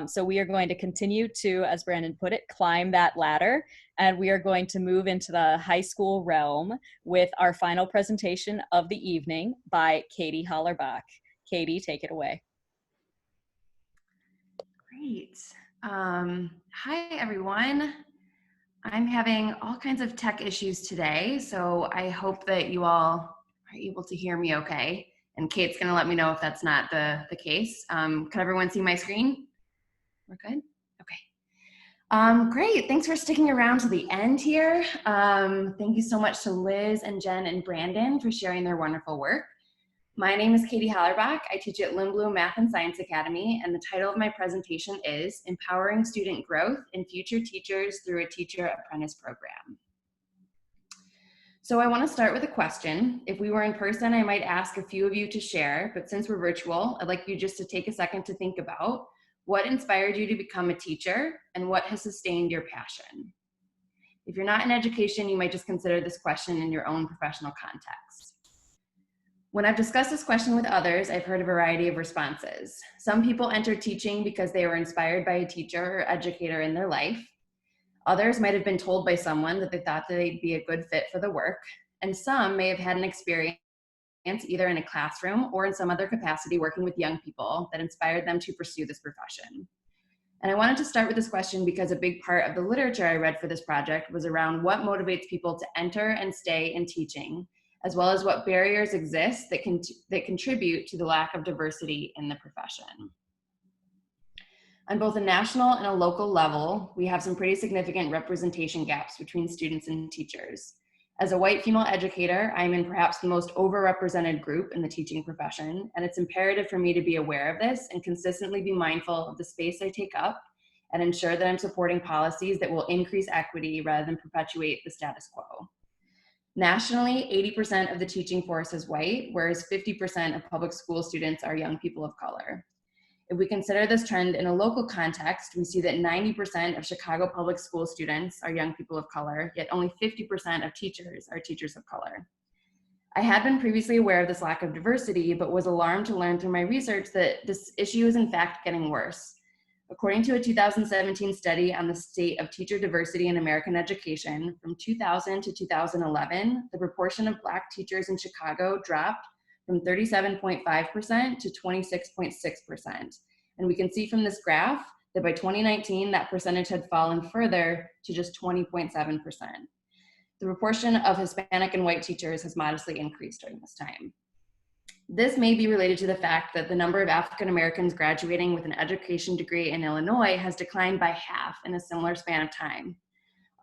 So we are going to continue to, as Brandon put it, climb that ladder, and we are going to move into the high school realm with our final presentation of the evening by Katie Hollerbach. Katie, take it away. Great. Hi, everyone. I'm having all kinds of tech issues today, so I hope that you all are able to hear me okay. And Kate's gonna let me know if that's not the case. Can everyone see my screen? We're good? Okay. Great, thanks for sticking around to the end here. Thank you so much to Liz and Jen and Brandon for sharing their wonderful work. My name is Katie Hollerbach. I teach at Lindblom Math and Science Academy, and the title of my presentation is Empowering Student Growth in Future Teachers Through a Teacher Apprentice Program. So I want to start with a question. If we were in person, I might ask a few of you to share, but since we're virtual, I'd like you just to take a second to think about what inspired you to become a teacher and what has sustained your passion. If you're not in education, you might just consider this question in your own professional context. When I've discussed this question with others, I've heard a variety of responses. Some people enter teaching because they were inspired by a teacher or educator in their life. Others might have been told by someone that they thought that they'd be a good fit for the work. And some may have had an experience either in a classroom or in some other capacity working with young people that inspired them to pursue this profession. And I wanted to start with this question because a big part of the literature I read for this project was around what motivates people to enter and stay in teaching, as well as what barriers exist that contribute to the lack of diversity in the profession. On both a national and a local level, we have some pretty significant representation gaps between students and teachers. As a white female educator, I'm in perhaps the most overrepresented group in the teaching profession, and it's imperative for me to be aware of this and consistently be mindful of the space I take up and ensure that I'm supporting policies that will increase equity rather than perpetuate the status quo. Nationally, 80% of the teaching force is white, whereas 50% of public school students are young people of color. If we consider this trend in a local context, we see that 90% of Chicago public school students are young people of color, yet only 50% of teachers are teachers of color. I had been previously aware of this lack of diversity, but was alarmed to learn through my research that this issue is in fact getting worse. According to a 2017 study on the state of teacher diversity in American education, from 2000 to 2011, the proportion of Black teachers in Chicago dropped from 37.5% to 26.6%. And we can see from this graph that by 2019, that percentage had fallen further to just 20.7%. The proportion of Hispanic and white teachers has modestly increased during this time. This may be related to the fact that the number of African Americans graduating with an education degree in Illinois has declined by half in a similar span of time.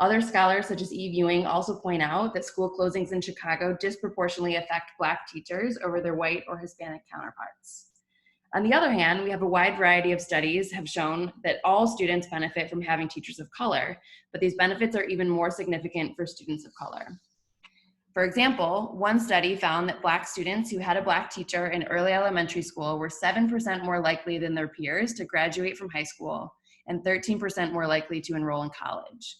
Other scholars, such as Eve Ewing, also point out that school closings in Chicago disproportionately affect Black teachers over their white or Hispanic counterparts. On the other hand, we have a wide variety of studies have shown that all students benefit from having teachers of color, but these benefits are even more significant for students of color. For example, one study found that Black students who had a Black teacher in early elementary school were 7% more likely than their peers to graduate from high school and 13% more likely to enroll in college.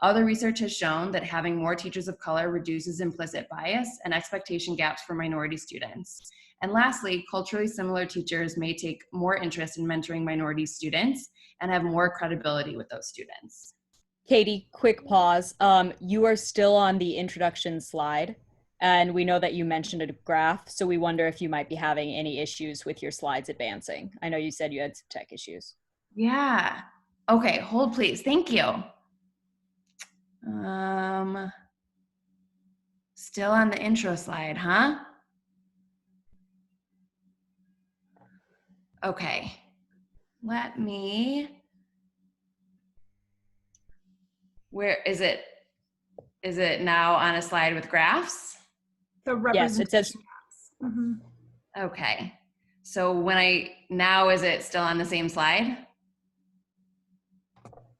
Other research has shown that having more teachers of color reduces implicit bias and expectation gaps for minority students. And lastly, culturally similar teachers may take more interest in mentoring minority students and have more credibility with those students. Katie, quick pause. You are still on the introduction slide, and we know that you mentioned a graph, so we wonder if you might be having any issues with your slides advancing. I know you said you had some tech issues. Yeah. Okay, hold please. Thank you. Still on the intro slide, huh? Okay. Let me, where is it? Is it now on a slide with graphs? The Yes, it says, representation. Okay. So when now is it still on the same slide?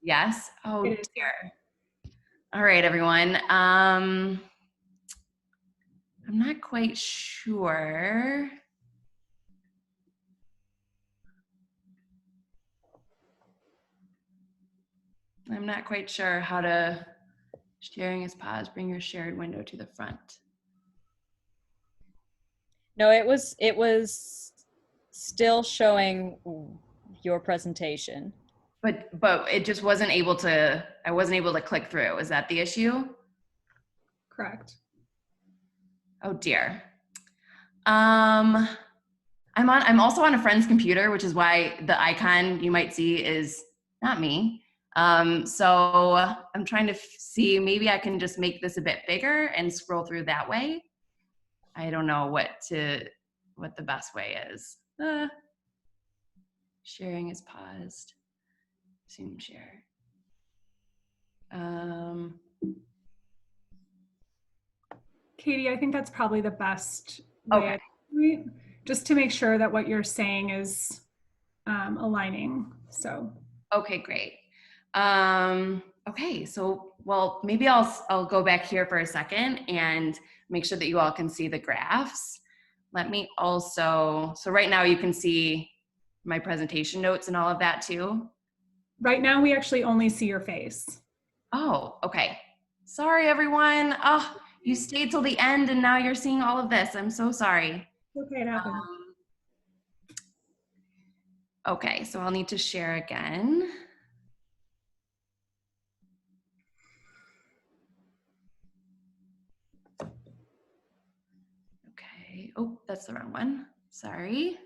Yes. Oh It is. dear. All right, everyone. I'm not quite sure. I'm not quite sure how to, sharing is paused, bring your shared window to the front. no, it was still showing your presentation. But it just wasn't able to, I wasn't able to click through. Is that the issue? Correct. Oh dear. I'm also on a friend's computer, which is why the icon you might see is not me. So I'm trying to see, maybe I can just make this a bit bigger and scroll through that way. I don't know what the best way is. Sharing is paused. Zoom share. Katie, I think that's probably the best way, Okay. just to make sure that what you're saying is aligning. So. Okay, great. Okay, so well, maybe I'll go back here for a second and make sure that you all can see the graphs. Let me also, so right now you can see my presentation notes and all of that too. Right now we actually only see your face. Oh, okay. Sorry, everyone. Oh, you stayed till the end and now you're seeing all of this. I'm so sorry. Okay, it happened. Okay, so I'll need to share again. Okay, oh, that's the wrong one. Sorry.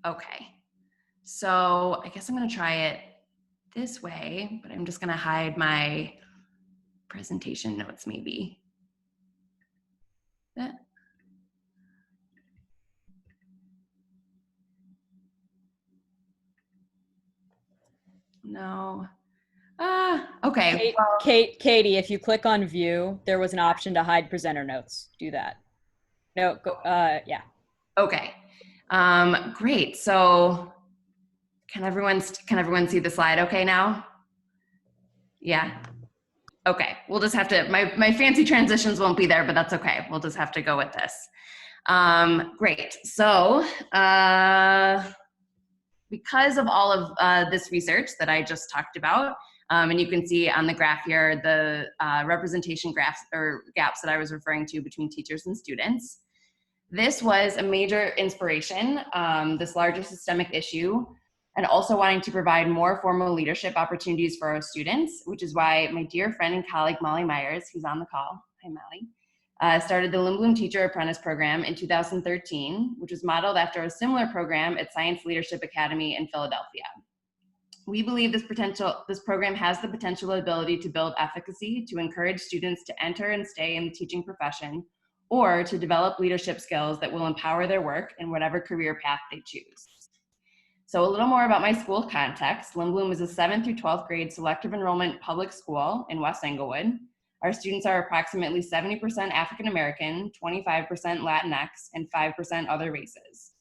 Okay, so I guess I'm gonna try it this way, but I'm just gonna hide my presentation notes maybe. No. Okay. Katie, if you click on view, there was an option to hide presenter notes. Do that. No, go, yeah. Okay. Great. So can everyone see the slide okay now? Yeah. Okay. We'll just have to, my fancy transitions won't be there, but that's okay. We'll just have to go with this. Great. So, because of all of this research that I just talked about, and you can see on the graph here, the representation graphs or gaps that I was referring to between teachers and students. This was a major inspiration, this larger systemic issue, and also wanting to provide more formal leadership opportunities for our students, which is why my dear friend and colleague, Molly Myers, who's on the call, hi Molly, started the Lindblom Teacher Apprentice Program in 2013, which was modeled after a similar program at Science Leadership Academy in Philadelphia. We believe this program has the potential ability to build efficacy, to encourage students to enter and stay in the teaching profession, or to develop leadership skills that will empower their work in whatever career path they choose. So a little more about my school context. Lindblom is a 7th through 12th grade selective enrollment public school in West Englewood. Our students are approximately 70% African American, 25% Latinx, and 5% other races.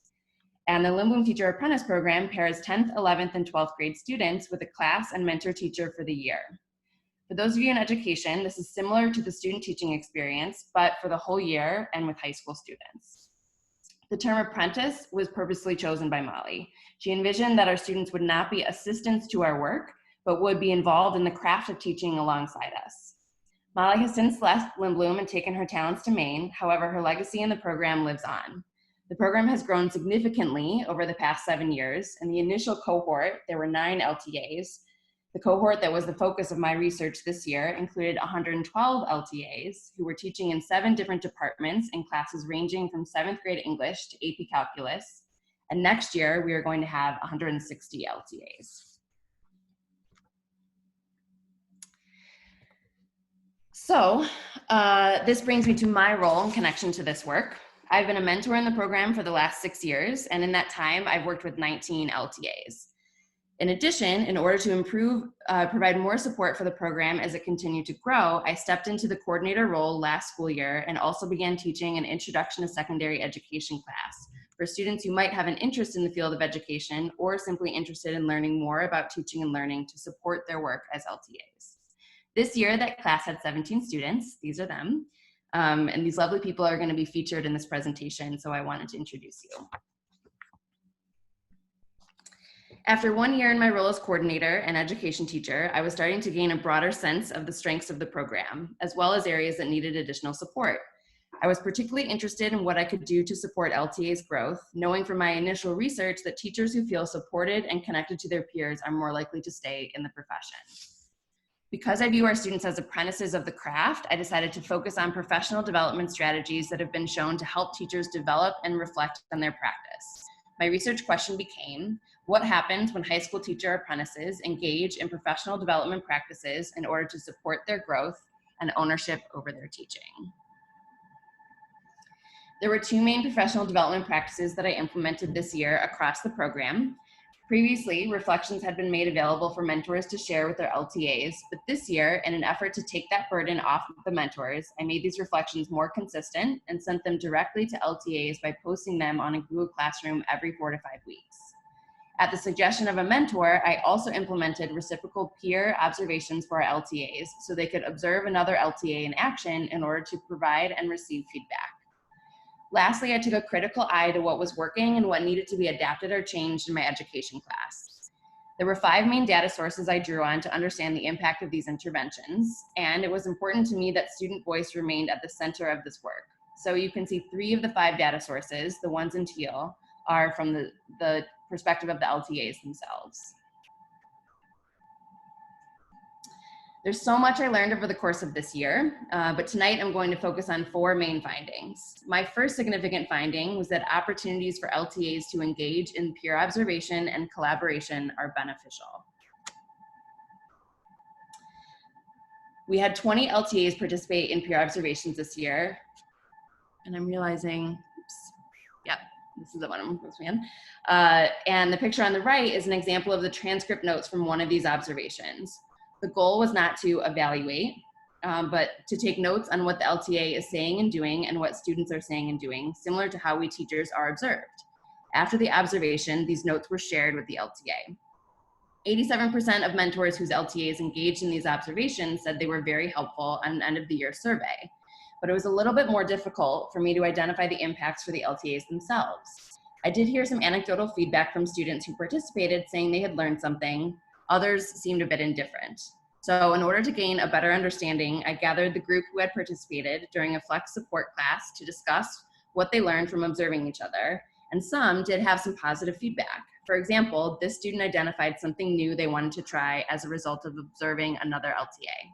And the Lindblom Teacher Apprentice Program pairs 10th, 11th, and 12th grade students with a class and mentor teacher for the year. For those of you in education, this is similar to the student teaching experience, but for the whole year and with high school students. The term apprentice was purposely chosen by Molly. She envisioned that our students would not be assistants to our work, but would be involved in the craft of teaching alongside us. Molly has since left Lindblom and taken her talents to Maine. However, her legacy in the program lives on. The program has grown significantly over the past 7 years. In the initial cohort, there were 9 LTAs. The cohort that was the focus of my research this year included 112 LTAs who were teaching in 7 different departments in classes ranging from 7th grade English to AP Calculus. And next year, we are going to have 160 LTAs. So this brings me to my role in connection to this work. I've been a mentor in the program for the last 6 years, and in that time, I've worked with 19 LTAs. In addition, in order to provide more support for the program as it continued to grow, I stepped into the coordinator role last school year and also began teaching an Introduction to Secondary Education class for students who might have an interest in the field of education or simply interested in learning more about teaching and learning to support their work as LTAs. This year, that class had 17 students. These are them. And these lovely people are going to be featured in this presentation, so I wanted to introduce you. After 1 year in my role as coordinator and education teacher, I was starting to gain a broader sense of the strengths of the program, as well as areas that needed additional support. I was particularly interested in what I could do to support LTA's growth, knowing from my initial research that teachers who feel supported and connected to their peers are more likely to stay in the profession. Because I view our students as apprentices of the craft, I decided to focus on professional development strategies that have been shown to help teachers develop and reflect on their practice. My research question became, what happens when high school teacher apprentices engage in professional development practices in order to support their growth and ownership over their teaching? There were 2 main professional development practices that I implemented this year across the program. Previously, reflections had been made available for mentors to share with their LTAs, but this year, in an effort to take that burden off of the mentors, I made these reflections more consistent and sent them directly to LTAs by posting them on a Google Classroom every 4 to 5 weeks. At the suggestion of a mentor, I also implemented reciprocal peer observations for our LTAs so they could observe another LTA in action in order to provide and receive feedback. Lastly, I took a critical eye to what was working and what needed to be adapted or changed in my education class. There were 5 main data sources I drew on to understand the impact of these interventions, and it was important to me that student voice remained at the center of this work. So you can see 3 of the 5 data sources, the ones in teal, are from the perspective of the LTAs themselves. There's so much I learned over the course of this year, but tonight I'm going to focus on 4 main findings. My first significant finding was that opportunities for LTAs to engage in peer observation and collaboration are beneficial. We had 20 LTAs participate in peer observations this year, and I'm realizing, oops, yep, this is the one I'm supposed to be in. And the picture on the right is an example of the transcript notes from one of these observations. The goal was not to evaluate, but to take notes on what the LTA is saying and doing and what students are saying and doing, similar to how we teachers are observed. After the observation, these notes were shared with the LTA. 87% of mentors whose LTAs engaged in these observations said they were very helpful on an end of the year survey, but it was a little bit more difficult for me to identify the impacts for the LTAs themselves. I did hear some anecdotal feedback from students who participated saying they had learned something. Others seemed a bit indifferent. So in order to gain a better understanding, I gathered the group who had participated during a flex support class to discuss what they learned from observing each other, and some did have some positive feedback. For example, this student identified something new they wanted to try as a result of observing another LTA.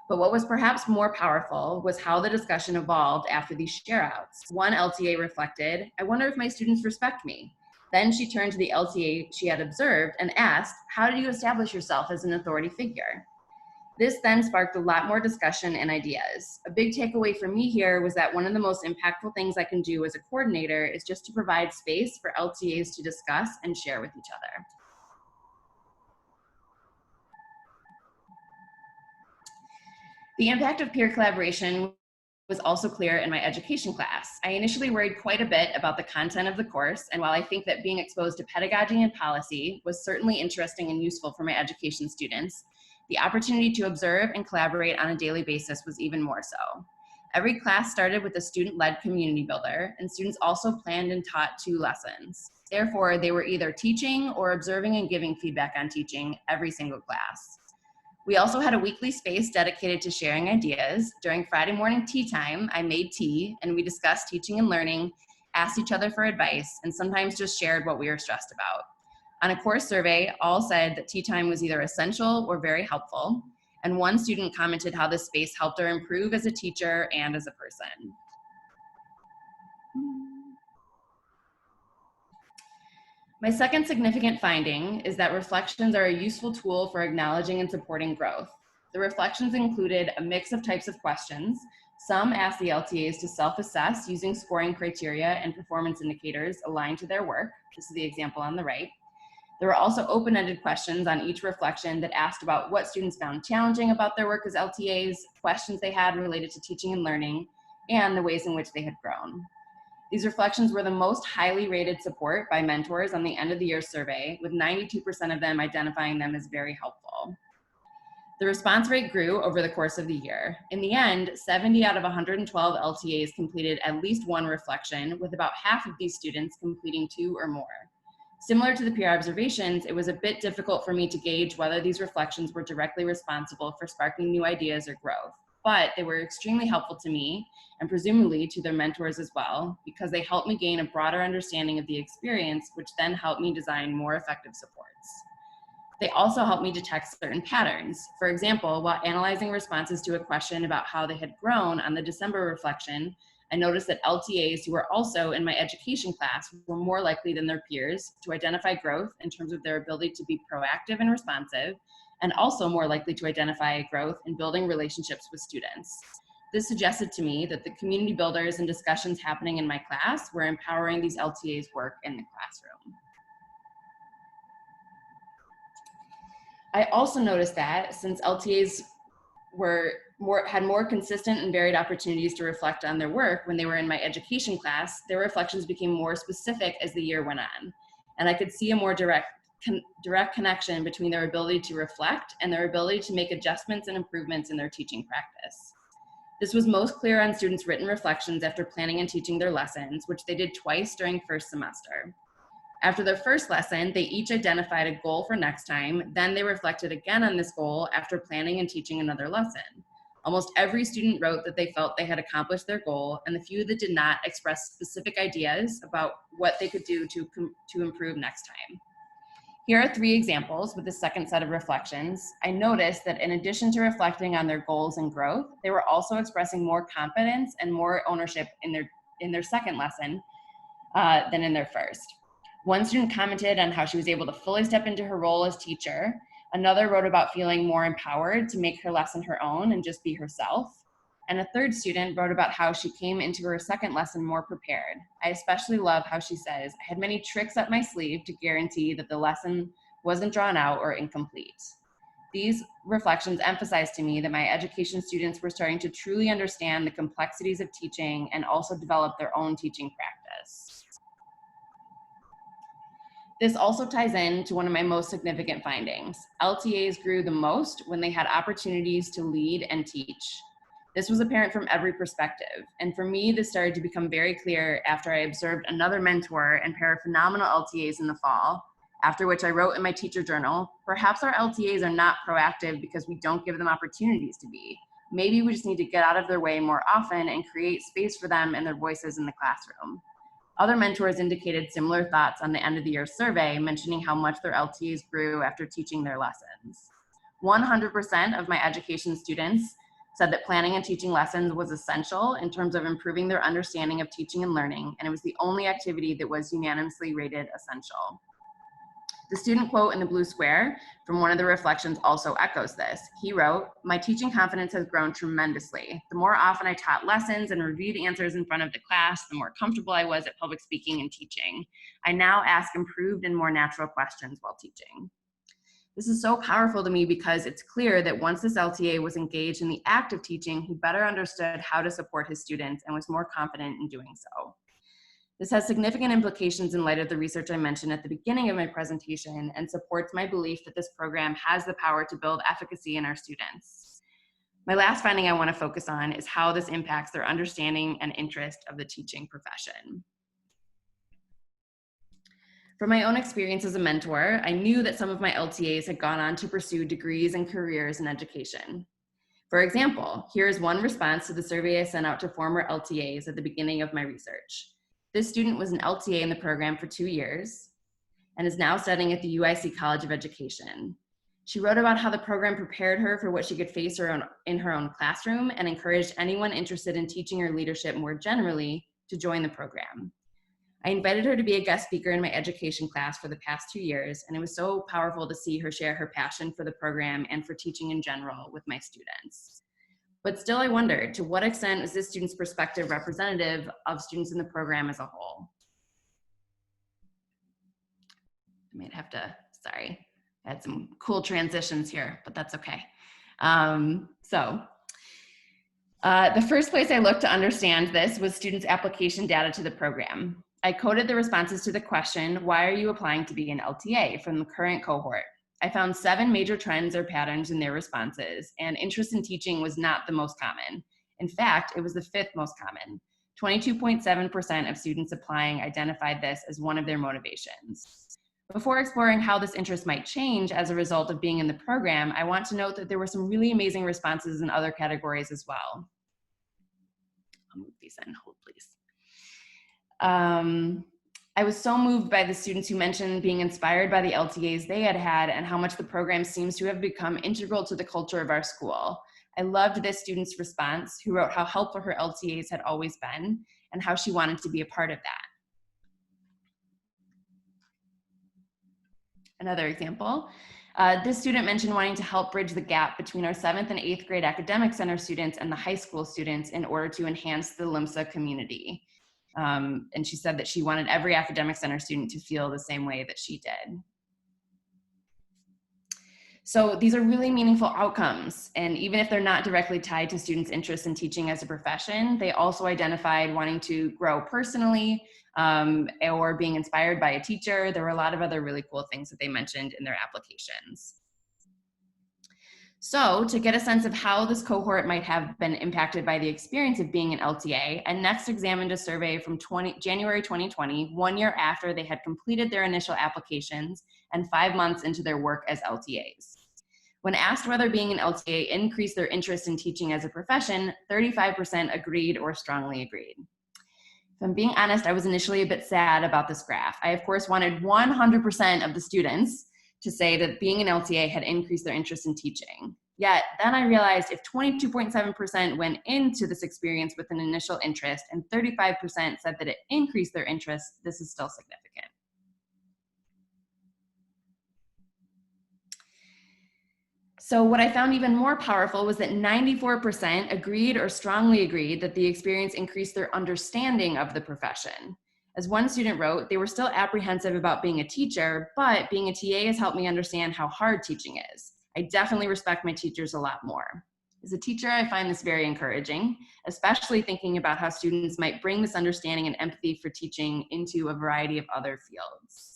But what was perhaps more powerful was how the discussion evolved after these share-outs. One LTA reflected, "I wonder if my students respect me." Then she turned to the LTA she had observed and asked, "How do you establish yourself as an authority figure?" This then sparked a lot more discussion and ideas. A big takeaway for me here was that one of the most impactful things I can do as a coordinator is just to provide space for LTAs to discuss and share with each other. The impact of peer collaboration was also clear in my education class. I initially worried quite a bit about the content of the course, and while I think that being exposed to pedagogy and policy was certainly interesting and useful for my education students, the opportunity to observe and collaborate on a daily basis was even more so. Every class started with a student-led community builder, and students also planned and taught 2 lessons. Therefore, they were either teaching or observing and giving feedback on teaching every single class. We also had a weekly space dedicated to sharing ideas. During Friday morning tea time, I made tea, and we discussed teaching and learning, asked each other for advice, and sometimes just shared what we were stressed about. On a course survey, all said that tea time was either essential or very helpful, and one student commented how this space helped her improve as a teacher and as a person. My second significant finding is that reflections are a useful tool for acknowledging and supporting growth. The reflections included a mix of types of questions. Some asked the LTAs to self-assess using scoring criteria and performance indicators aligned to their work. This is the example on the right. There were also open-ended questions on each reflection that asked about what students found challenging about their work as LTAs, questions they had related to teaching and learning, and the ways in which they had grown. These reflections were the most highly rated support by mentors on the end of the year survey, with 92% of them identifying them as very helpful. The response rate grew over the course of the year. In the end, 70 out of 112 LTAs completed at least one reflection, with about half of these students completing 2 or more. Similar to the peer observations, it was a bit difficult for me to gauge whether these reflections were directly responsible for sparking new ideas or growth, but they were extremely helpful to me and presumably to their mentors as well, because they helped me gain a broader understanding of the experience, which then helped me design more effective supports. They also helped me detect certain patterns. For example, while analyzing responses to a question about how they had grown on the December reflection, I noticed that LTAs who were also in my education class were more likely than their peers to identify growth in terms of their ability to be proactive and responsive, and also more likely to identify growth in building relationships with students. This suggested to me that the community builders and discussions happening in my class were empowering these LTAs' work in the classroom. I also noticed that since LTAs had more consistent and varied opportunities to reflect on their work when they were in my education class, their reflections became more specific as the year went on. And I could see a more direct connection between their ability to reflect and their ability to make adjustments and improvements in their teaching practice. This was most clear on students' written reflections after planning and teaching their lessons, which they did twice during first semester. After their first lesson, they each identified a goal for next time. Then they reflected again on this goal after planning and teaching another lesson. Almost every student wrote that they felt they had accomplished their goal, and the few that did not expressed specific ideas about what they could do to improve next time. Here are 3 examples with the second set of reflections. I noticed that in addition to reflecting on their goals and growth, they were also expressing more confidence and more ownership in their second lesson than in their first. One student commented on how she was able to fully step into her role as teacher. Another wrote about feeling more empowered to make her lesson her own and just be herself. And a third student wrote about how she came into her second lesson more prepared. I especially love how she says, I had many tricks up my sleeve to guarantee that the lesson wasn't drawn out or incomplete. These reflections emphasized to me that my education students were starting to truly understand the complexities of teaching and also develop their own teaching practice. This also ties in to one of my most significant findings. LTAs grew the most when they had opportunities to lead and teach. This was apparent from every perspective. And for me, this started to become very clear after I observed another mentor and pair of phenomenal LTAs in the fall, after which I wrote in my teacher journal, perhaps our LTAs are not proactive because we don't give them opportunities to be. Maybe we just need to get out of their way more often and create space for them and their voices in the classroom. Other mentors indicated similar thoughts on the end of the year survey, mentioning how much their LTAs grew after teaching their lessons. 100% of my education students said that planning and teaching lessons was essential in terms of improving their understanding of teaching and learning, and it was the only activity that was unanimously rated essential. The student quote in the blue square from one of the reflections also echoes this. He wrote, "My teaching confidence has grown tremendously. The more often I taught lessons and reviewed answers in front of the class, the more comfortable I was at public speaking and teaching. I now ask improved and more natural questions while teaching." This is so powerful to me because it's clear that once this LTA was engaged in the act of teaching, he better understood how to support his students and was more confident in doing so. This has significant implications in light of the research I mentioned at the beginning of my presentation and supports my belief that this program has the power to build efficacy in our students. My last finding I want to focus on is how this impacts their understanding and interest of the teaching profession. From my own experience as a mentor, I knew that some of my LTAs had gone on to pursue degrees and careers in education. For example, here is one response to the survey I sent out to former LTAs at the beginning of my research. This student was an LTA in the program for 2 years and is now studying at the UIC College of Education. She wrote about how the program prepared her for what she could face in her own classroom and encouraged anyone interested in teaching or leadership more generally to join the program. I invited her to be a guest speaker in my education class for the past 2 years, and it was so powerful to see her share her passion for the program and for teaching in general with my students. But still, I wondered, to what extent is this student's perspective representative of students in the program as a whole? I might have to, sorry, I had some cool transitions here, but that's okay. The first place I looked to understand this was students' application data to the program. I coded the responses to the question, why are you applying to be an LTA, from the current cohort. I found 7 major trends or patterns in their responses, and interest in teaching was not the most common. In fact, it was the 5th most common. 22.7% of students applying identified this as one of their motivations. Before exploring how this interest might change as a result of being in the program, I want to note that there were some really amazing responses in other categories as well. I'll move these in, hold please. I was so moved by the students who mentioned being inspired by the LTAs they had had and how much the program seems to have become integral to the culture of our school. I loved this student's response, who wrote how helpful her LTAs had always been and how she wanted to be a part of that. Another example, this student mentioned wanting to help bridge the gap between our 7th and 8th grade academic center students and the high school students in order to enhance the LIMSA community. And she said that she wanted every academic center student to feel the same way that she did. So these are really meaningful outcomes, and even if they're not directly tied to students' interest in teaching as a profession, they also identified wanting to grow personally or being inspired by a teacher. There were a lot of other really cool things that they mentioned in their applications. So to get a sense of how this cohort might have been impacted by the experience of being an LTA, I next examined a survey from January 2020, 1 year after they had completed their initial applications and 5 months into their work as LTAs. When asked whether being an LTA increased their interest in teaching as a profession, 35% agreed or strongly agreed. If I'm being honest, I was initially a bit sad about this graph. I, of course, wanted 100% of the students to say that being an LTA had increased their interest in teaching. Yet then I realized if 22.7% went into this experience with an initial interest and 35% said that it increased their interest, this is still significant. So what I found even more powerful was that 94% agreed or strongly agreed that the experience increased their understanding of the profession. As one student wrote, they were still apprehensive about being a teacher, but being a TA has helped me understand how hard teaching is. I definitely respect my teachers a lot more. As a teacher, I find this very encouraging, especially thinking about how students might bring this understanding and empathy for teaching into a variety of other fields.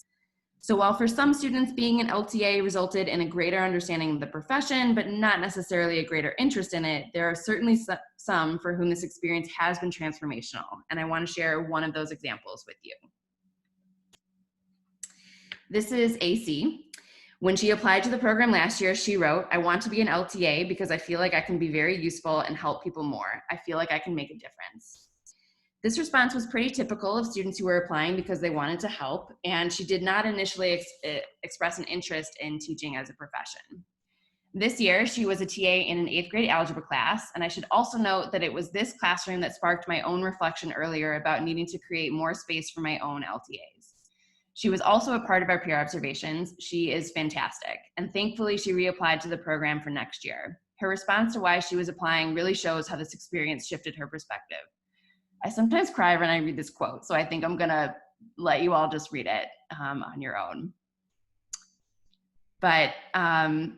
So while for some students being an LTA resulted in a greater understanding of the profession, but not necessarily a greater interest in it, there are certainly some for whom this experience has been transformational, and I want to share one of those examples with you. This is AC. When she applied to the program last year, she wrote, "I want to be an LTA because I feel like I can be very useful and help people more. I feel like I can make a difference." This response was pretty typical of students who were applying because they wanted to help, and she did not initially express an interest in teaching as a profession. This year, she was a TA in an 8th grade algebra class, and I should also note that it was this classroom that sparked my own reflection earlier about needing to create more space for my own LTAs. She was also a part of our peer observations. She is fantastic, and thankfully she reapplied to the program for next year. Her response to why she was applying really shows how this experience shifted her perspective. I sometimes cry when I read this quote, so I think I'm gonna let you all just read it on your own. But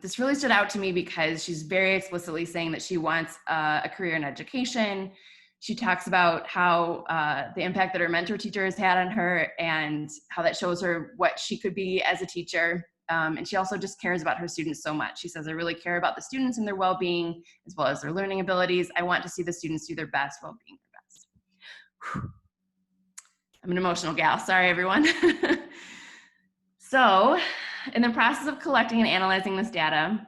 this really stood out to me because she's very explicitly saying that she wants a career in education. She talks about how the impact that her mentor teacher has had on her and how that shows her what she could be as a teacher. And she also just cares about her students so much. She says, I really care about the students and their well-being as well as their learning abilities. I want to see the students do their best while being their best. Whew. I'm an emotional gal, sorry everyone. So in the process of collecting and analyzing this data,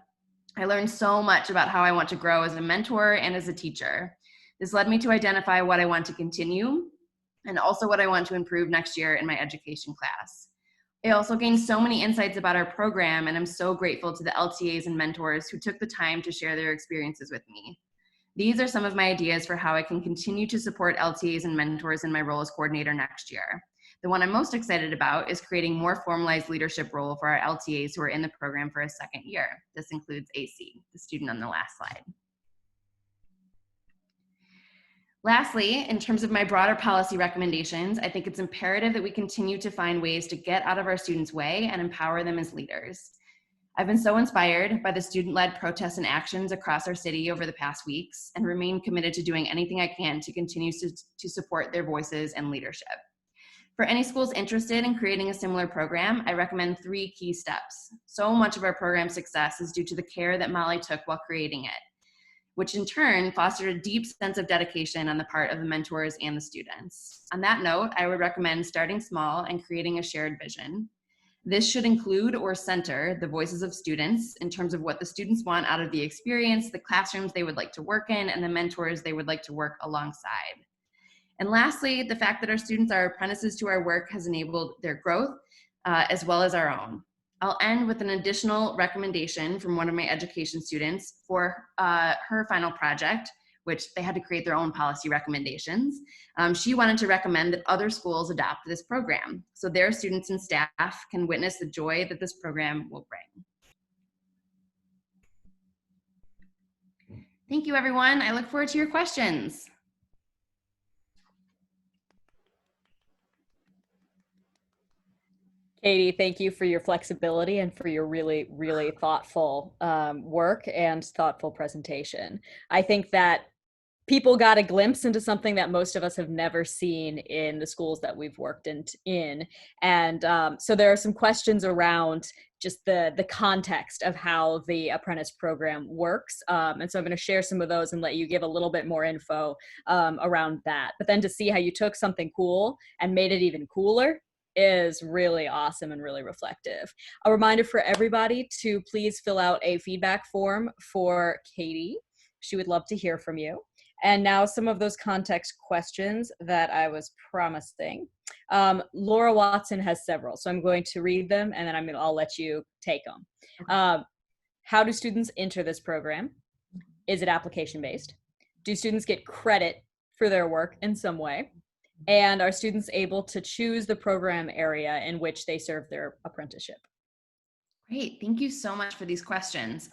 I learned so much about how I want to grow as a mentor and as a teacher. This led me to identify what I want to continue and also what I want to improve next year in my education class. I also gained so many insights about our program, and I'm so grateful to the LTAs and mentors who took the time to share their experiences with me. These are some of my ideas for how I can continue to support LTAs and mentors in my role as coordinator next year. The one I'm most excited about is creating more formalized leadership role for our LTAs who are in the program for a second year. This includes AC, the student on the last slide. Lastly, in terms of my broader policy recommendations, I think it's imperative that we continue to find ways to get out of our students' way and empower them as leaders. I've been so inspired by the student-led protests and actions across our city over the past weeks and remain committed to doing anything I can to continue to support their voices and leadership. For any schools interested in creating a similar program, I recommend 3 key steps. So much of our program success is due to the care that Molly took while creating it, which in turn fostered a deep sense of dedication on the part of the mentors and the students. On that note, I would recommend starting small and creating a shared vision. This should include or center the voices of students in terms of what the students want out of the experience, the classrooms they would like to work in, and the mentors they would like to work alongside. And lastly, the fact that our students are apprentices to our work has enabled their growth as well as our own. I'll end with an additional recommendation from one of my education students for her final project, which they had to create their own policy recommendations. She wanted to recommend that other schools adopt this program so their students and staff can witness the joy that this program will bring. Thank you, everyone. I look forward to your questions. Katie, thank you for your flexibility and for your really, really thoughtful work and thoughtful presentation. I think that people got a glimpse into something that most of us have never seen in the schools that we've worked in. And so there are some questions around just the context of how the apprentice program works. And so I'm going to share some of those and let you give a little bit more info around that. But then to see how you took something cool and made it even cooler is really awesome and really reflective. A reminder for everybody to please fill out a feedback form for Katie. She would love to hear from you. And now some of those context questions that I was promising. Laura Watson has several, so I'm going to read them and then I'll let you take them. How do students enter this program? Is it application based? Do students get credit for their work in some way? And are students able to choose the program area in which they serve their apprenticeship? Great, thank you so much for these questions.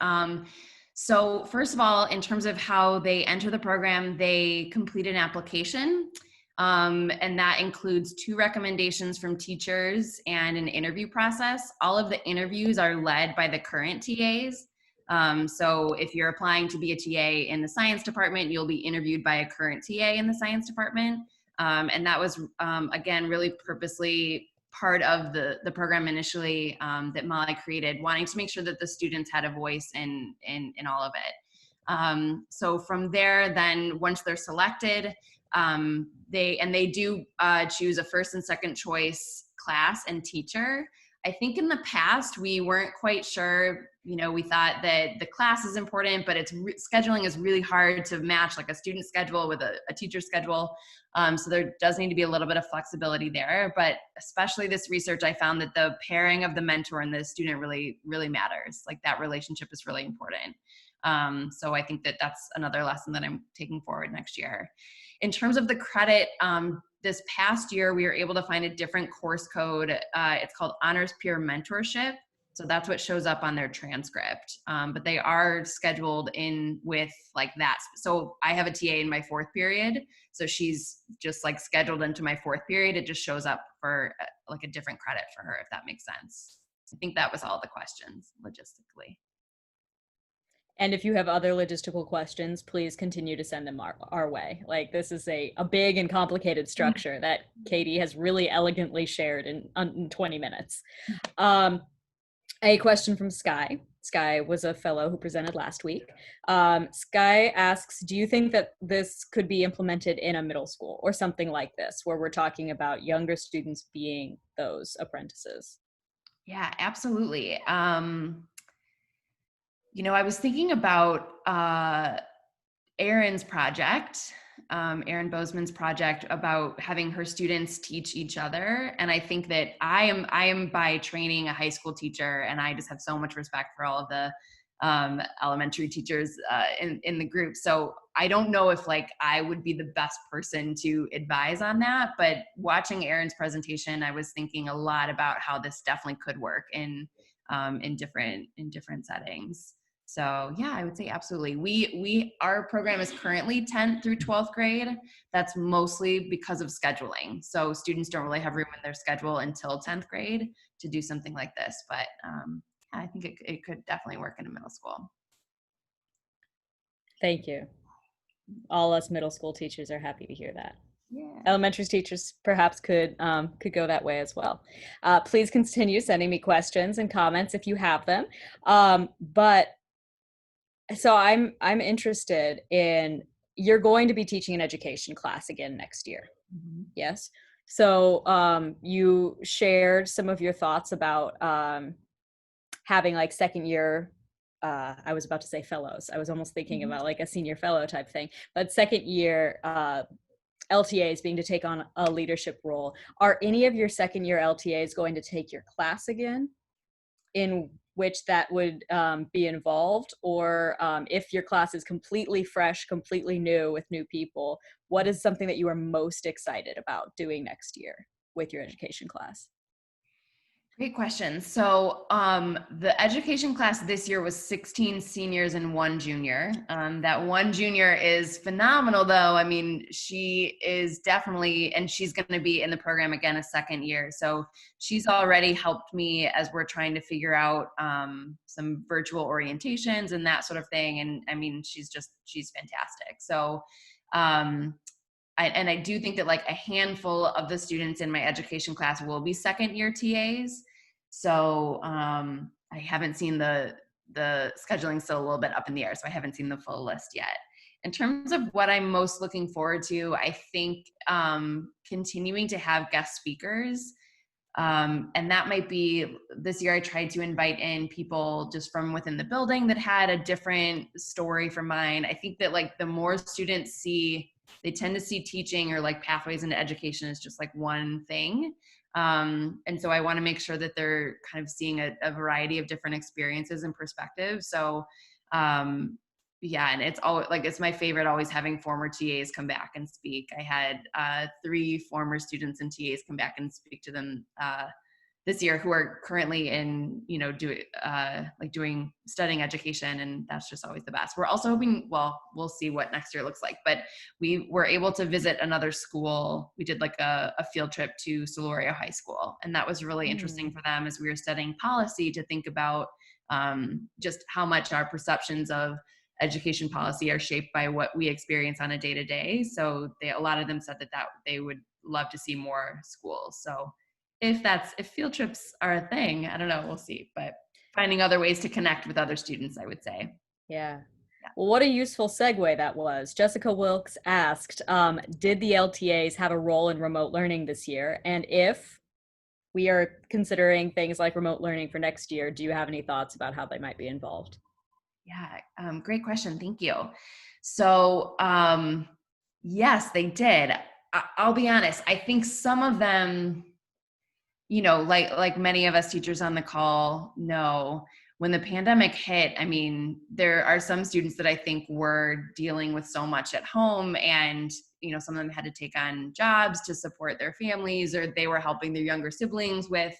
So first of all, in terms of how they enter the program, they complete an application, and that includes 2 recommendations from teachers and an interview process. All of the interviews are led by the current TAs. So if you're applying to be a TA in the science department, you'll be interviewed by a current TA in the science department. And that was, again, really purposely part of the program initially that Molly created, wanting to make sure that the students had a voice in all of it. So from there, then once they're selected, they do choose a first and second choice class and teacher. I think in the past, we weren't quite sure, we thought that the class is important, but scheduling is really hard to match like a student schedule with a teacher schedule. So there does need to be a little bit of flexibility there, but especially this research, I found that the pairing of the mentor and the student really, really matters. Like that relationship is really important. So I think that that's another lesson that I'm taking forward next year. In terms of the credit, this past year, we were able to find a different course code. It's called Honors Peer Mentorship. So that's what shows up on their transcript. But they are scheduled in with like that. So I have a TA in my 4th period. So she's just like scheduled into my 4th period. It just shows up for like a different credit for her, if that makes sense. I think that was all the questions logistically. And if you have other logistical questions, please continue to send them our way. Like this is a big and complicated structure that Katie has really elegantly shared in 20 minutes. A question from Sky. Sky was a fellow who presented last week. Sky asks, do you think that this could be implemented in a middle school or something like this, where we're talking about younger students being those apprentices? Yeah, absolutely. I was thinking about Erin's project, Erin Bozeman's project about having her students teach each other. And I think that I am by training a high school teacher, and I just have so much respect for all of the elementary teachers in the group. So I don't know if I would be the best person to advise on that, but watching Erin's presentation, I was thinking a lot about how this definitely could work in different settings. So yeah, I would say absolutely. Our program is currently 10th through 12th grade. That's mostly because of scheduling. So students don't really have room in their schedule until 10th grade to do something like this. But I think it could definitely work in a middle school. Thank you. All us middle school teachers are happy to hear that. Yeah. Elementary teachers perhaps could go that way as well. Please continue sending me questions and comments if you have them. So I'm interested in, you're going to be teaching an education class again next year. Mm-hmm. Yes. So you shared some of your thoughts about having second year, I was about to say fellows. I was almost thinking about a senior fellow type thing, but second year LTAs being to take on a leadership role. Are any of your second year LTAs going to take your class again, in which that would be involved? Or if your class is completely fresh, completely new with new people, what is something that you are most excited about doing next year with your education class? Great question. So the education class this year was 16 seniors and 1 junior. That 1 junior is phenomenal though. I mean, she is definitely, and she's going to be in the program again a second year. So she's already helped me as we're trying to figure out some virtual orientations and that sort of thing. And I mean, she's fantastic. So I do think that a handful of the students in my education class will be second year TAs. So I haven't seen the scheduling still a little bit up in the air. So I haven't seen the full list yet. In terms of what I'm most looking forward to, I think continuing to have guest speakers. And that might be, this year I tried to invite in people just from within the building that had a different story from mine. I think that the more students see, they tend to see teaching or pathways into education as just one thing. And so I want to make sure that they're kind of seeing a variety of different experiences and perspectives. So yeah, and it's always it's my favorite always having former TAs come back and speak. I had 3 former students and TAs come back and speak to them this year who are currently in, studying education, and that's just always the best. We're also hoping, well, we'll see what next year looks like, but we were able to visit another school. We did a field trip to Solorio High School, and that was really interesting for them as we were studying policy to think about just how much our perceptions of education policy are shaped by what we experience on a day-to-day. So a lot of them said that they would love to see more schools. So if field trips are a thing, I don't know, we'll see, but finding other ways to connect with other students, I would say. Yeah. Well, what a useful segue that was. Jessica Wilkes asked, did the LTAs have a role in remote learning this year? And if we are considering things like remote learning for next year, do you have any thoughts about how they might be involved? Yeah, great question. Thank you. So yes, they did. I'll be honest. I think some of them, like many of us teachers on the call know, when the pandemic hit, I mean, there are some students that I think were dealing with so much at home, and some of them had to take on jobs to support their families, or they were helping their younger siblings with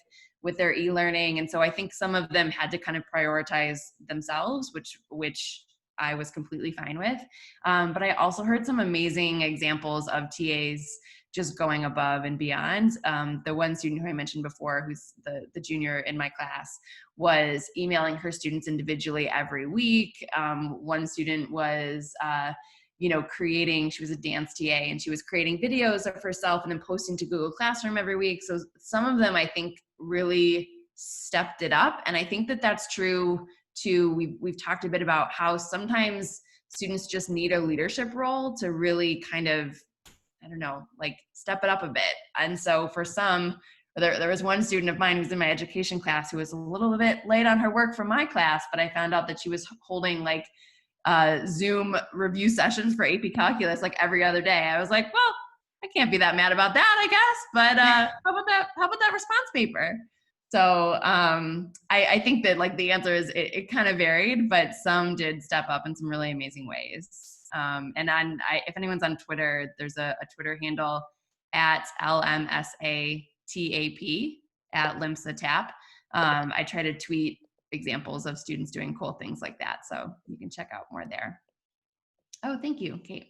their e-learning. And so I think some of them had to kind of prioritize themselves, which I was completely fine with. But I also heard some amazing examples of TAs just going above and beyond. The one student who I mentioned before, who's the junior in my class, was emailing her students individually every week. One student was creating, she was a dance TA, and she was creating videos of herself and then posting to Google Classroom every week. So some of them, I think, really stepped it up. And I think that that's true too. We've talked a bit about how sometimes students just need a leadership role to really kind of, I don't know, like step it up a bit. And so for some, there was one student of mine who's in my education class who was a little bit late on her work from my class, but I found out that she was holding like Zoom review sessions for AP Calculus like every other day. I was like, well, I can't be that mad about that, I guess. But how about that response paper? So I think that like the answer is it kind of varied, but some did step up in some really amazing ways. And if anyone's on Twitter, there's a Twitter handle at LMSATAP at LMSATAP. I try to tweet examples of students doing cool things like that. So you can check out more there. Oh, thank you, Kate.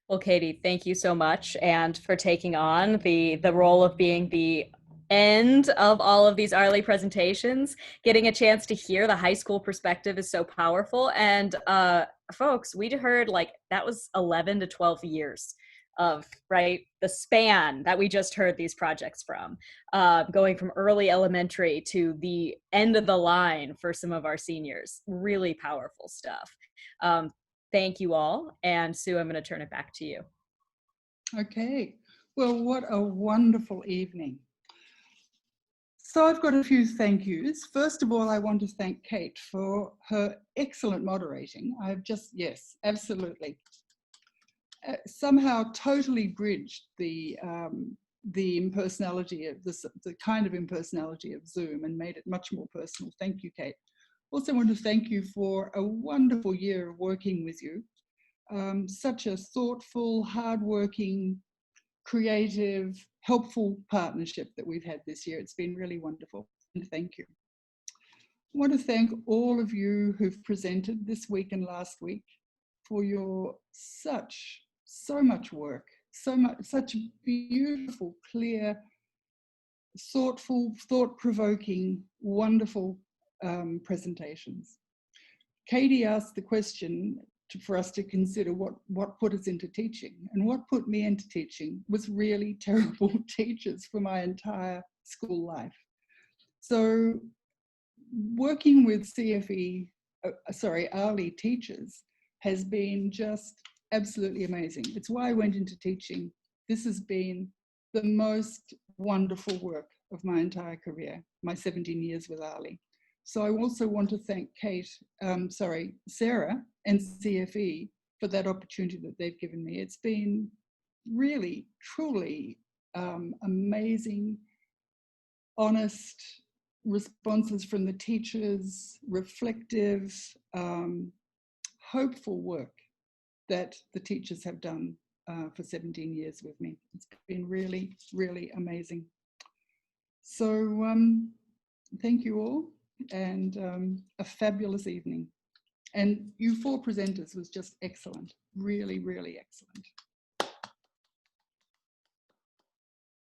Well, Katie, thank you so much, and for taking on the role of being the end of all of these ARLI presentations. Getting a chance to hear the high school perspective is so powerful. And folks, we heard like that was 11 to 12 years of, right, the span that we just heard these projects from, going from early elementary to the end of the line for some of our seniors. Really powerful stuff. Thank you all. And Sue, I'm going to turn it back to you. Okay. Well, what a wonderful evening. So I've got a few thank yous. First of all, I want to thank Kate for her excellent moderating. Yes, absolutely. Somehow totally bridged the impersonality of the kind of impersonality of Zoom and made it much more personal. Thank you, Kate. Also want to thank you for a wonderful year of working with you. Such a thoughtful, hardworking, creative, helpful partnership that we've had this year. It's been really wonderful, and thank you. I want to thank all of you who've presented this week and last week for your so much work, such beautiful, clear, thoughtful, thought-provoking, wonderful presentations. Katie asked the question for us to consider what put us into teaching, and what put me into teaching was really terrible teachers for my entire school life. So working with ARLI teachers has been just absolutely amazing. It's why I went into teaching. This has been the most wonderful work of my entire career, my 17 years with ARLI. So I also want to thank Sarah and CFE for that opportunity that they've given me. It's been really, truly amazing, honest responses from the teachers, reflective, hopeful work that the teachers have done for 17 years with me. It's been really, really amazing. So thank you all, and a fabulous evening. And you four presenters was just excellent, really, really excellent.